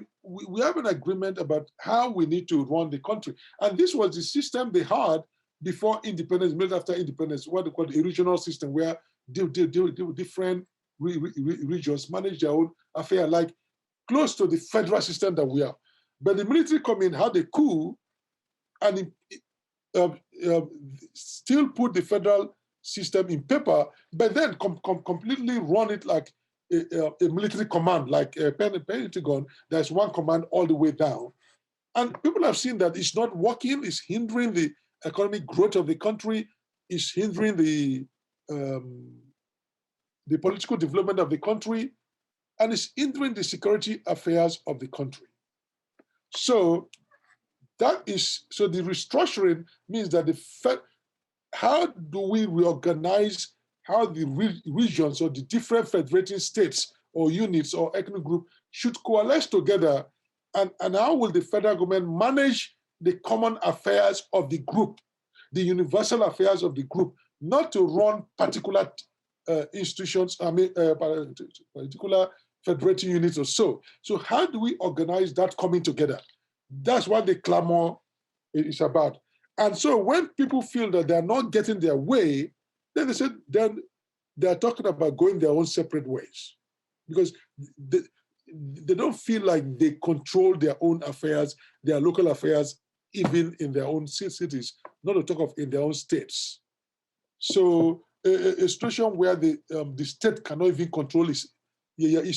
have an agreement about how we need to run the country. And this was the system they had before independence, made after independence, what they call the regional system, where different regions manage their own affair, like close to the federal system that we are. But the military come in, had a coup, and still put the federal system in paper, but then completely run it like a military command, like a Pentagon. There's one command all the way down. And people have seen that it's not working, it's hindering the economic growth of the country, it's hindering the political development of the country, and it's hindering the security affairs of the country. So the restructuring means that how do we reorganize how the regions or the different federating states or units or ethnic group should coalesce together, and how will the federal government manage the common affairs of the group, the universal affairs of the group, not to run particular institutions, particular federating units or so. So how do we organize that coming together? That's what the clamor is about. And so when people feel that they're not getting their way, then they're talking about going their own separate ways, because they don't feel like they control their own affairs, their local affairs, even in their own cities, not to talk of in their own states. So a situation where the state cannot even control its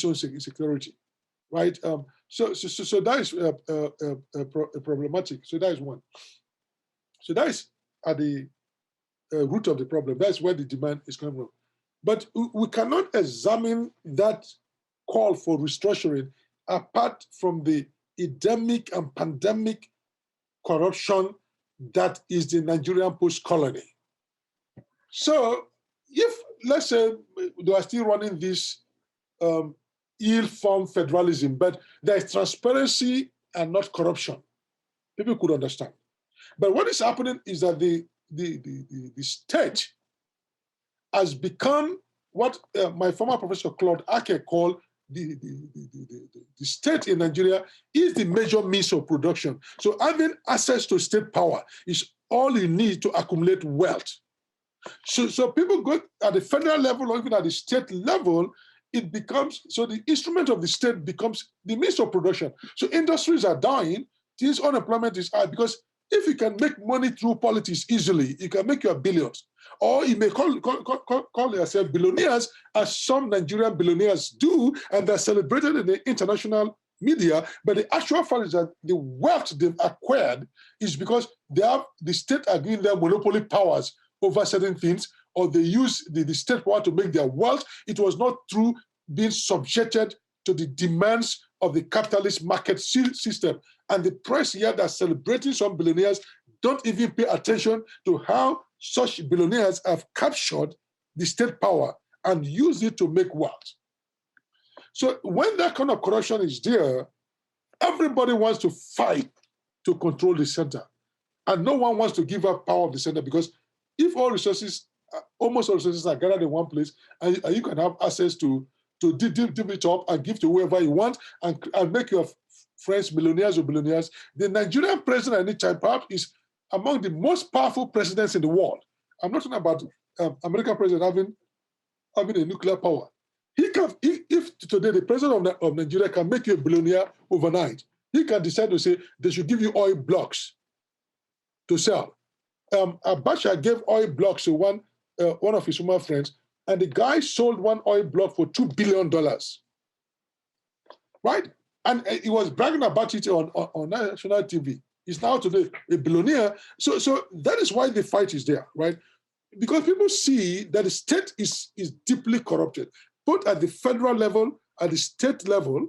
own security, right? So that is problematic. So that is one. So that is at the root of the problem. That's where the demand is coming from. But we cannot examine that call for restructuring apart from the endemic and pandemic corruption that is the Nigerian post-colony. So if, let's say, they are still running this ill-formed federalism, but there's transparency and not corruption, people could understand. But what is happening is that the state has become what my former professor Claude Ake called the state in Nigeria is the major means of production. So having access to state power is all you need to accumulate wealth. So people go at the federal level or even at the state level, it becomes, so the instrument of the state becomes the means of production. So industries are dying, unemployment is high because If you can make money through politics easily, you can make your billions. Or you may call yourself billionaires, as some Nigerian billionaires do, and they're celebrated in the international media. But the actual fact is that the wealth they've acquired is because the state are giving them monopoly powers over certain things, or they use the state power to make their wealth. It was not through being subjected to the demands of the capitalist market system. And the press here that's celebrating some billionaires don't even pay attention to how such billionaires have captured the state power and used it to make wealth. So when that kind of corruption is there, everybody wants to fight to control the center. And no one wants to give up power of the center, because if almost all resources are gathered in one place, and you can have access to divvy it up and give to whoever you want, and make your friends millionaires or billionaires. The Nigerian president at any time perhaps is among the most powerful presidents in the world. I'm not talking about American president having a nuclear power. He can, if today the president of Nigeria can make you a billionaire overnight, he can decide to say they should give you oil blocks to sell. Abacha gave oil blocks to one of his former friends, and the guy sold one oil block for $2 billion. Right? And he was bragging about it on national TV. He's now today a billionaire. So that is why the fight is there, right? Because people see that the state is deeply corrupted, both at the federal level, at the state level,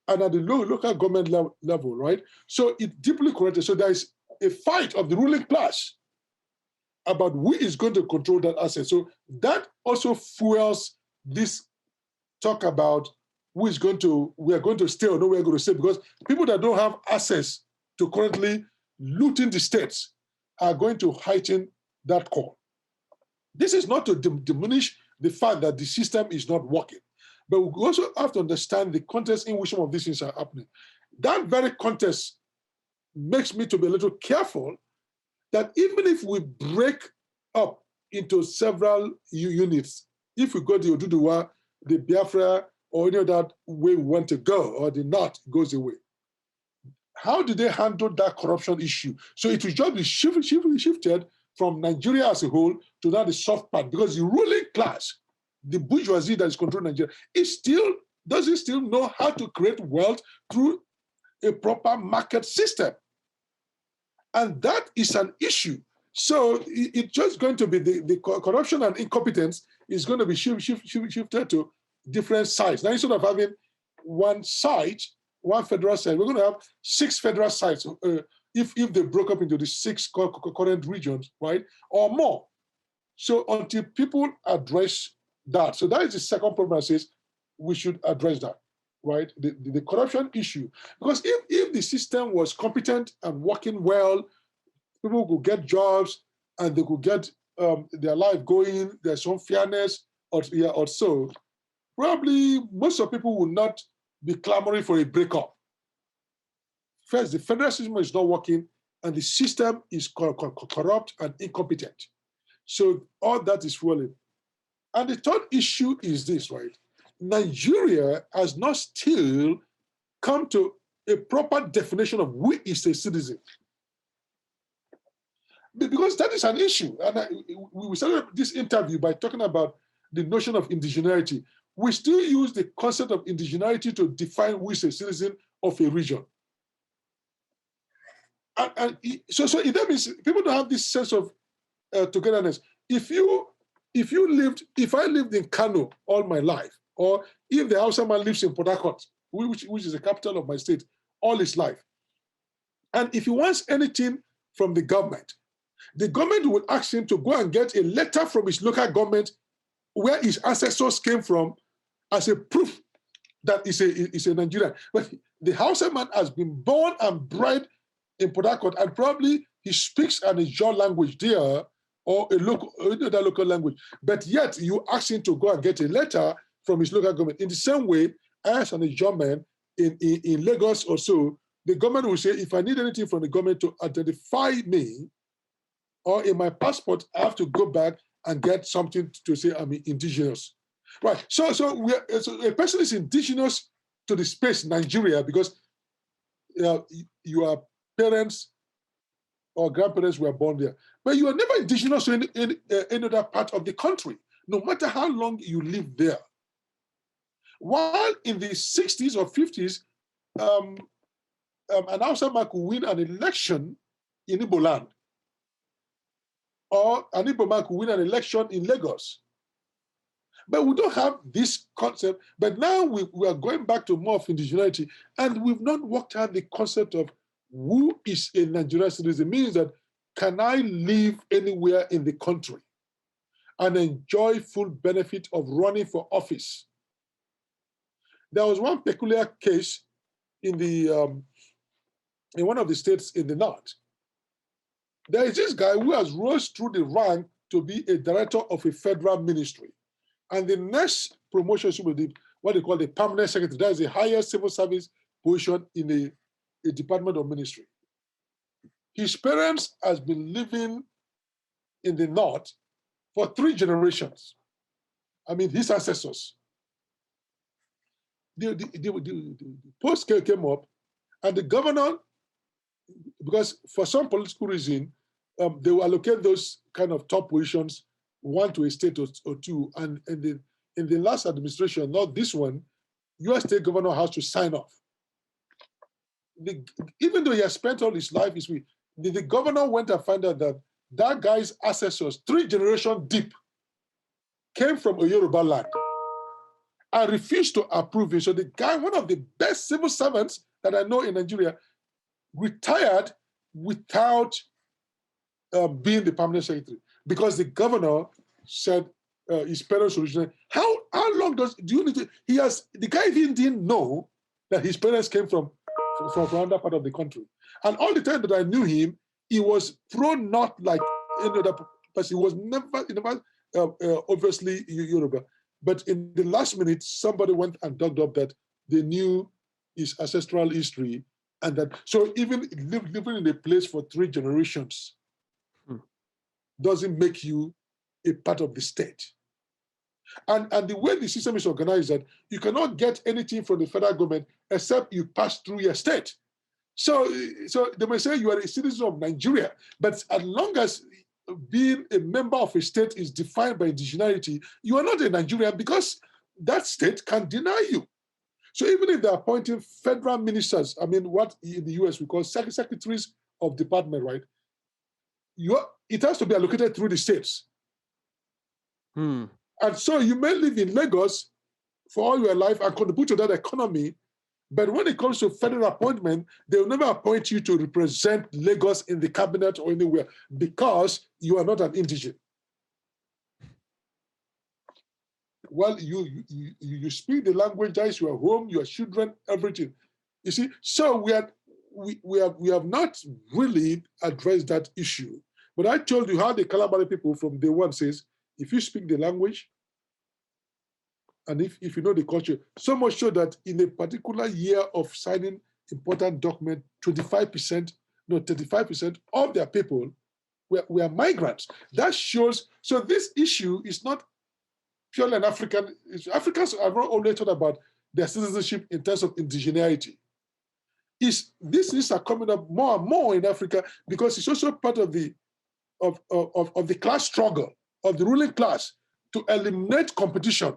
and at the local government level, right? So it's deeply corrupted. So there is a fight of the ruling class about who is going to control that asset. So that also fuels this talk about we are going to stay or no, we're going to stay, because people that don't have access to currently looting the states are going to heighten that call. This is not to diminish the fact that the system is not working, but we also have to understand the context in which some of these things are happening. That very context makes me to be a little careful that even if we break up into several units, if we go to Oduduwa, the Biafra, or any other way we want to go, or the North goes away, how did they handle that corruption issue? So it will just be shifted from Nigeria as a whole to now the soft part, because the ruling class, the bourgeoisie that is controlling Nigeria, doesn't still know how to create wealth through a proper market system. And that is an issue. So it's just going to be the corruption and incompetence is going to be shifted to different sites. Now, instead of having one site, one federal site, we're going to have 6 federal sites if they broke up into the 6 current regions, right, or more. So until people address that, so that is the second problem that says we should address that, right, the corruption issue. Because if the system was competent and working well, people could get jobs and they could get their life going, there's some fairness or so, probably most of people will not be clamoring for a breakup. First, the federal system is not working and the system is corrupt and incompetent. So all that is fueling. And the third issue is this, right? Nigeria has not still come to a proper definition of who is a citizen. Because that is an issue. And we started this interview by talking about the notion of indigeneity. We still use the concept of indigeneity to define who is a citizen of a region. So that means people don't have this sense of togetherness. If I lived in Kano all my life, or if the Hausa man lives in Port Harcourt, which is the capital of my state, all his life, and if he wants anything from the government will ask him to go and get a letter from his local government where his ancestors came from as a proof that he's a Nigerian. But the Hausa man has been born and bred in Port Harcourt, and probably he speaks an Ijaw language there, or another local language. But yet you ask him to go and get a letter from his local government. In the same way, as an Ijaw man in Lagos or so, the government will say, if I need anything from the government to identify me, or in my passport, I have to go back and get something to say I'm indigenous. Right. So a person is indigenous to the space Nigeria because your parents or grandparents were born there. But you are never indigenous to any other part of the country, no matter how long you live there. While in the 60s or 50s, an outsider man could win an election in Igbo land, or an Igbo man could win an election in Lagos. But we don't have this concept. But now we are going back to more of indigeneity, and we've not worked out the concept of who is a Nigerian citizen. It means that, can I live anywhere in the country and enjoy full benefit of running for office? There was one peculiar case in one of the states in the north. There is this guy who has rose through the rank to be a director of a federal ministry. And the next promotion should be what they call the permanent secretary. That is the highest civil service position in a department of ministry. His parents has been living in the north for 3 generations. I mean, his ancestors. The post came up, and the governor, because for some political reason, they will allocate those kind of top positions, one to a state or two, and in the last administration, not this one, US state governor has to sign off. Even though he has spent all his life, the governor went and found out that guy's ancestors, 3 generations deep, came from a Yoruba land and refused to approve it. So the guy, one of the best civil servants that I know in Nigeria, retired without being the permanent secretary, because the governor said his parents originally. How long do you need to? The guy even didn't know that his parents came from another part of the country. And all the time that I knew him, he was not like any other person. He was never obviously Yoruba. But in the last minute, somebody went and dug up that they knew his ancestral history, and that so even living in a place for 3 generations doesn't make you a part of the state. And the way the system is organized, that you cannot get anything from the federal government except you pass through your state. So they may say you are a citizen of Nigeria, but as long as being a member of a state is defined by indigeneity, you are not a Nigerian, because that state can deny you. So even if they're appointing federal ministers, I mean, what in the US we call secretaries of department, right? It has to be allocated through the states. And so you may live in Lagos for all your life and contribute to that economy, but when it comes to federal appointment, they will never appoint you to represent Lagos in the cabinet or anywhere, because you are not an indigene. Well, you speak the language, that is your home, your children, everything. You see, so we have not really addressed that issue. But I told you how the Calabari people from day one says, if you speak the language, and if you know the culture, so much so that in a particular year of signing important document, 35% of their people were migrants. That shows, so this issue is not purely an African. Africans are not only taught about their citizenship in terms of indigeneity. These issues are coming up more and more in Africa, because it's also part of the class struggle of the ruling class to eliminate competition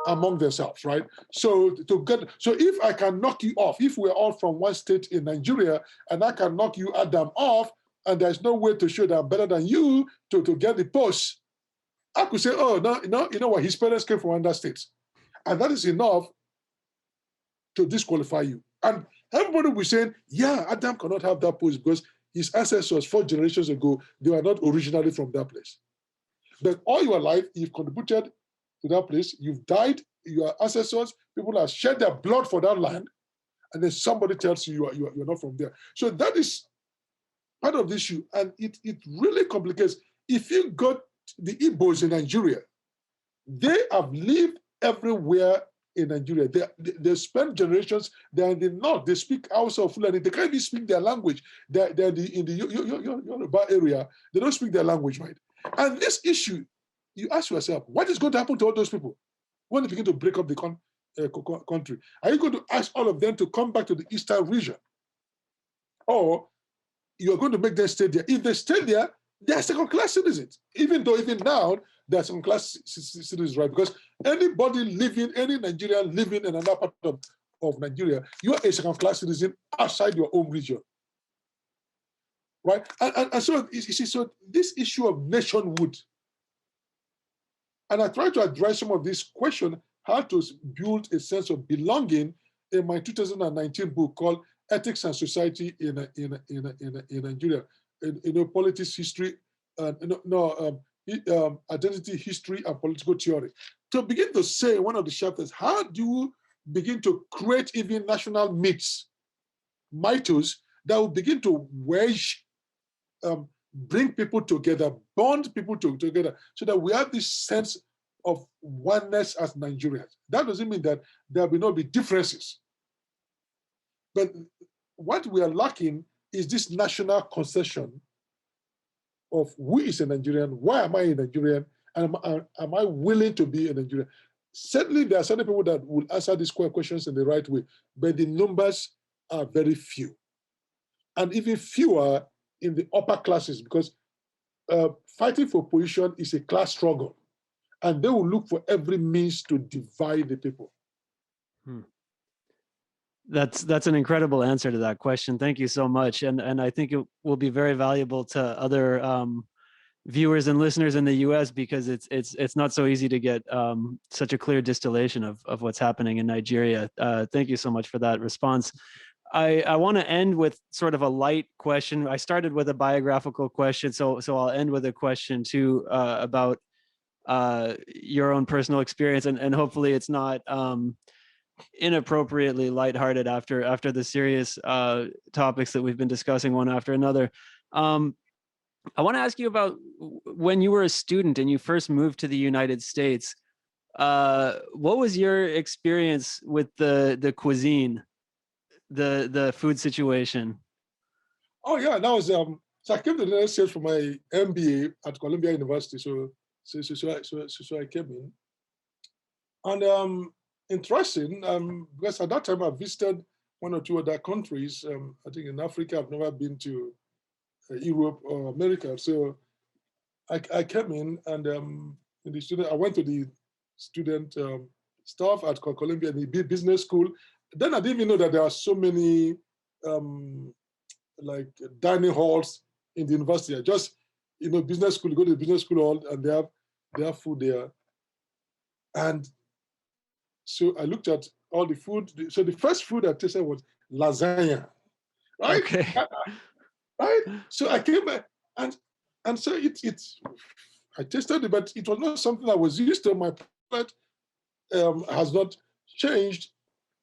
among themselves, right? So if I can knock you off, if we're all from one state in Nigeria, and I can knock you, Adam, off, and there's no way to show that I'm better than you to get the post, I could say, oh, no, you know what, his parents came from other states. And that is enough to disqualify you. And everybody will be saying, yeah, Adam cannot have that post because his ancestors 4 generations ago, they were not originally from that place. But all your life, you've contributed to that place, you've died, your ancestors, people have shed their blood for that land, and then somebody tells you you're not from there. So that is part of the issue, and it really complicates. If you got the Igbos in Nigeria, they have lived everywhere in Nigeria. They spend generations, they're in the north, they speak Hausa or Fulani, they can't even speak their language. They're in the Yoruba area, they don't speak their language, right? And this issue, you ask yourself, what is going to happen to all those people when they begin to break up the country? Are you going to ask all of them to come back to the eastern region? Or you're going to make them stay there. If they stay there, they are second-class citizens. Even now, they are second-class citizens, right? Because anybody living, any Nigerian living in another part of Nigeria, you are a second-class citizen outside your home region, right? And so, you see, so this issue of nationhood, and I try to address some of these questions, how to build a sense of belonging in my 2019 book called Ethics and Society in Nigeria. Politics, history, identity, history, and political theory. To begin to say, one of the chapters, how do you begin to create even national myths that will begin to wedge, bring people together, bond people together, so that we have this sense of oneness as Nigerians. That doesn't mean that there will not be differences. But what we are lacking is this national concession of who is a Nigerian, why am I a Nigerian, and am I willing to be a Nigerian? Certainly, there are certain people that will answer these questions in the right way, but the numbers are very few. And even fewer in the upper classes, because fighting for position is a class struggle. And they will look for every means to divide the people. That's an incredible answer to that question. Thank you so much. And I think it will be very valuable to other viewers and listeners in the US, because it's not so easy to get such a clear distillation of what's happening in Nigeria. Thank you so much for that response. I want to end with sort of a light question. I started with a biographical question, so I'll end with a question too about your own personal experience, and hopefully it's not inappropriately lighthearted after the serious topics that we've been discussing one after another. I want to ask you about when you were a student and you first moved to the United States. What was your experience with the cuisine, the food situation? Oh yeah, that was so I came to the United States for my MBA at Columbia University. So I came in, and interesting, because at that time I visited one or two other countries. I think in Africa I've never been to Europe or America. So I came in, and I went to the student staff at Columbia, the business school. Then I didn't even know that there are so many like dining halls in the university. I just, business school, you go to the business school hall and they have food there. And so I looked at all the food. So the first food I tasted was lasagna, right? Okay. Right? So I came back, and so I tasted it, but it was not something I was used to. My palate has not changed.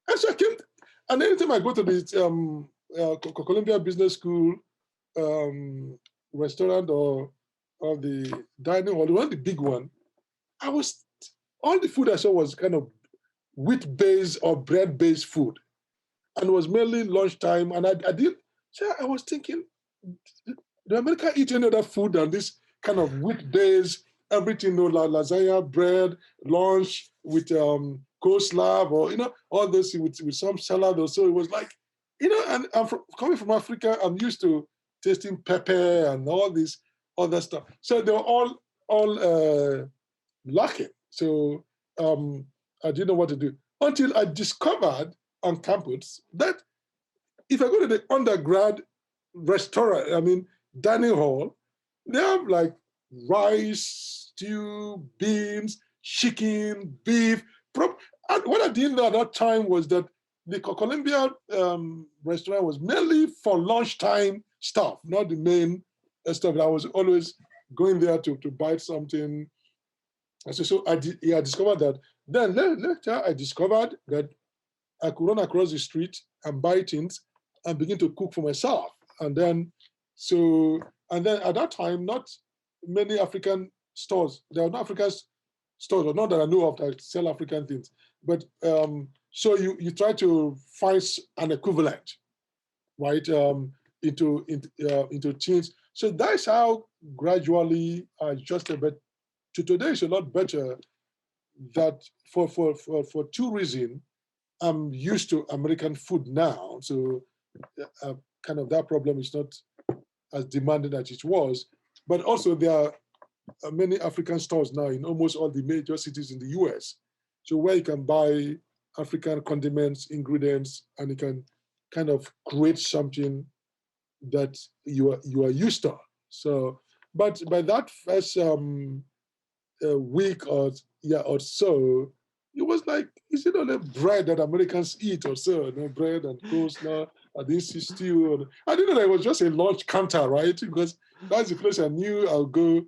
And so I came, and anytime I go to the Columbia Business School restaurant or the dining hall, the big one, all the food I saw was kind of wheat-based or bread-based food. And it was mainly lunchtime, and I was thinking, do America eat any other food than this kind of wheat-based, everything, lasagna, bread, lunch with coleslaw, or, all this with some salad or so. It was like, and coming from Africa, I'm used to tasting pepper and all this other stuff. So they were all lacking. So I didn't know what to do until I discovered on campus that if I go to the undergrad restaurant, dining hall, they have like rice, stew, beans, chicken, beef. And what I didn't know at that time was that the Columbia restaurant was mainly for lunchtime stuff, not the main stuff. I was always going there to buy something. And so I discovered that. Then later I discovered that I could run across the street and buy things and begin to cook for myself. And then at that time, not many African stores, there are no African stores, or not that I know of, that sell African things. But so you try to find an equivalent, right, into things. So that's how gradually I adjusted. But to today, it's a lot better. That for two reasons, I'm used to American food now, so kind of that problem is not as demanding as it was. But also there are many African stores now in almost all the major cities in the US. So where you can buy African condiments, ingredients, and you can kind of create something that you are used to. So, but by that first week or so, it was like, is it only bread that Americans eat or so? You know, bread and coleslaw and this stew. I didn't know that it was just a lunch counter, right? Because that's the place I knew I'll go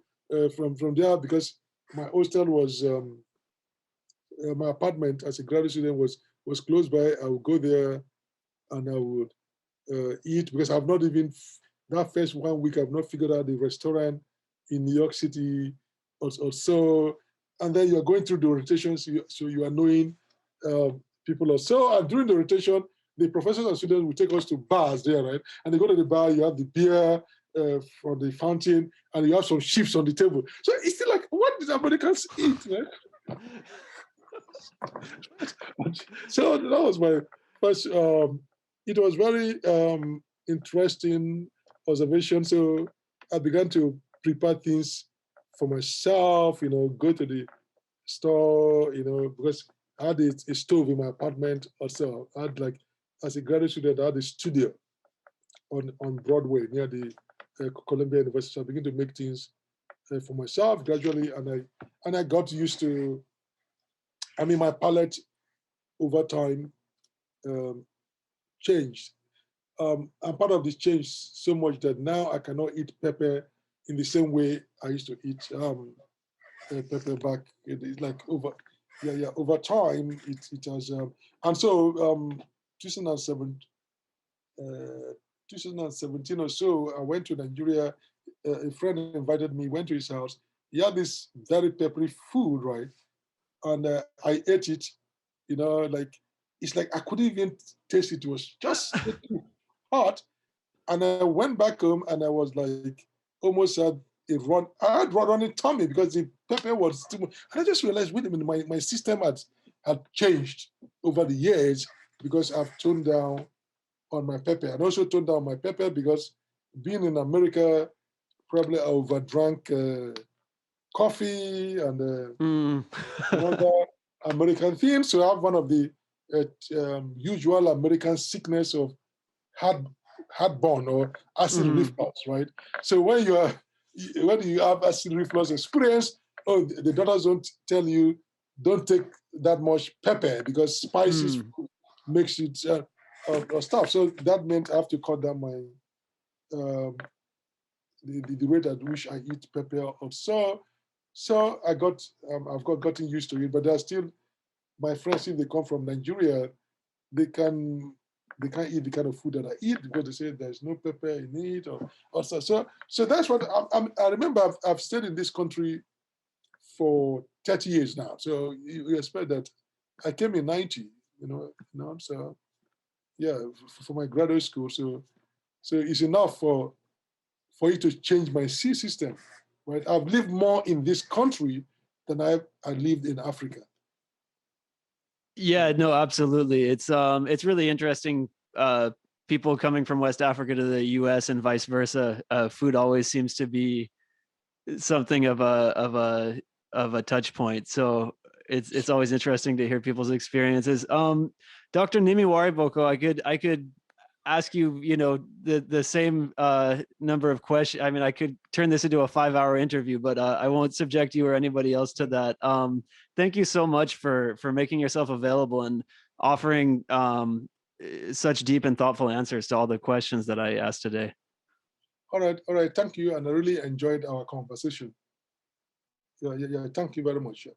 from there, because my hostel was my apartment as a graduate student was close by. I would go there and I would eat, because I've not even, that first 1 week, I've not figured out the restaurant in New York City or so. And then you're going through the rotations, so you are knowing people or so. And during the rotation, the professors and students will take us to bars there, right? And they go to the bar, you have the beer from the fountain, and you have some chips on the table. So it's still like, what did Americans eat, right? So that was my first, it was very interesting observation. So I began to prepare things for myself, go to the store, because I had a stove in my apartment also. I had, like, as a graduate student, I had a studio on Broadway near the Columbia University. So I began to make things for myself gradually, and I got used to, my palate over time changed. And part of this changed so much that now I cannot eat pepper in the same way I used to eat pepper back. It's like over time it has, and so 2017 or so, I went to Nigeria. A friend invited me, went to his house. He had this very peppery food, right? And I ate it, like, it's like I couldn't even taste it. It was just hot. And I went back home and I was like, almost had I had running tummy because the pepper was too much. And I just realized, wait a minute, my system had changed over the years, because I've toned down on my pepper. And also toned down my pepper because being in America, probably I overdrank coffee and other American things. So I have one of the usual American sickness of heartburn or acid reflux, right? So when you have acid reflux experience, the doctors don't tell you don't take that much pepper because spices makes it stuff. So that meant I have to cut down my the rate at which I eat pepper also. So I've gotten used to it, but there are still my friends, if they come from Nigeria, they can't eat the kind of food that I eat because they say there's no pepper in it or so that's what I remember. I've stayed in this country for 30 years now. So you expect that I came in 90, so yeah, for my graduate school. So it's enough for you to change my system, right? I've lived more in this country than I lived in Africa. Yeah, no, absolutely. It's really interesting. People coming from West Africa to the U.S. and vice versa. Food always seems to be something of a touch point. So it's always interesting to hear people's experiences. Dr. Nimi Wariboko, I could ask you, the same number of questions. I mean, I could turn this into a 5-hour interview, but I won't subject you or anybody else to that. Thank you so much for making yourself available and offering such deep and thoughtful answers to all the questions that I asked today. All right. Thank you, and I really enjoyed our conversation. Yeah. Thank you very much.